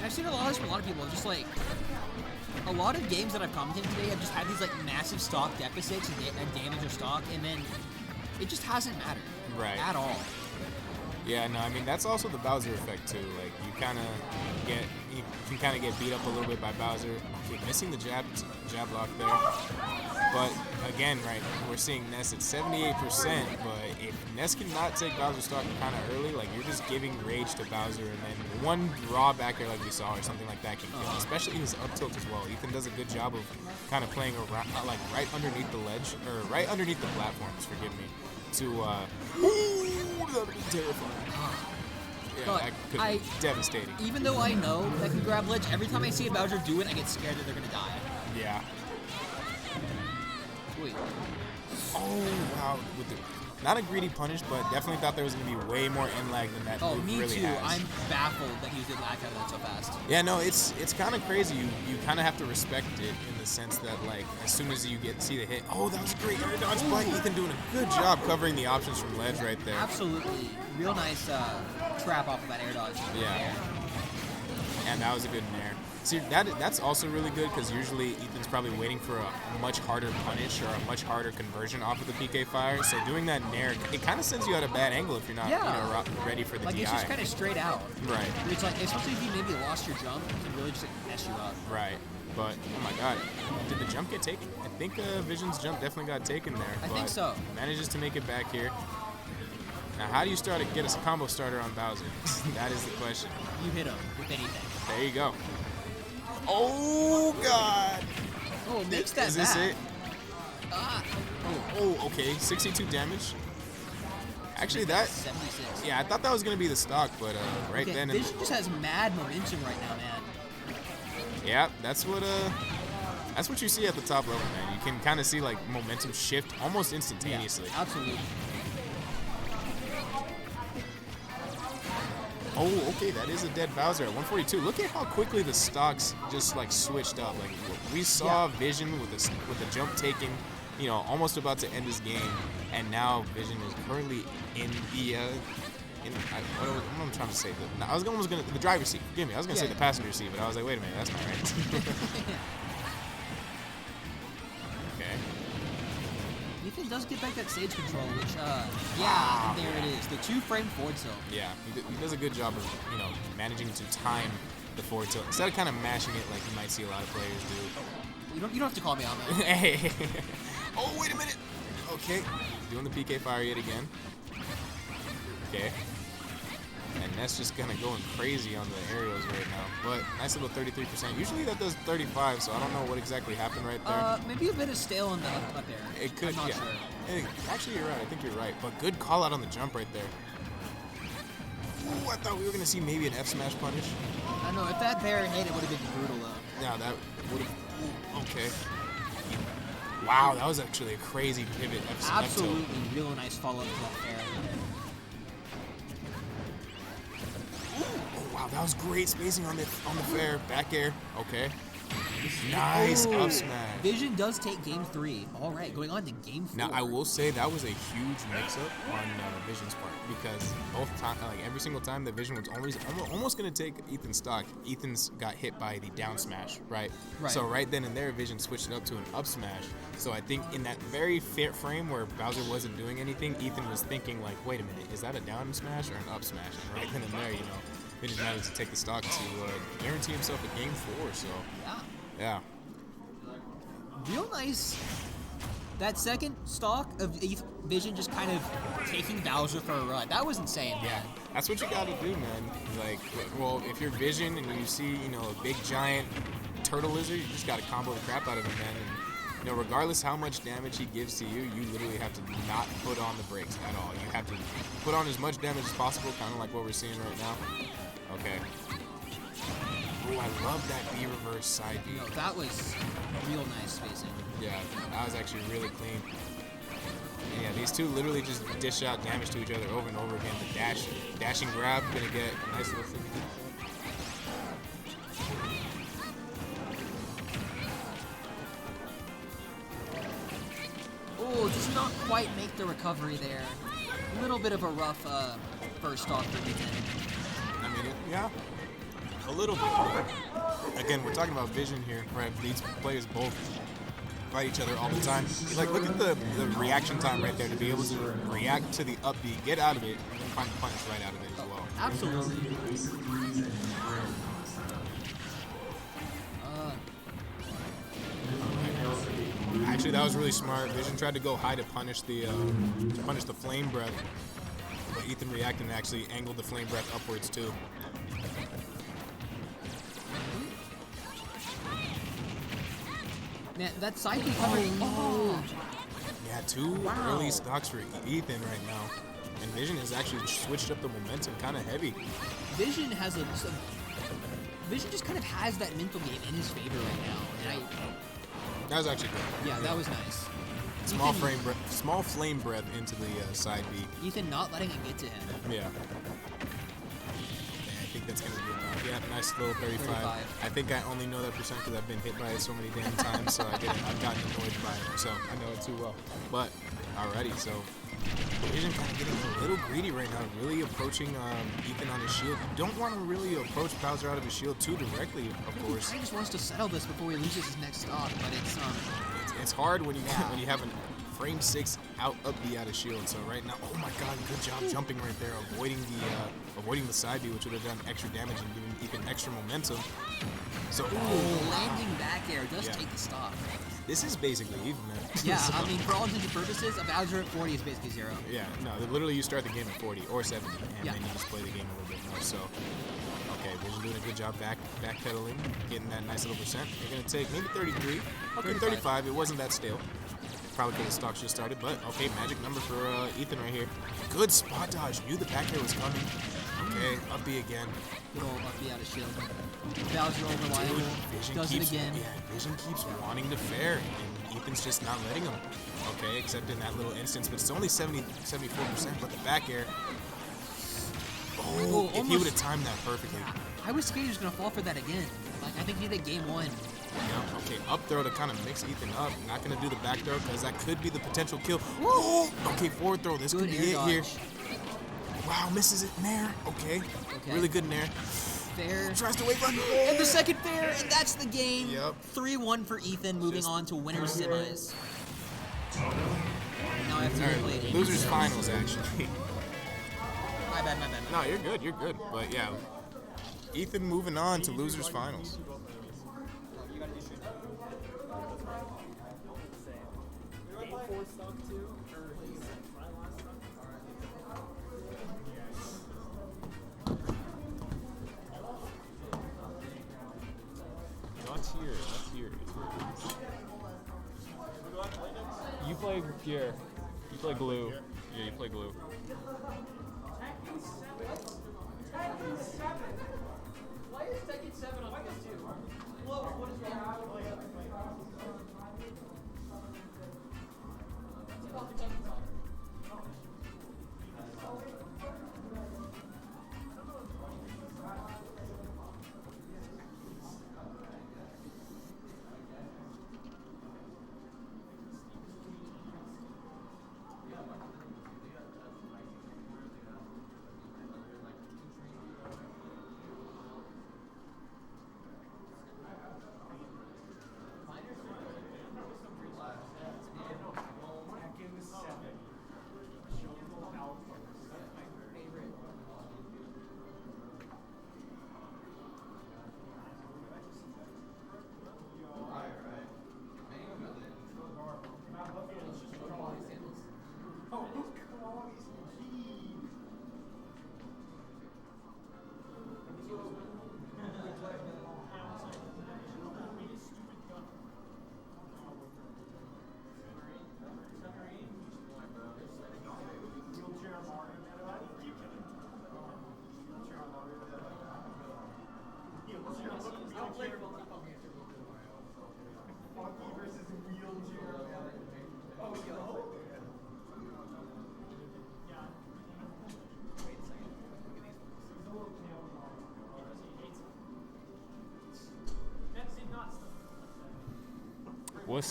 I've seen a lot of this from a lot of people. Just like a lot of games that I've commented today have just had these like massive stock deficits and damage their stock, and then it just hasn't mattered at all. Yeah, no, I mean that's also the Bowser effect too. Like you can kind of get beat up a little bit by Bowser. Okay, missing the jab lock there. But again, right, we're seeing Ness at 78%. But if Ness cannot take Bowser's stock kind of early, like you're just giving rage to Bowser, and then one raw back air like we saw or something like that can kill. Especially his up tilt as well. Ethan does a good job of kind of playing around, like right underneath the ledge or right underneath the platforms. Forgive me. To ooh, that would be terrifying. Yeah, But that could be devastating. Even though I know that can grab ledge, every time I see a Bowser do it, I get scared that they're gonna die. Yeah. Wait. Oh wow, with the not a greedy punish, but definitely thought there was gonna be way more end lag than that. Oh, move me really too. has. I'm baffled that he did lag out of that so fast. Yeah, no, it's kind of crazy. You kind of have to respect it in the sense that like as soon as you see the hit, oh that was a great air dodge play. Ethan doing a good job covering the options from ledge right there. Absolutely, real nice trap off of that air dodge. Yeah. And that was a good nair. See, that's also really good because usually Ethan's probably waiting for a much harder punish or a much harder conversion off of the PK fire. So doing that nair, it kind of sends you at a bad angle if you're not ready for the DI. It's just kind of straight out. Right. It's like, especially if you maybe lost your jump, it can really just mess you up. Right. But, oh my god, did the jump get taken? I think Vision's jump definitely got taken there. I think so. Manages to make it back here. Now, how do you get a combo starter on Bowser? That is the question. You hit him with anything. There you go. Oh, God. Oh, it makes that Is this bad. it? Oh, okay. 62 damage. Actually, that... 76. Yeah, I thought that was going to be the stock, but right Okay, then... Vision just has mad momentum right now, man. Yeah, that's what you see at the top level, man. You can kind of see, like, momentum shift almost instantaneously. Yeah, absolutely. Oh, okay, that is a dead Bowser at 142. Look at how quickly the stocks just like switched up. Like we saw Vision with the jump taken, you know, almost about to end his game, and now Vision is currently in the what am I trying to say? I was almost gonna the driver's seat. Forgive me. I was gonna say the passenger seat, but I was like, wait a minute, that's not right. Okay. Ethan does get back that stage control, which, yeah, there it is. The 2-frame forward tilt. Yeah, he does a good job of, you know, managing to time the forward tilt. Instead of kind of mashing it like you might see a lot of players do. You don't have to call me on that. Hey. Oh, wait a minute. Okay. Doing the PK fire yet again. Okay. And that's just kind of going crazy on the aerials right now. But nice little 33%. Usually that does 35, so I don't know what exactly happened right there. Maybe a bit of stale on the up there. It could, I'm not yeah. sure. Hey, actually, you're right. I think you're right. But good call out on the jump right there. Ooh, I thought we were going to see maybe an F smash punish. I know. If that bear hit, it would have been brutal, though. Yeah, that would have... Okay. Wow, that was actually a crazy pivot. Absolutely. Real nice follow-up to that fair. Oh, wow, that was great spacing on the fair. Back air. Okay. Nice up smash. Vision does take game 3. All right, going on to game 4. Now, I will say that was a huge mix-up on Vision's part because both time, like every single time that Vision was almost going to take Ethan's stock, Ethan's got hit by the down smash, right? So right then and there, Vision switched it up to an up smash. So I think in that very fair frame where Bowser wasn't doing anything, Ethan was thinking like, wait a minute, is that a down smash or an up smash? And right then and there, you know, Vision managed to take the stock to guarantee himself a game 4. So yeah. Real nice. That second stock of Vision just kind of taking Bowser for a run. That was insane. Yeah, that's what you gotta do, man. Like, well, if you're Vision and you see, you know, a big giant turtle lizard, you just gotta combo the crap out of him, man. And, you know, regardless how much damage he gives to you, you literally have to not put on the brakes at all. You have to put on as much damage as possible, kind of like what we're seeing right now. Okay. Oh, I love that B reverse side B. No, that was real nice spacing. Yeah, that was actually really clean. And yeah, these two literally just dish out damage to each other over and over again. The dashing grab, gonna get a nice little 50%. Oh, does not quite make the recovery there. A little bit of a rough first stock for Ethan. I mean, yeah. A little bit. Again, we're talking about Vision here, right? These players both fight each other all the time. Like, look at the reaction time right there to be able to react to the up B, get out of it, and find the punish right out of it as well. Absolutely. Actually, that was really smart. Vision tried to go high to punish the flame breath, but Ethan reacted and actually angled the flame breath upwards too. Man, that side B covering. Oh. Yeah, two early stocks for Ethan right now. And Vision has actually switched up the momentum kind of heavy. Vision has Vision just kind of has that mental game in his favor right now. And that was actually good. Yeah, that was nice. Small flame breath into the side B. Ethan not letting it get to him. Yeah. I think that's going to be enough. Yeah, nice little 35. I think I only know that percent because I've been hit by it so many damn times, so I've gotten annoyed by it, so I know it too well. But, alrighty, so Vision kind of getting a little greedy right now, really approaching Ethan on his shield. You don't want to really approach Bowser out of his shield too directly, of course. He just wants to settle this before he loses his next stock, but it's hard when you when you have a frame 6 out of shield. So right now, oh my God, good job jumping right there, avoiding the side B, which would have done extra damage and given Ethan extra momentum. So landing back air does take the stock. This is basically even, man. Yeah, so, I mean, for all intents and purposes, a Bowser at 40 is basically 0. Yeah, no, literally you start the game at 40 or 70, and then you just play the game a little bit more. So, okay, Vision doing a good job backpedaling, getting that nice little percent. They're going to take maybe 33, maybe 35. It wasn't that stale. Probably because the stock just started, but okay, magic number for Ethan right here. Good spot dodge. Knew the back air was coming. Okay, up B again. Good old up B out of shield. Bowser unreliable. Does it again. Yeah, Vision keeps wanting to fair, and Ethan's just not letting him. Okay, except in that little instance, but it's only 74%, but the back air. Oh, if he would have timed that perfectly. I was scared he was going to fall for that again. Like, I think he did game 1. Yeah, okay, up throw to kind of mix Ethan up. Not going to do the back throw because that could be the potential kill. Oh, okay, forward throw. This could be it here. Wow, misses it. Nair. Okay. Really good Nair. Fair. Tries to wait run. And the second fair, and that's the game. Yep. 3-1 for Ethan, moving on to winner's semis. Now I have to play losers finals, actually. My bad. No, you're good. But yeah, Ethan moving on to losers finals. Not here. You play Pierre. You play Glue. Yeah, you play Glue. Why is Tekken 7 on PS2? What is wrong?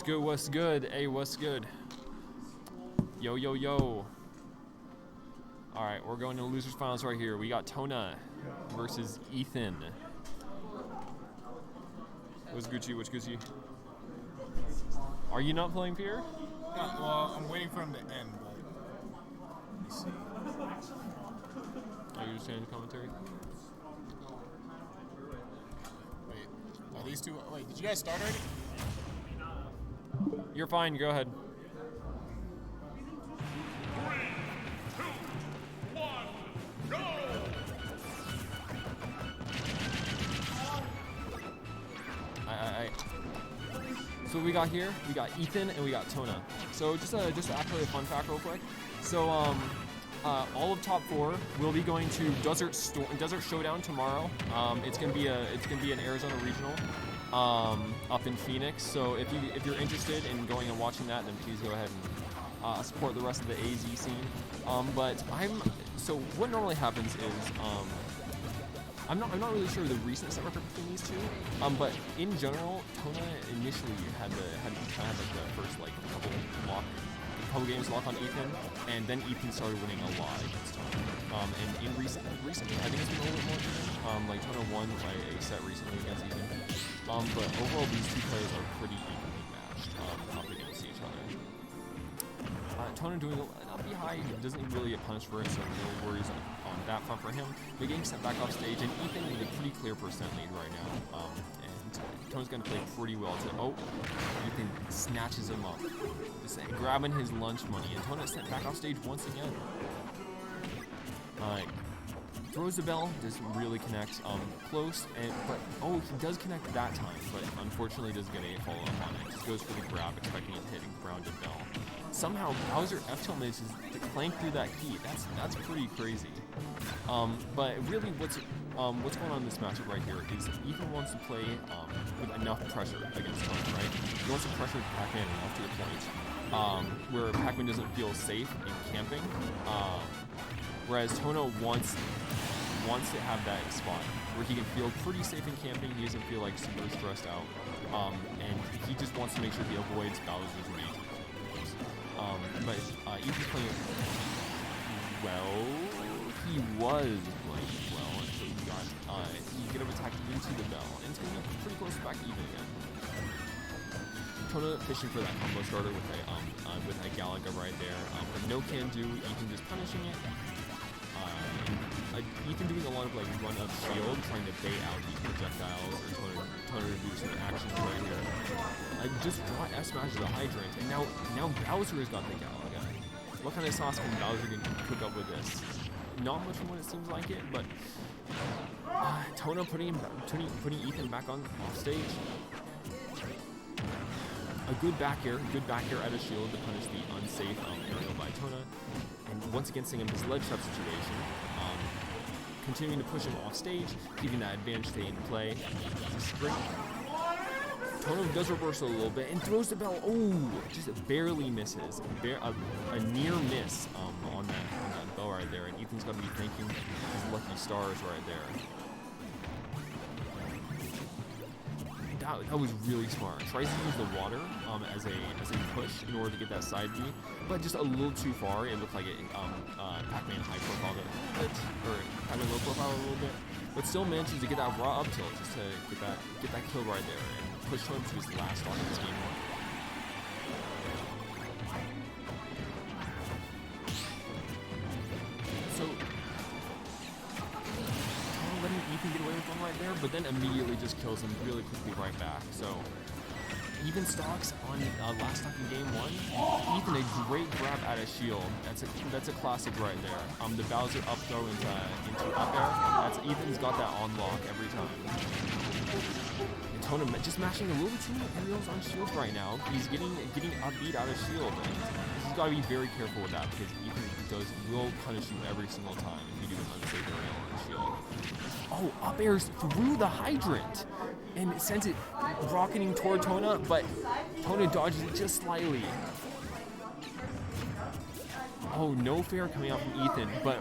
What's good? Hey, what's good? Yo. Alright, we're going to the losers finals right here. We got Tona versus Ethan. What's Gucci? Are you not playing Pierre? Well, I'm waiting for him to end, but let me see. Oh, you're just saying the commentary? Wait, are these two? Wait, did you guys start already? You're fine, go ahead. 3, 2, 1, go! So we got here, we got Ethan and we got Tona. So just actually a fun fact real quick. So all of top 4 will be going to Desert Showdown tomorrow. It's gonna be an Arizona regional. Up in Phoenix. So if you're interested in going and watching that, then please go ahead and support the rest of the AZ scene. So what normally happens is I'm not really sure the recent set record between these two. But in general, Tona initially had like the first like couple couple games lock on Ethan, and then Ethan started winning a lot against Tona. And in recently, I think it's been a little bit more even. Like Tona won by a set recently against Ethan. But overall, these two players are pretty evenly matched up against each other. Tona doing up B high, he doesn't really get punished for it, so no worries on that front for him. But getting sent back off stage, and Ethan with a pretty clear percent lead right now. And Tona's gonna play pretty well to Ethan snatches him up, just grabbing his lunch money, and Tona sent back off stage once again. Throws the bell, doesn't really connect close, but he does connect that time, but unfortunately doesn't get a follow up on it. Just goes for the grab, expecting it to hit a grounded bell. Somehow Bowser F-tilt manages to clank through that key. That's pretty crazy. But really, what's going on in this matchup right here is Ethan wants to play with enough pressure against Tona, right? He wants to pressure Pac-Man enough to the point where Pac-Man doesn't feel safe in camping. Whereas Tona wants to have that spot where he can feel pretty safe in camping. He doesn't feel like super stressed out, and he just wants to make sure he avoids Bowser's major. But Ethan's playing well. He was playing well until he could have attacked into the bell, and it's gonna be pretty close back even again. Tona fishing for that combo starter with a Galaga right there, but no can do. Ethan just punishing it. Ethan doing a lot of like run up shield, trying to bait out these projectiles, or Tona to do some actions right here. Just raw S smash the hydrant, and now Bowser has got the Galaga. What kind of sauce can Bowser cook up with this? Not much from what it seems like it, but Tona putting Ethan back on off stage. A good back air out of shield to punish the unsafe aerial by Tona, and once again seeing him his ledge trap situation. Continuing to push him off stage, keeping that advantage stay in play. Tona does reverse a little bit and throws the bell. Oh, just barely misses. A near miss on that bell right there, and Ethan's got to be thanking his lucky stars right there. That was really smart. Tries to use the water as a push in order to get that side B, but just a little too far. It looked like Pac-Man high profile it, or Pac-Man low profile a little bit, but still manages to get that raw up tilt just to get that kill right there and push him to his last stock in this game one. So letting Ethan get away with one right there, but then immediately just kills him really quickly right back. So even stocks on last stock in game one. Ethan a great grab out of shield. That's a classic right there. The Bowser up throw into up air. Ethan's got that on lock every time. And Tona just mashing a little bit too many aerials on shield right now. He's getting upbeat out of shield, and he's got to be very careful with that because Ethan will punish you every single time if you do an unsafe aerial on shield. Oh, up airs through the hydrant and it sends it rocketing toward Tona, but Tona dodges it just slightly. Oh, no fair coming out from Ethan, but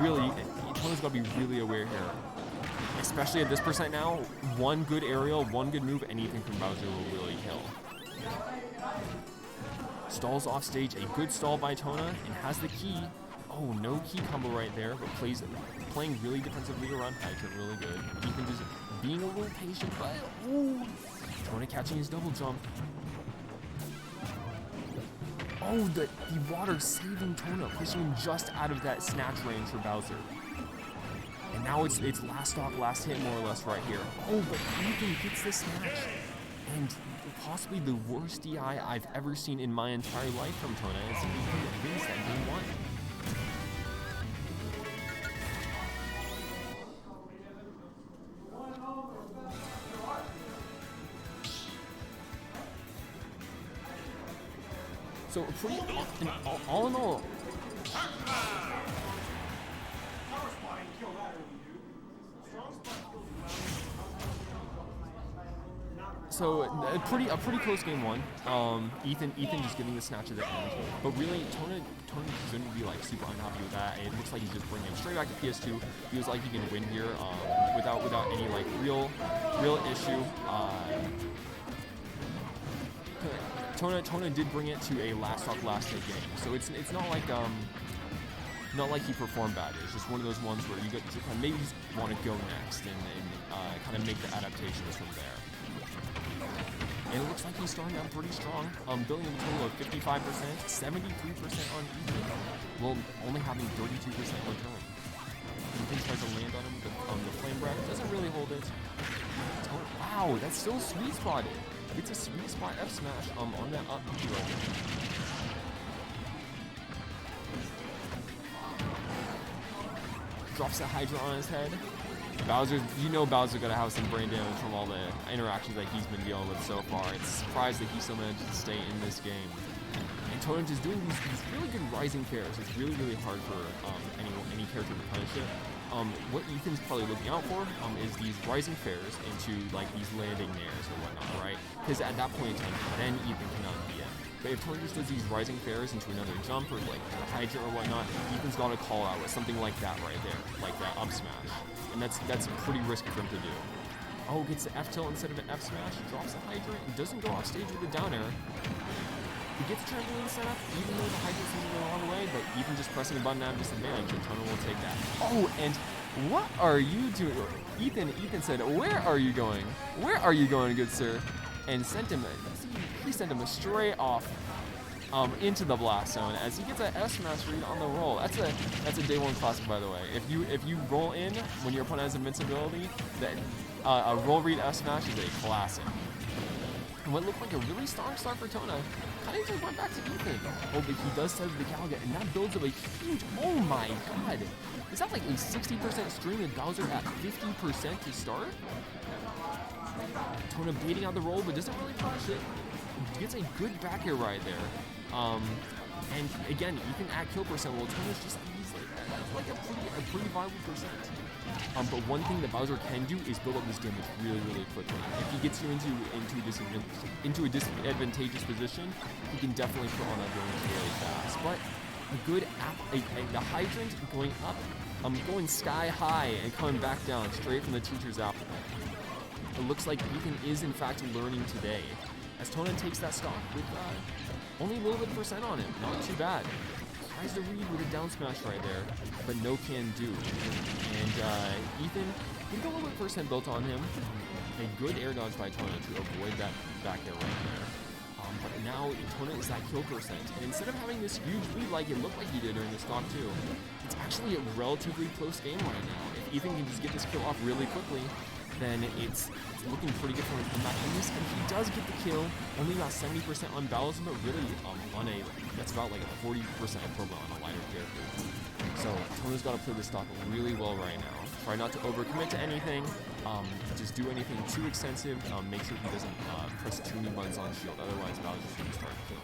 really, Tona's got to be really aware here. Especially at this percent now, one good aerial, one good move, anything from Bowser will really kill. Stalls off stage, a good stall by Tona, and has the key. Oh, no key combo right there, but playing really defensively around hydrant, really good. Ethan just being a little patient, but ooh, Tona catching his double jump. Oh, the water saving Tona, pushing him just out of that snatch range for Bowser. And now it's last stock, last hit more or less right here. Oh, but Ethan gets the snatch. And possibly the worst DI I've ever seen in my entire life from Tona is Ethan wins that game one. So pretty, all in all, so a pretty close game one. Ethan just getting the snatch at the end, but really Tona shouldn't be like super unhappy with that. It looks like he's just bringing it straight back to PS2. He was like he can win here without any like real issue. Tona did bring it to a last stock last hit game, so it's not like he performed bad. It's just one of those ones where you get to kind of maybe just want to go next and kind of make the adaptations from there. And it looks like he's starting out pretty strong, building a total of 55%, 73% on Ethan, while only having 32% return. Ethan tries to land on him with the flame breath, doesn't really hold it. Wow, that's still sweet spotted. It's a sweet spot F smash on that up B right there. Drops the Hydra on his head. Bowser, you know Bowser gonna have some brain damage from all the interactions that he's been dealing with so far. It's surprised that he still managed to stay in this game. And Tona just doing these really good rising fairs. It's really, really hard for any character to punish it. What Ethan's probably looking out for is these rising fairs into like these landing nairs or whatnot, right? Because at that point in time, then Ethan cannot be it. But if Tona just does these rising fairs into another jump or like a Hydra or whatnot, Ethan's got to call out with something like that right there, like that up smash. And that's pretty risky for him to do. Oh, gets the F tilt instead of an F smash, drops the Hydra, and doesn't go off stage with a down air. He gets the trampoline set up, even though the Hydra's moving the wrong way, but even just pressing a button at disadvantage, and Tona will take that. Oh, and what are you doing? Ethan said, where are you going? Where are you going, good sir? And sent him straight off into the blast zone as he gets an S smash read on the roll. That's a day one classic, by the way. If you roll in when your opponent has invincibility, that a roll read S smash is a classic. And what looked like a really strong start for Tona kind of just went back to Ethan. Oh, but he does set the Galaga, and that builds up a huge. Oh my god! Is that like a 60% string with Bowser at 50% to start? Tona baiting out the roll, but doesn't really punish it. Gets a good back air right there. And again, Ethan at kill percent, well, Tona's just like a pretty viable percent. But one thing that Bowser can do is build up this damage really, really quickly. If he gets you into a disadvantageous position, he can definitely put on that damage really fast. But a good the hydrant going up, going sky high and coming back down straight from the teacher's apple. It looks like Ethan is in fact learning today, as Tona takes that stock with only a little bit of percent on him. Not too bad. Tries to read with a down smash right there, but no can do. And Ethan, we got a little bit of percent built on him. A good air dodge by Tona to avoid that back air right there. But now Tona is that kill percent, and instead of having this huge lead like it looked like he did during the stock too, it's actually a relatively close game right now. If Ethan can just get this kill off really quickly, then it's looking pretty good for him to come back in this, and he does get the kill. Only about 70% on Bowser, but really that's about like a 40% equivalent on a lighter character. So Tona's got to play this stock really well right now. Try not to overcommit to anything. Just do anything too extensive. Make sure he doesn't press too many buttons on shield, otherwise Bowser's going to start to kill.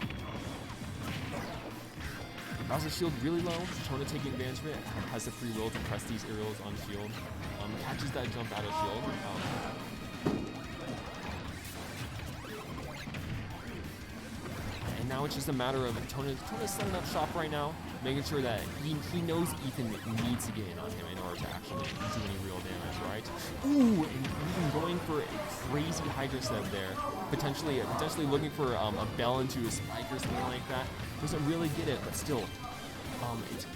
Bowser's shield really low. Tona taking advantage of it. Has the free will to press these aerials on shield. Catches that jump out of shield. And now it's just a matter of Tona's setting up shop right now, making sure that he knows Ethan needs to get in on him in order to actually do any real damage, right? Ooh, and Ethan going for a crazy Hydra setup there. Potentially looking for a bell into a spike or something like that. Doesn't really get it, but still, it's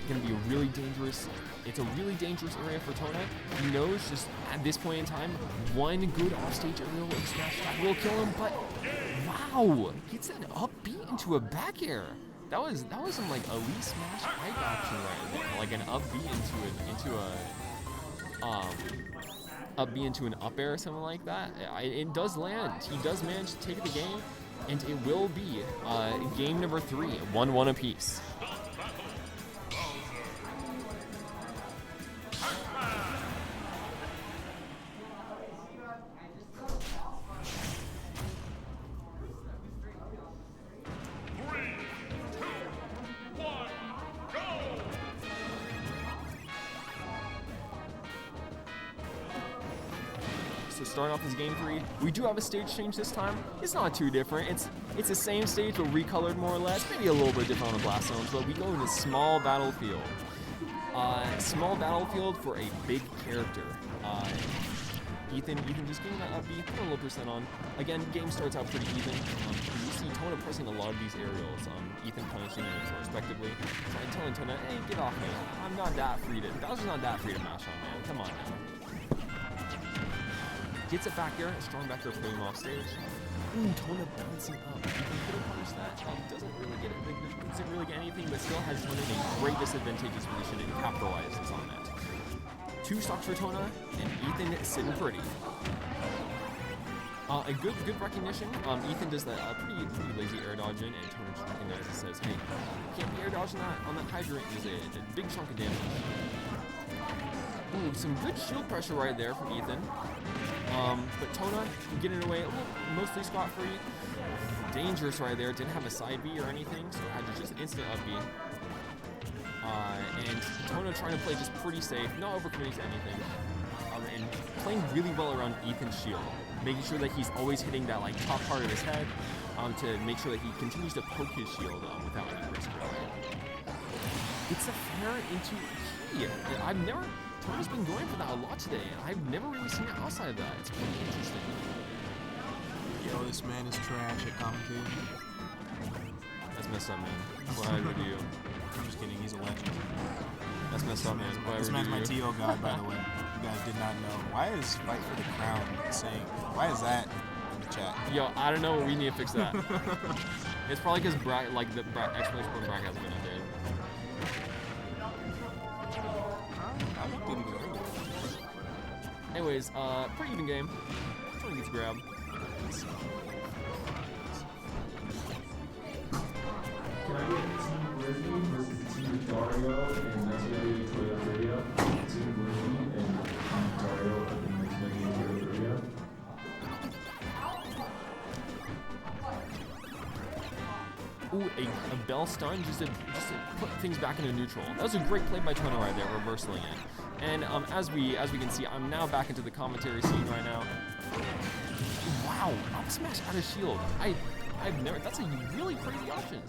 going to be a really dangerous. It's a really dangerous area for Tona. He knows just at this point in time, one good offstage aerial smash attack will kill him. But wow, gets an up B into a back air. That was some like elite smash hype action right there, like an up B into an up air or something like that. It does land. He does manage to take the game, and it will be game number 3, 1-1 apiece. Starting off this game 3, we do have a stage change this time. It's not too different. It's the same stage but recolored more or less. Maybe a little bit different on the blast zones, but we go into small battlefield. Small battlefield for a big character. Ethan just getting that up B, put a little percent on. Again, game starts out pretty even. Tona pressing a lot of these aerials, Ethan punishing it respectively. So I'm telling Tona, hey, get off me. I'm not that free to, Bowser's not that free to mash on, man. Come on now. Gets it back there, a strong back there putting him off stage. Ooh, Tona bouncing up. Ethan could have punished that. Doesn't really get it, doesn't really get anything, but still has Tona in a great disadvantageous position and capitalizes on that. 2 stocks for Tona, and Ethan sitting pretty. A good recognition. Ethan does that pretty lazy air dodging, and Tona just recognizes and says, hey, you can't be air dodging that on that hydrant. Is a big chunk of damage. Ooh, some good shield pressure right there from Ethan. But Tona getting away a little, mostly scot-free. Dangerous right there. Didn't have a side B or anything, so had to just instant up B. And Tona trying to play just pretty safe, not overcommitting to anything, and playing really well around Ethan's shield, making sure that he's always hitting that like top part of his head to make sure that he continues to poke his shield without any risk. It's a fair into key. Tona's been going for that a lot today, and I've never really seen it outside of that. It's pretty interesting. Yo, this man is trash at commentating. That's messed up, man. Whatever do you? I'm just kidding, he's a legend. That's messed up, man. This man's my TO god, by the way. You guys did not know. Why is Fight for the Crown saying, why is that in the chat? Yo, I don't know, we need to fix that. It's probably because like the explanation from Brack has been updated. Anyways, pretty even game. Tony gets grabbed. Can I get Team Grizzly versus Team Dario in 1998 Toyota Trivia? Team Grizzly and Team Dario in 1998 Toyota Trivia? Ooh, a bell stun just to put things back into neutral. That was a great play by Tona right there, reversing it. And as we can see, I'm now back into the commentary scene right now. Wow, up smash out of shield. I've never. That's a really crazy option.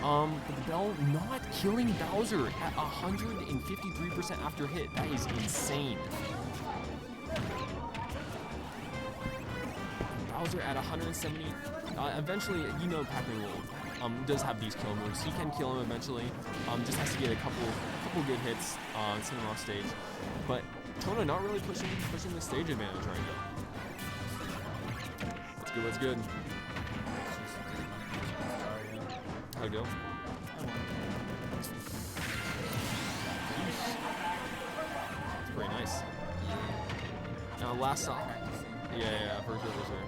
But the bell not killing Bowser at 153% after hit. That is insane. Bowser at 170. Eventually, you know, Pac-Man does have these kill moves. He can kill him eventually. Just has to get a couple good hits, send him off stage. But Tona not really pushing the stage advantage right now. That's good. That's good. How'd it go? It's pretty nice. Now last stock. Yeah, for sure.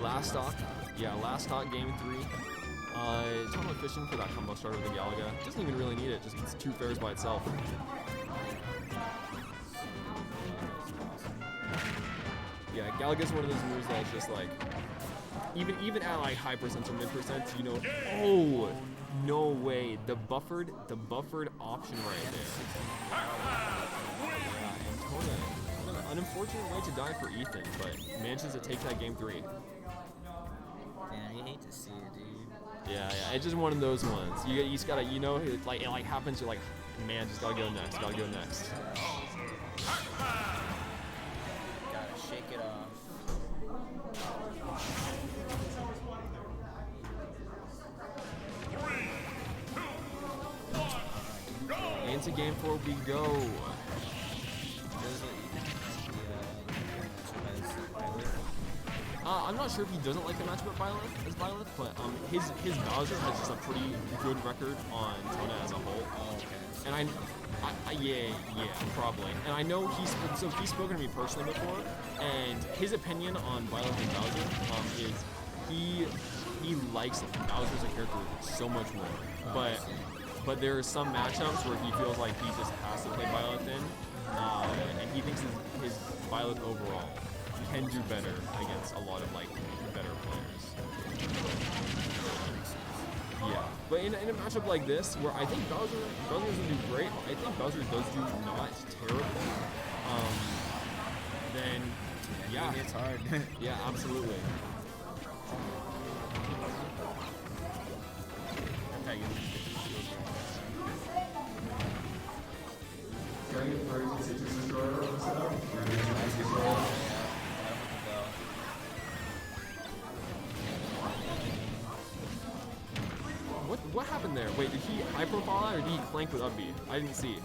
Last stock. Yeah, last stock, game 3. Tona fishing for that combo starter with the Galaga. Doesn't even really need it, just gets 2 fairs by itself. Yeah, Galaga's one of those moves that's just like, even at like high percents or mid percents, you know, oh, no way, the buffered option right there. Yeah, and Tona, an unfortunate way to die for Ethan, but manages to take that game 3. Damn, you hate to see it, dude. Yeah, it's just one of those ones. You just gotta, you know, it happens, you're like, man, just gotta go next, gotta go next. Gotta shake it off. Into game 4 we go. I'm not sure if he doesn't like the matchup as Violet, but his Bowser has just a pretty good record on Tona as a whole. Oh, okay. And yeah, probably. And I know he's spoken to me personally before, and his opinion on Violet and Bowser is he likes Bowser as a character so much more. But there are some matchups where he feels like he just has to play Violet and he thinks his Violet overall can do better against a lot of like better players. Yeah, but in a matchup like this, where I think Bowser doesn't do great, I think Bowser does do not terrible. Then yeah, it's hard. Yeah, absolutely. Can I get Furry Citrus Destroyer on the setup? happened there? Wait, did he high profile that or did he clank with up B? I didn't see.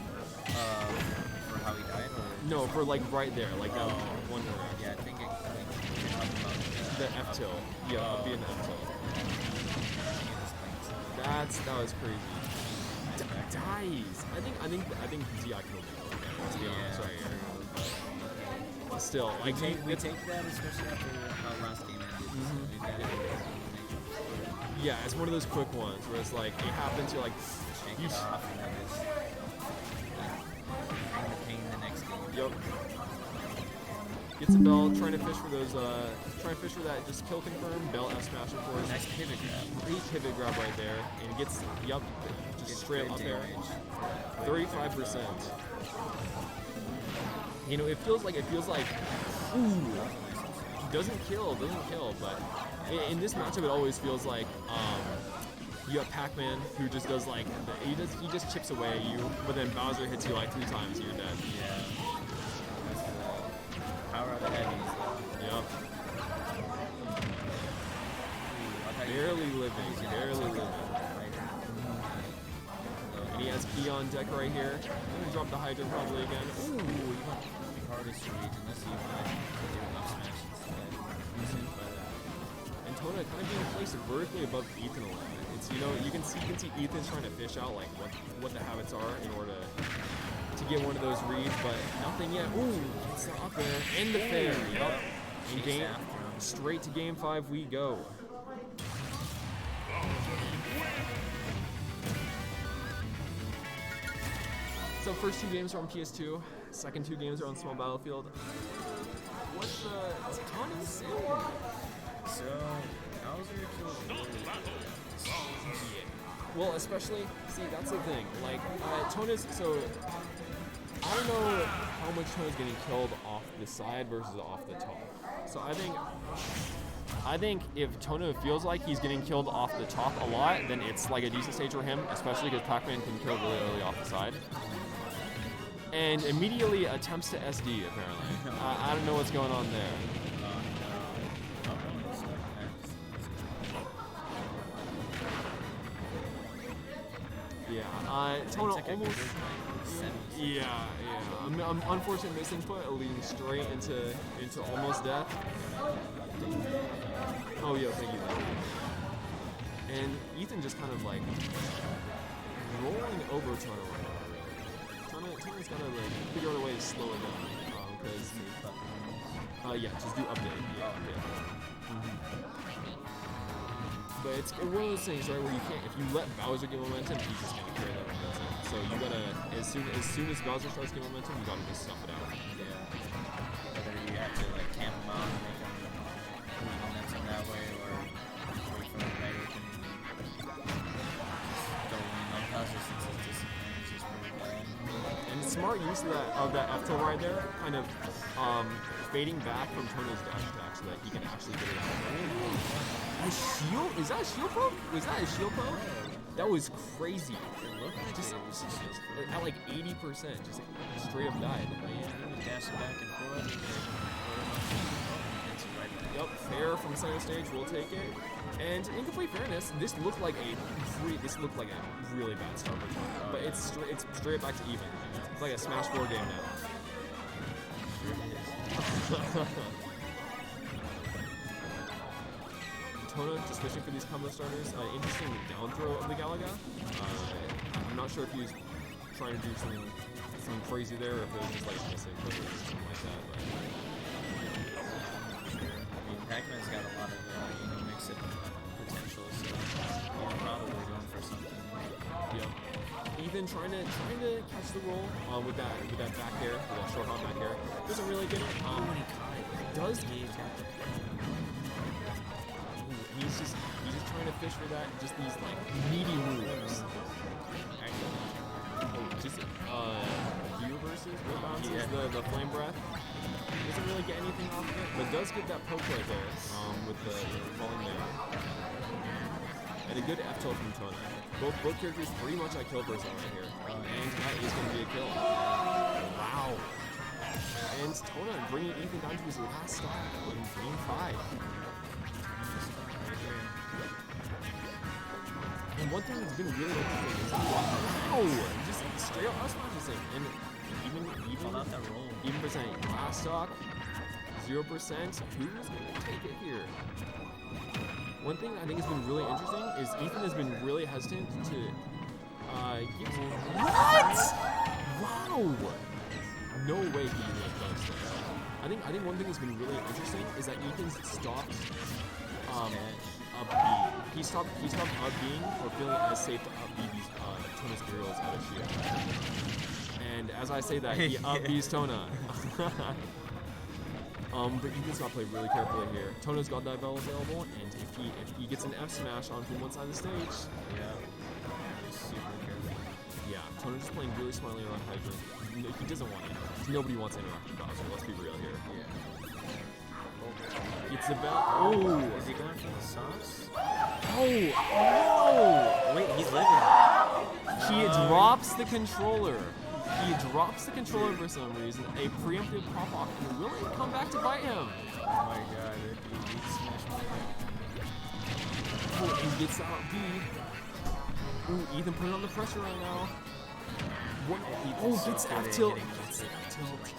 For how he died, or No, for like right there, like that one direct. yeah, I think you're talking about The F tilt. Yeah, up B and F tilt. That was crazy. Dies. I think ZI killed him. Let's be honest right here. But still, like we take that, especially after how last game ended. We've got it. Yeah, it's one of those quick ones where it's like it happens. You're like, Shake it off, and then it's bring the pain the next game. Yep. Gets a bell, trying to fish for those, trying to fish for that just kill confirm. Bell F smash of course. Nice pivot grab. Great pivot grab right there, and gets just straight up there. 35%. You know, it feels like ooh, doesn't kill, but in this matchup it always feels like you have Pac-Man who just does like he just chips away at you, but then Bowser hits you like 3 times and you're dead. Yeah. Power of the heavies. Yep. Barely living. And he has Key on deck right here. Gonna drop the Hydra probably again. Ooh, The hardest to reach unless you want to do enough smash instead. and Tona kind of being placed vertically above Ethan a little bit. It's you can see Ethan's trying to fish out like what the habits are in order to get one of those reads, but nothing yet. Ooh, it's up there. And the fair. Yep. And straight to game 5 we go. So first 2 games are on PS2, second 2 games are on Small Battlefield. What's Tony saying? So, Bowser kills Well, especially, see, that's the thing. Like, Tona's, so, I don't know how much Tona's getting killed off the side versus off the top. So I think if Tona feels like he's getting killed off the top a lot, then it's like a decent stage for him, especially because Pac-Man can kill really early off the side. And immediately attempts to SD, apparently. I don't know what's going on there. Yeah, Tona almost... Yeah. Unfortunate misinput, leading straight into almost death. Oh, yeah, thank you. And Ethan just kind of like rolling over Tona right now, really. Tona's got to like figure out a way to slow it down, because yeah, just do update. Yeah, update. But it's one of those things, right, where you can't, if you let Bowser get momentum, he's just gonna carry that momentum. So you gotta, as soon as Bowser starts getting momentum, you gotta just stuff it out. Yeah. Whether you have to like camp him out and make him lose momentum that way, or wait for the right open. Don't win on Bowser since his disadvantage is pretty bad. And smart use of that F tilt right there, kind of fading back from Tona's dash attack so that he can actually get it out. A shield? Is that a shield poke? Was that a shield poke? That was crazy. Just at like 80%, just straight up died. Dash back and forth. Yup, fair from center stage, we'll take it. And in complete fairness, this looked like a really bad start for Tona, but it's straight back to even. It's like a Smash 4 game now. Tona just fishing for these combo starters. Interesting down throw of the Galaga. I'm not sure if he was trying to do something crazy there, or if it was just like missing or something like that. But I mean, Pac-Man's got a lot of mix-it potential, so he's probably going for something. Yeah. Ethan trying to catch the roll with that back air, with that short hop back air. Doesn't really get it. Does get He's just trying to fish for that, just these like meaty moves. View versus what bounces the flame breath. Doesn't really get anything off of it, but does get that poke right there with the falling there. And a good F tilt from Tona. Both characters pretty much at kill person right here, and that is going to be a kill. Wow. And Tona bringing Ethan down to his last stop in game 5. And one thing that's been really interesting is wow, just straight up us matches and even percent last stock, 0%. Who's gonna take it here? One thing I think has been really interesting is Ethan has been really hesitant to give. What? Wow! No way he really does that. I think one thing that's been really interesting is that Ethan's stopped up B. He stopped up being or feeling as safe to up B these Tona's aerials out of Shio. And as I say that, he up B's Tona. But Ethan's got to play really carefully here. Tona's got that bell available, and if he gets an F smash on from one side of the stage, Super careful. yeah, Tona's just playing really smartly around Hydra. He doesn't want it. Nobody wants to interact with Bowser. Let's be real here. It's about. Oh! Is he going for the sauce? Oh! No! Wait, he's living. He drops the controller. He drops the controller for some reason. A preemptive pop off, and will it come back to bite him? Oh my god, he smashed my head. Oh, he gets out B. Ooh, Ethan putting on the pressure right now. What? Oh, gets F tilt. Gets F tilt.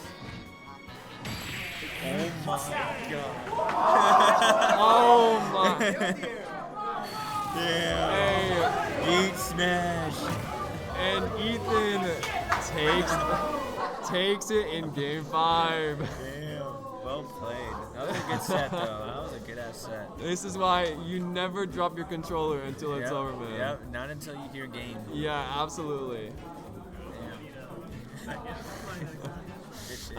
Oh my god. Oh my. Yeah. Hey. Eat smash. And Ethan takes it in game 5. Damn. Well played. That was a good set though. That was a good ass set. This is why you never drop your controller until it's over, man. Yep, not until you hear game. Yeah, absolutely. Damn. Good shit.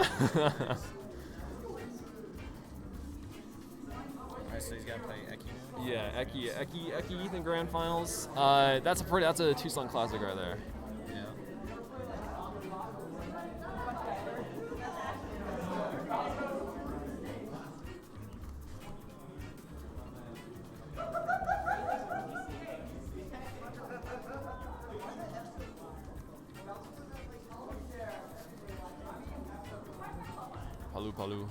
Alright, so he's gotta play Eki now? Yeah, Eki Ethan Grand Finals. That's a Tucson classic right there. Yeah. Palu Palu.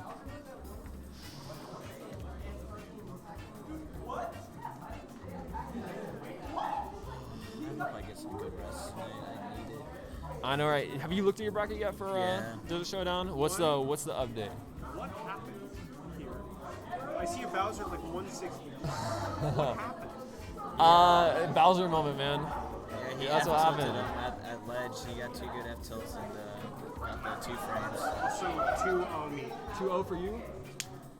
I hope I get some good rest tonight. I need it. I know, right? Have you looked at your bracket yet for the showdown? What's the update? What happened here? I see a Bowser at like 160. What happened? Bowser moment, man. Yeah, that's what happened. At ledge, he got 2 good F tilts and got the 2 frames. So 2 on me. 2-0 for you?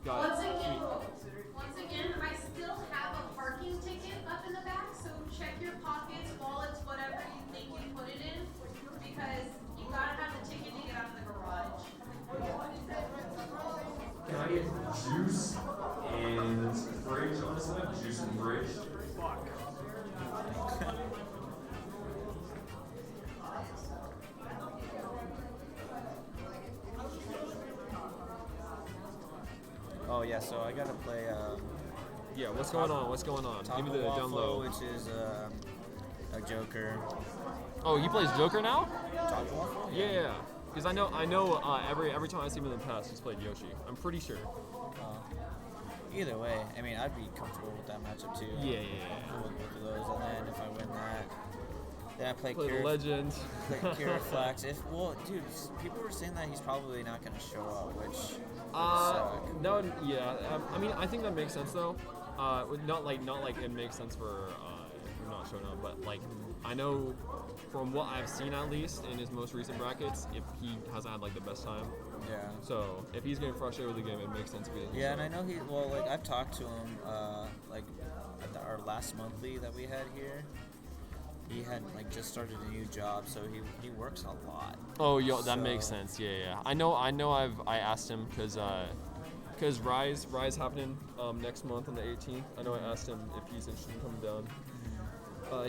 Got it. Once again, I still have a parking ticket up in the back, so check your pockets, wallets, whatever you think you put it in, because you gotta have the ticket to get out of the garage. Can I get juice and bridge on this side? Juice and bridge? Fuck. Oh yeah, so I gotta play. Yeah, what's going on? What's going on? Give me the down low. Which is a Joker. Oh, he plays Joker now? Taco Waffle? Yeah. Because I know. Every time I see him in the past, he's played Yoshi. I'm pretty sure. Either way, I mean, I'd be comfortable with that matchup too. Yeah. I'll win both of those, and then if I win that, then I play the legend. Play Kira Flax. Dude, people were saying that he's probably not gonna show up, which suck. No, yeah. I mean, I think that makes sense though. Not like it makes sense for not showing up, but like I know from what I've seen at least in his most recent brackets, if he hasn't had like the best time. Yeah. So if he's getting frustrated with the game, it makes sense. Yeah, and I know I've talked to him like at our last monthly that we had here. He had like just started a new job, so he works a lot. Oh, that makes sense. Yeah. I know. I asked him because Rise happening next month on the 18th. I know I asked him if he's interested in coming down.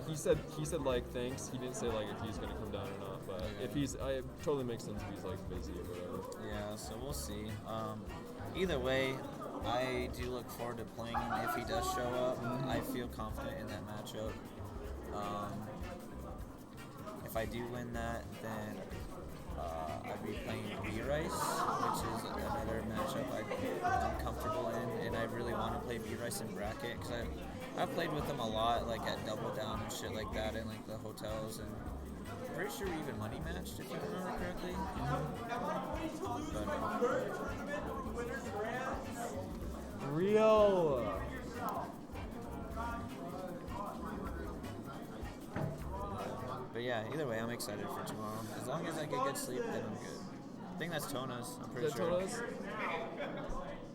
He said like thanks. He didn't say like if he's gonna come down or not. But if he's, it totally makes sense if he's like busy or whatever. Yeah. So we'll see. Either way, I do look forward to playing him if he does show up. I feel confident in that matchup. If I do win that, then I'd be playing B-Rice, which is another matchup I'm comfortable in, and I really want to play B-Rice in bracket because I've played with them a lot, like at Double Down and shit like that, in like the hotels, and I'm pretty sure we even money matched, if you remember correctly. Real. But yeah, either way, I'm excited for tomorrow. As long as I get good sleep, then I'm good. I think that's Tona's. I'm pretty Is that sure. Tona's?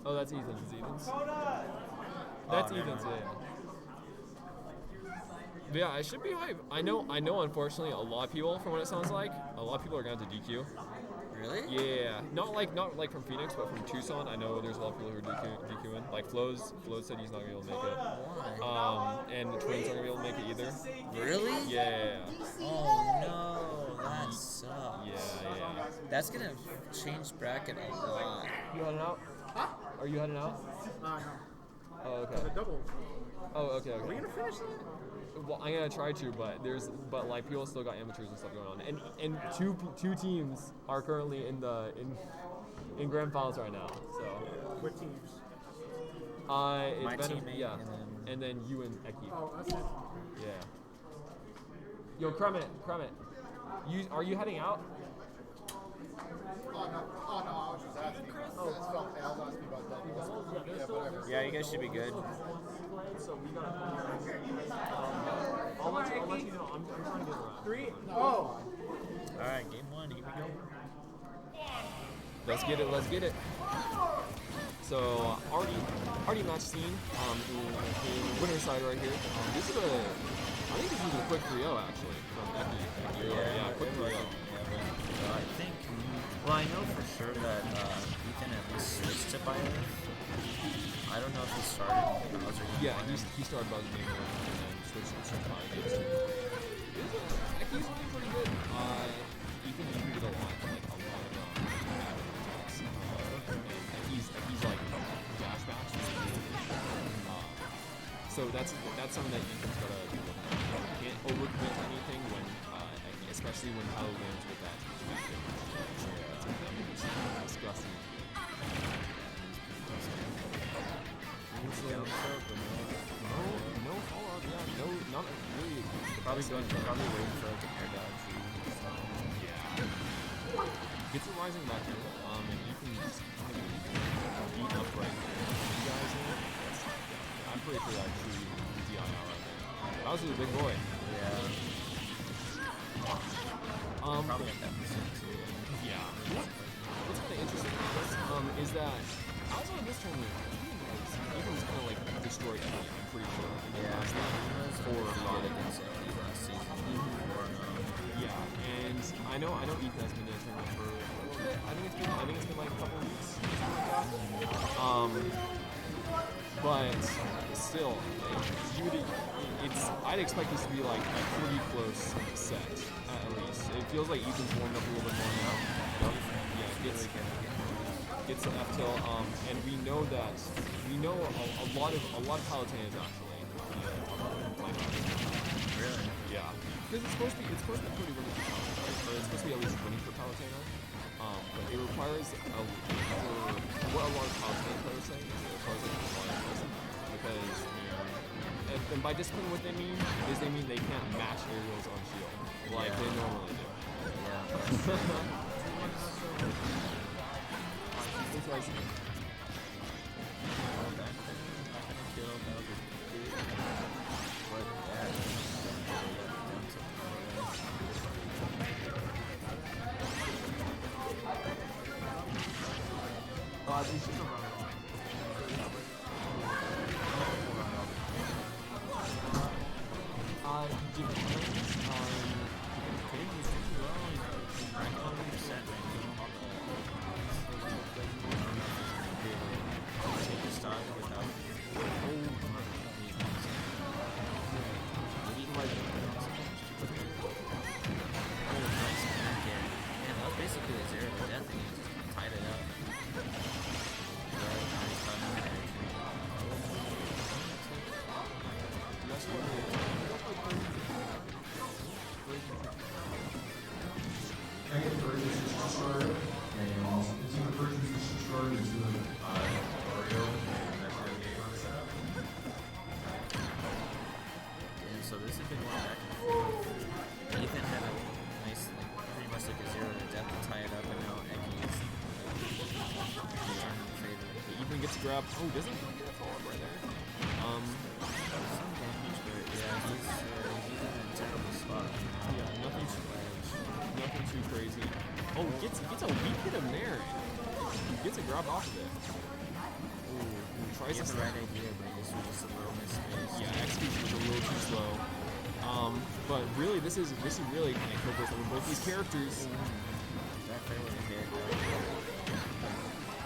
Oh, that's Ethan's. That's Ethan's, yeah. But yeah, I should be hype. I know, unfortunately, a lot of people, from what it sounds like, a lot of people are going to DQ. Really? Yeah. Not like from Phoenix, but from Tucson. I know there's a lot of people who are DQing. Like Flowz said he's not going to be able to make it. Why? And the Twins aren't going to be able to make it either. Really? Yeah. Oh no, that sucks. Yeah. That's gonna change bracket a lot. You heading out? Huh? Are you heading out? No. Oh, okay. The double. Oh, okay. Are we gonna finish that? Well, I'm gonna try to, but like people still got amateurs and stuff going on, and two teams are currently in grand finals right now. So. What teams? It's My Venom, teammate, yeah, and then you and Eki. Oh, that's it. Yeah. Yo, Kremit, are you heading out? Oh no, I was just asking. I was asking about doubles. Yeah, whatever. Yeah, you guys should be good. So we got. I'll let you know. I'm trying to get around. 3. Oh. All right, game 1. Here we go. Let's get it. So already match scene in winner side right here. I think this is a quick 3-0 actually from Eki. Yeah, quick 3-0. I think. Well, I know for sure that Ethan at least switched to Bio. I don't know if he started Bowser. Yeah, he started Bowser game 1 and then switched to Bio games 2. Eki's looking pretty good. Ethan did a lot of attacks. And he's like dash bash. So that's something that Ethan's gotta be looking at. You can't overcommit to anything when especially when Paolo lands with that. It's disgusting. No follow-up, yeah, not really. Probably waiting for it to air dodge. Yeah. Gets a rising back here, and Ethan's kind of beat up right there. You guys in it? I'm pretty sure that actually DI out right there. That was a big boy. Yeah. Probably at that percent too. Yeah. What's kind of interesting about this is that outside of this tournament, Ethan's kind of like destroyed Eki, I'm pretty sure. Yeah, he was for a lot against Eki last season. Yeah, and I know Ethan has been in the tournament for a little bit. I think it's been like a couple of weeks, something like that. But still, I'd expect this to be like a pretty close set, at least. It feels like Ethan's warmed up a little bit more now. Yeah, gets an F tilt, and we know a lot of Palutanas actually. Really? Yeah. Because it's supposed to be pretty winning for Palutena, right? Or it's supposed to be at least winning for Palutena. But it requires what a lot of Palutena players say is it requires a lot of discipline. Because and by discipline what they mean is they mean they can't match aerials on Shio like they normally do. Interesting. almost like a 0 to death to tie it up, and now Eki is turning in favor. Ethan gets a grab. Oh, doesn't he get a follow-up right there? Some damage, but yeah, he's in a terrible spot. Yeah, nothing too crazy. Oh, gets a weak hit of Nair. Gets a grab off of it. Ooh, tries He had to the right idea, but this was just a little misspaced. Yeah, execution was a little too slow. But really, this is really kind of kill-based. I mean, both these characters. That fair was a hit.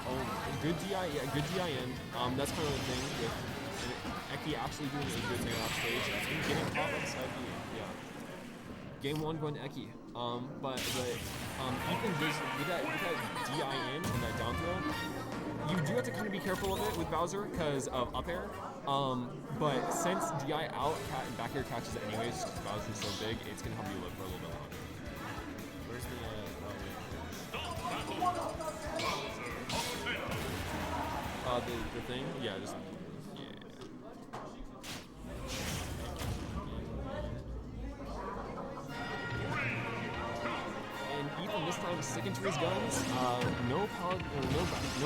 Oh, good DI, yeah, good DIN. That's kind of the thing with Eki actually doing a good Nair off stage and getting caught on side B. Yeah. Game 1 going to Eki. But Ethan does with that DIN and that down throw. You do have to kind of be careful of it with Bowser because of up air. But since DI out and back air catches it anyways, just because Bowser's so big, it's gonna help you live for a little bit longer. Where's the the thing? Yeah, just And Ethan this time sticking to his guns. No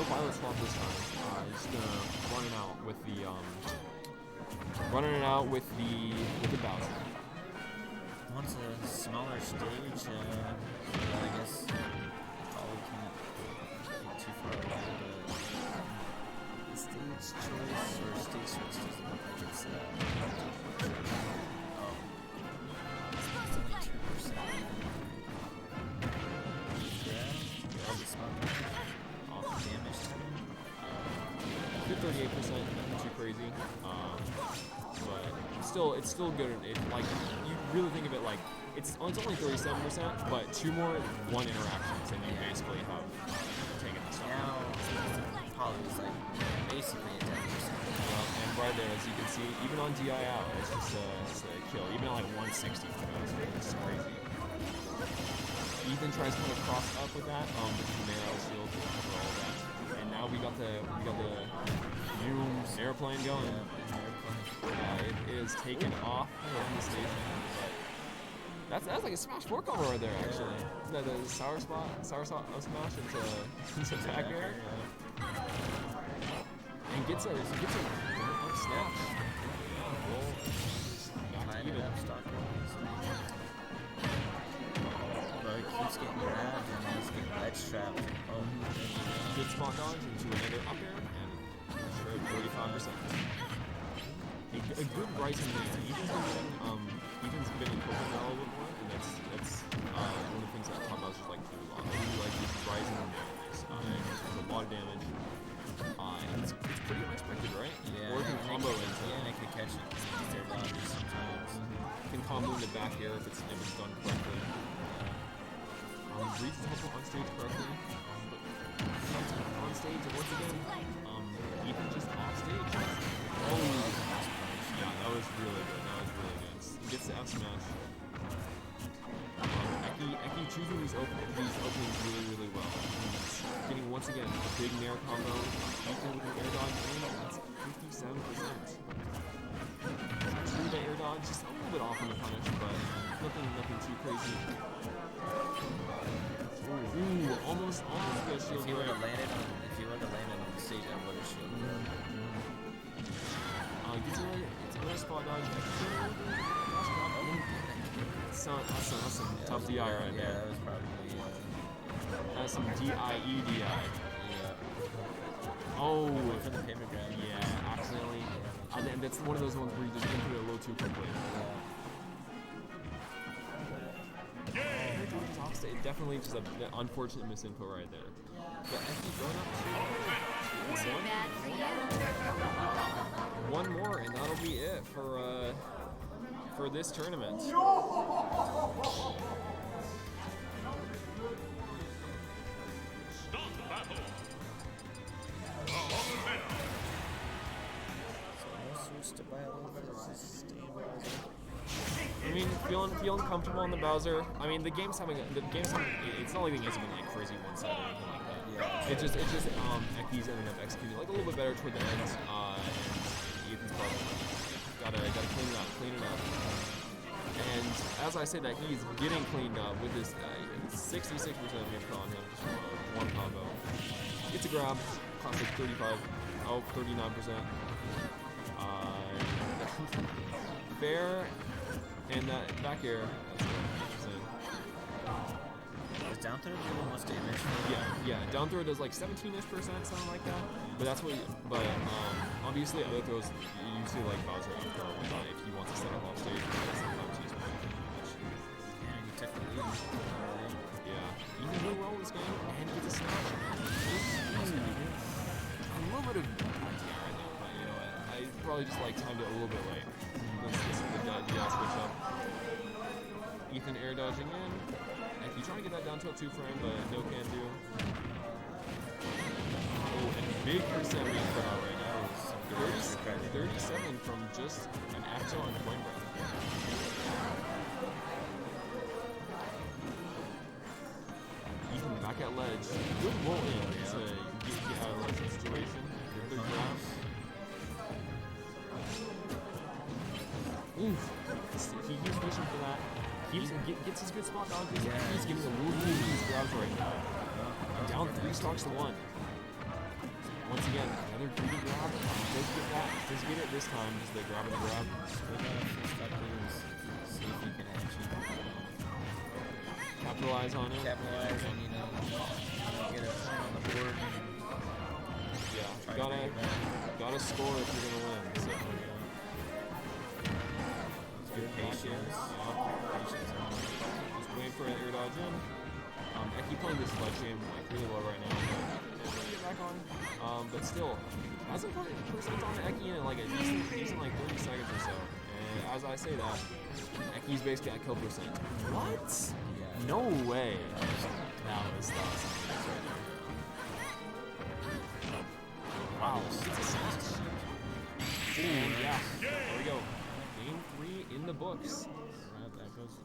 pilot swap this time. Just gonna run it out with the Bowser. Wants a smaller stage, so I guess probably can't get too far away, but the stage choice or stage switch doesn't look like it's it's supposed to be 2%. Off damage to him. Good 38%, nothing too crazy. But it's still good. Like you really think of it like it's only 37%, but 2 more 1 interactions, and you basically have taken the stuff. Now Polly is like basically a 10%. And right there, as you can see, even on DI out, it's just a kill. Even at like 160 for Bowser, it's crazy. Ethan tries to kind of cross up with that, but the narrow shield to cover all of that. And now we got the airplane going. It is taken off on the station, but that's like a Smash 4 combo right there actually. The sour smash into back air. And gets a up snatch. Back to even. But he keeps getting grabbed and he's getting ledge trapped. Good spot dodge into another up air and sure 45%. A good rising there. Ethan's been in Pokemon a little bit more, and that's one of the things that top Bowser's like to do a lot. They do like this rising damage. There's a lot of damage. And it's pretty unexpected, right? Yeah. Or it can combo into and it can catch it. Their dodges sometimes. Can combo into back air if it's done correctly. Reads the hustle on stage correctly. On stage, and once again, Ethan just off stage. Oh, yeah, that was really good. He gets the F smash. Eki choosing these openings really well. He's getting once again a big Nair combo. Ethan with an air dodge in, that's 57%. Through the air dodge, just a little bit off on the punish, but nothing too crazy. Ooh, almost good shield. If he would have landed on the stage, I would have shielded. It's another spot dodge. That's some tough DI right there. Yeah, that was probably That's some DI. Yeah. Oh, for the payment grab. Yeah, accidentally. And that's one of those ones where you just into it a little too quickly. Definitely just an unfortunate misinfo right there. But I keep going up to one more, and that'll be it for this tournament. I mean, feeling comfortable on the Bowser. I mean, the game's having. It's not like the game's been like crazy one-sided or anything like that. Yeah. It's just Eki's ended up executing like a little bit better toward the end, and Ethan's probably gotta clean it up. And as I say that, he's getting cleaned up with this 66% hit on him just from one combo. Gets a grab, classic 35, 39%. Fair, and that back air, that's interesting. Does down throw do the most damage? Yeah, down throw does like 17-ish%, something like that. But that's what, obviously other throws, you see like Bowser up throw and whatnot if he wants to set up off stage, sometimes he's playing too much. Yeah, he took the lead. Yeah, he can do well this game and gets a snatch. A little bit of right now, but you know what, I probably just like timed it a little bit late. Let's listen to the switch up. Ethan air dodging in. Eki trying to get that down tilt 2-frame, but no can do. Oh, and big percent being put out right now. 37 from just an actual on Flame Breath. Ethan back at ledge. Good roll in to get out of ledge situation. Good grab. Oof. He keeps pushing for that. Gets his good spot dodges. He's getting a little bit of these grabs right now. Down 3 stocks to 1. Once again, another greedy grab. Does get that. Does get it this time. Just the grab and the grab. See if he can actually capitalize on it. Capitalize and, you know, get a point on the board. Yeah, gotta score if you're gonna win. So. Good patience. Just waiting for an air dodge in. Eki playing this ledge game like really well right now. Trying to get back on. But still, hasn't put percent on Eki in like a decent like 30 seconds or so. And as I say that, Eki's basically at kill percent. What? Yeah. No way. That was awesome. Wow. And yeah, there we go. Game 3 in the books.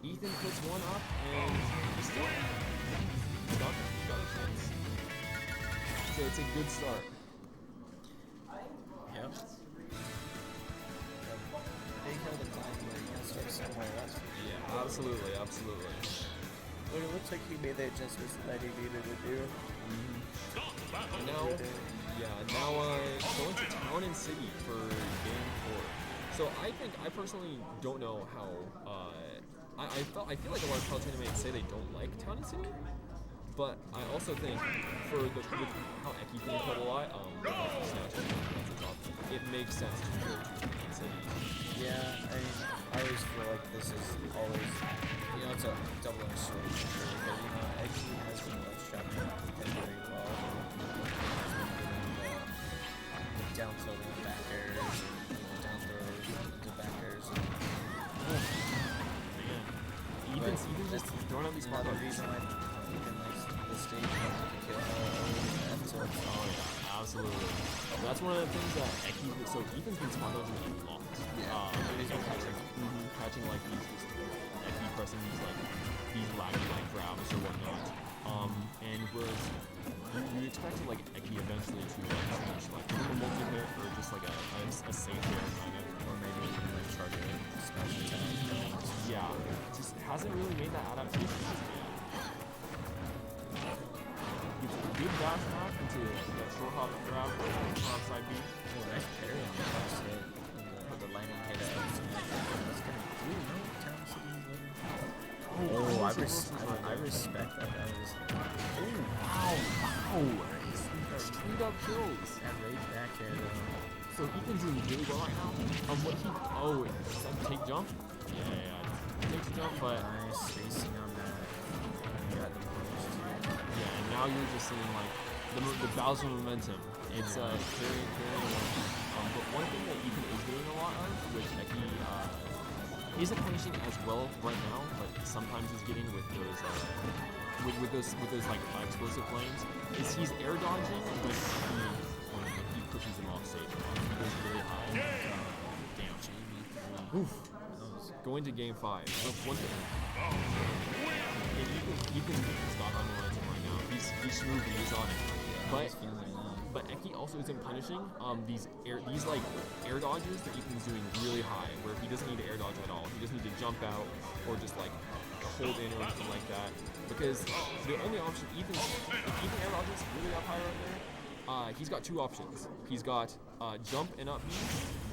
Ethan puts one up and he's still got a chance. So it's a good start. Yep. Big hill to climb, but you gotta start somewhere else. Yeah, absolutely. But it looks like he made the adjustments that he needed to do. And now going to Town and City for game 4. So I personally don't know how. I feel like a lot of college teammates say they don't like Town and City, but I also think with how Eki can put a lot, it makes sense to go to Town and City. Yeah, I mean, I always feel like this is always, you know, it's a double-edged sword for sure, but you know, Eki has been ledge trapping very well. Down tilt and back airs, down throws into back airs. Even just throwing out these spot another reason why Ethan likes the stage to kill F tilts. Oh yeah, absolutely. That's one of the things that Eki. So Ethan's been spot dodging a lot. He's been catching like these just Eki pressing these laggy like grabs or whatnot. And whereas you expected like Eki eventually to change like a multi-hit or just like a safe hit kind of, or maybe even like charge it special attack. Yeah, just hasn't really made that adaptation just yet. Gets a good dash knock into that short hop grab or side B. Oh, nice parry on the last hit. The landing hit at X Smash. That's gonna do no Town City's living. Oh, I respect that. That was. Oh, wow. Straight up kills. That rage back air though. So Ethan's doing really well right now. Is that take jump? Yeah. Takes a jump, but nice spacing on that. Got the push too. Yeah, and now you're just seeing like the Bowser momentum. It's carrying. But one thing that Ethan is doing a lot of, which Eki isn't punishing as well right now, but sometimes he's getting with those like explosive flames, is he's air dodging when he pushes him off stage. He goes really high. Damn, JB. Oof. Going to game 5. One thing. And Ethan got on momentum right now. He's smooth. He's on it. But but Eki also isn't punishing these like air dodges that Ethan's doing really high, where he doesn't need to air dodge at all. He just needs to jump out or just like hold in or anything like that. Because the only option if Ethan air dodges really up high right there, he's got two options. He's got jump and up B,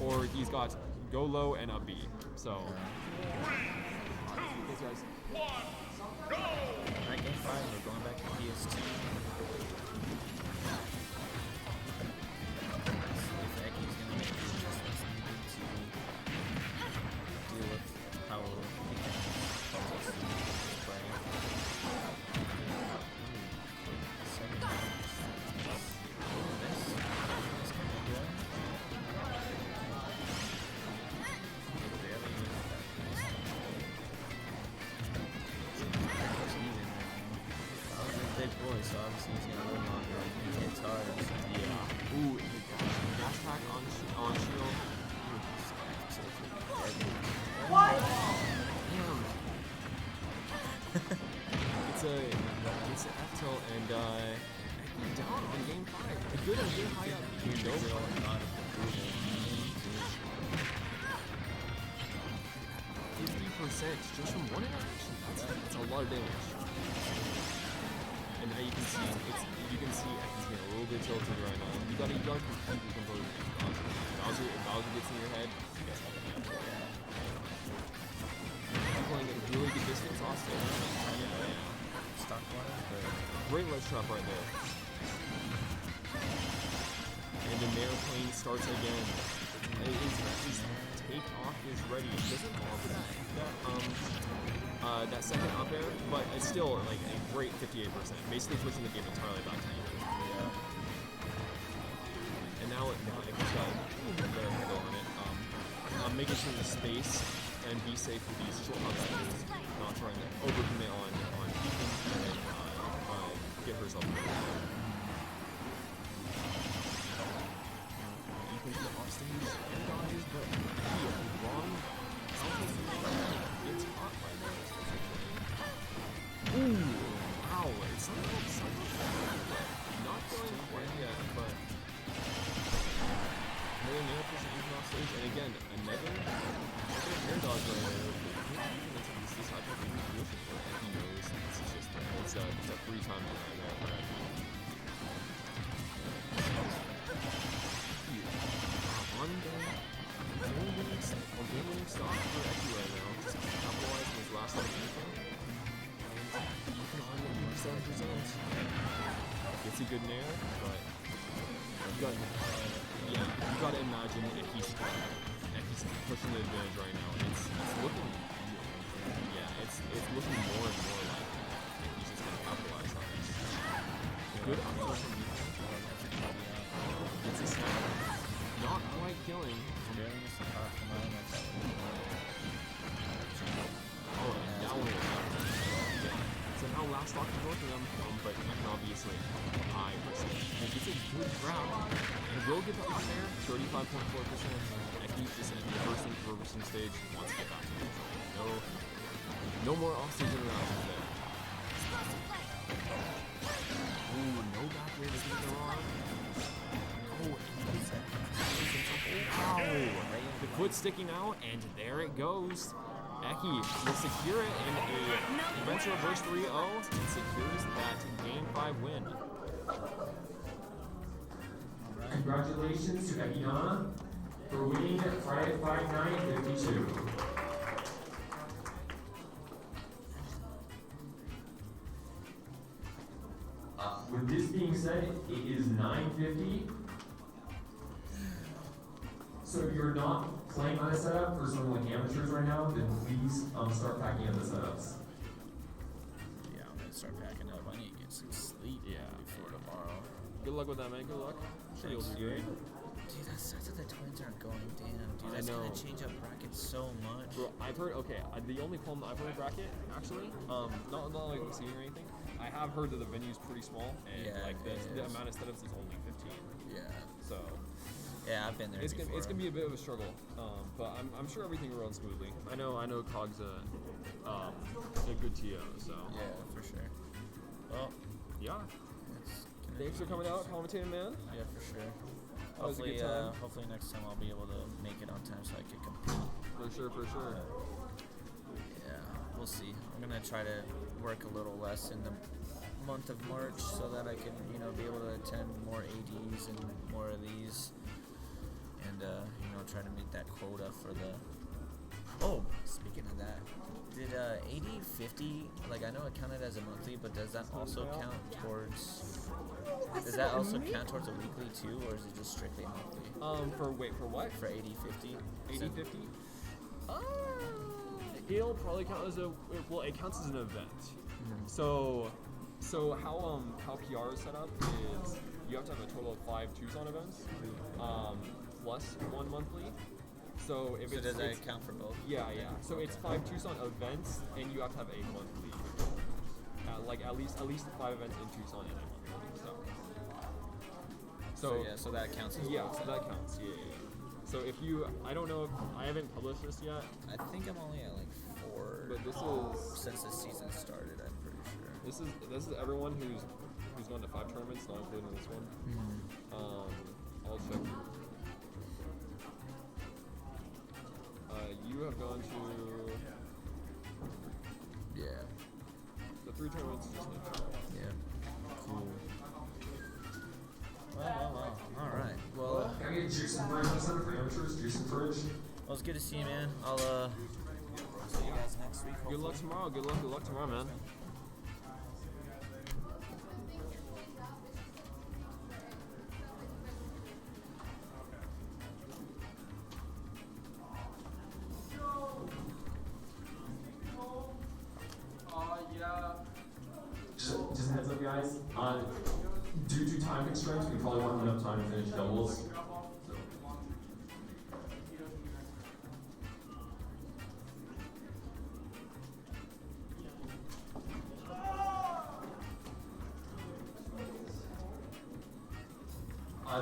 or he's got go low and up B. So. Thanks, guys. Alright, game 5, we're going back to PS2. If Eki's gonna make the adjustments needed to deal with how he can focus his play. 7 minutes. This can be good. Barely even that. Big boy, so obviously he's gonna hold longer. He hits hard. So yeah. Ooh, gas pack on Shio. What? Damn. it's an F tilt and down on game 5. A good on game high up. You know, 50% just from one interaction. That's a lot of damage. And now you can see Eki's getting a little bit tilted right now. You gotta completely compose Bowser. If Bowser gets in your head, you guys have to handle it. You're playing at a really good distance, Austin. Yeah. stock wise, but great ledge trap right there. And the Nair plane starts again. His take-off is ready. It doesn't fall for that second up air, but it's still like a great 58%. Basically pushing the game entirely back to you. Yeah. And now he's got a better handle on it. Making sure to space and be safe with these short up edges, not trying to overcommit on Ethan and get herself killed. Ethan's the offstage air dodges, but wrong. Gets caught by that. Ooh, wow! It's not going quite yet, but another nail push Ethan off stage, and again another air dodge right there. This type of position where he knows it's just it's a free time right there for Eki. On game-winning stop for Eki right now, just capitalizing his last on Ethan. And Ethan on the 7%. Gets a good nair, but you gotta imagine if he's pushing the advantage right now, and it's looking looking more and more like he's just gonna capitalize on this. Good up from Ethan. Gets a snap. Not quite killing. barely missed a pop from my own. Oh, and that one was up. So now last stock for both of them, but Ethan obviously high percent. And gets a good round. And will get the up there, 35.4%. Eki's just in the reversing stage, wants to get back to neutral. No more offstage interactions there. Ooh, no back air to get the wrong. Ow! The foot sticking out, and there it goes. Eki will secure it in a eventual reverse 3-0 and secures that Game 5 win. Congratulations to Ekidona for winning Friday Fight Night 52. With this being said, it is 9:50. So if you're not playing on a setup for some like amateurs right now, then please start packing up the setups. Yeah, I'm gonna start packing up. I need to get some sleep before tomorrow. Good luck with that, man. Good luck. Sure you'll do great. Dude, that sucks that the twins aren't going. Damn, dude, that's gonna change up brackets so much. Bro, I've heard, the only problem I've heard bracket, actually, not like seeing or anything, I have heard that the venue's pretty small, and the amount of setups is only 15. Yeah. So. Yeah, I've been there It's before. gonna be a bit of a struggle, but I'm sure everything will run smoothly. I know Cog's a good TO, so. Yeah, for sure. Well, yeah. It's gonna Thanks for coming out, commentating, man. Yeah, for sure. That was a good time. Hopefully next time I'll be able to make it on time so I can compete. For sure, for sure. Yeah, we'll see. I'm gonna try to work a little less in the month of March so that I can, be able to attend more ADs and more of these, and try to meet that quota for the. Oh, speaking of that, did AD 50? Like I know it counted as a monthly, but does that also count towards? Does that also count towards a weekly too, or is it just strictly monthly? For what? For AD 50. AD 50. It'll probably count as it counts as an event. So how PR is set up is you have to have a total of 5 Tucson events, plus 1 monthly. So if does that count for both? Yeah. So it's 5 Tucson events, and you have to have a monthly. Like at least 5 events in Tucson and a monthly. So that counts as well. Yeah, so that counts. Yeah. So if I don't know if I haven't published this yet. I think I'm only at like 4. But this is since the season started. I'm pretty sure. This is everyone who's gone to 5 tournaments, not including this one. I'll check. You have gone to. Yeah. The 3 tournaments just now. Yeah. Cool. Well. All right. Well. Can I get juice and bridge instead of for amateurs? Juice and bridge. Well, it's good to see you, man. I'll see you guys next week. Hopefully. Good luck tomorrow. Good luck tomorrow, man. Just a heads up, guys. Due to time constraints, we probably won't have enough time to finish doubles.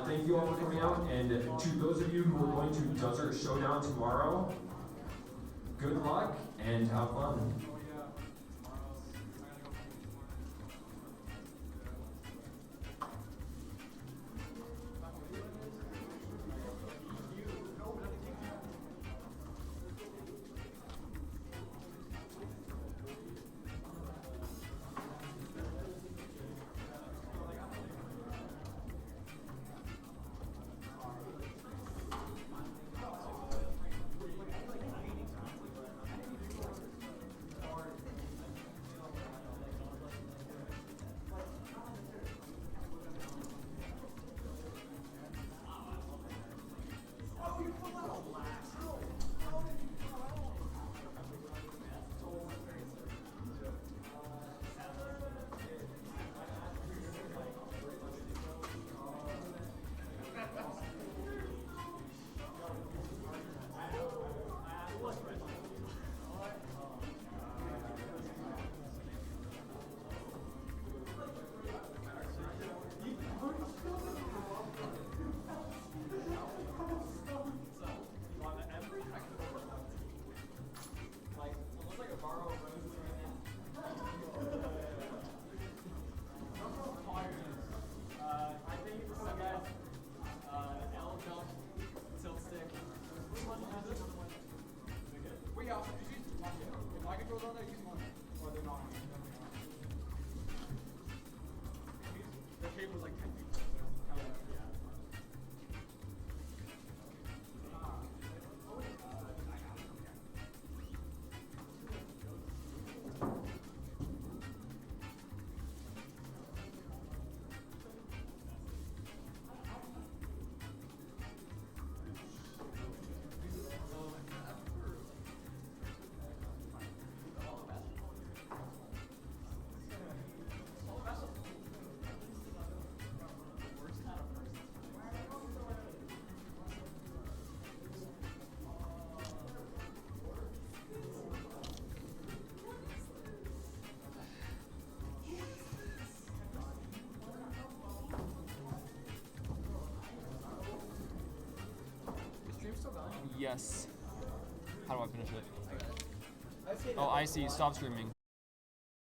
Thank you all for coming out, and to those of you who are going to Desert Showdown tomorrow, good luck and have fun. Yes. How do I finish it? Oh, I see. Stop streaming.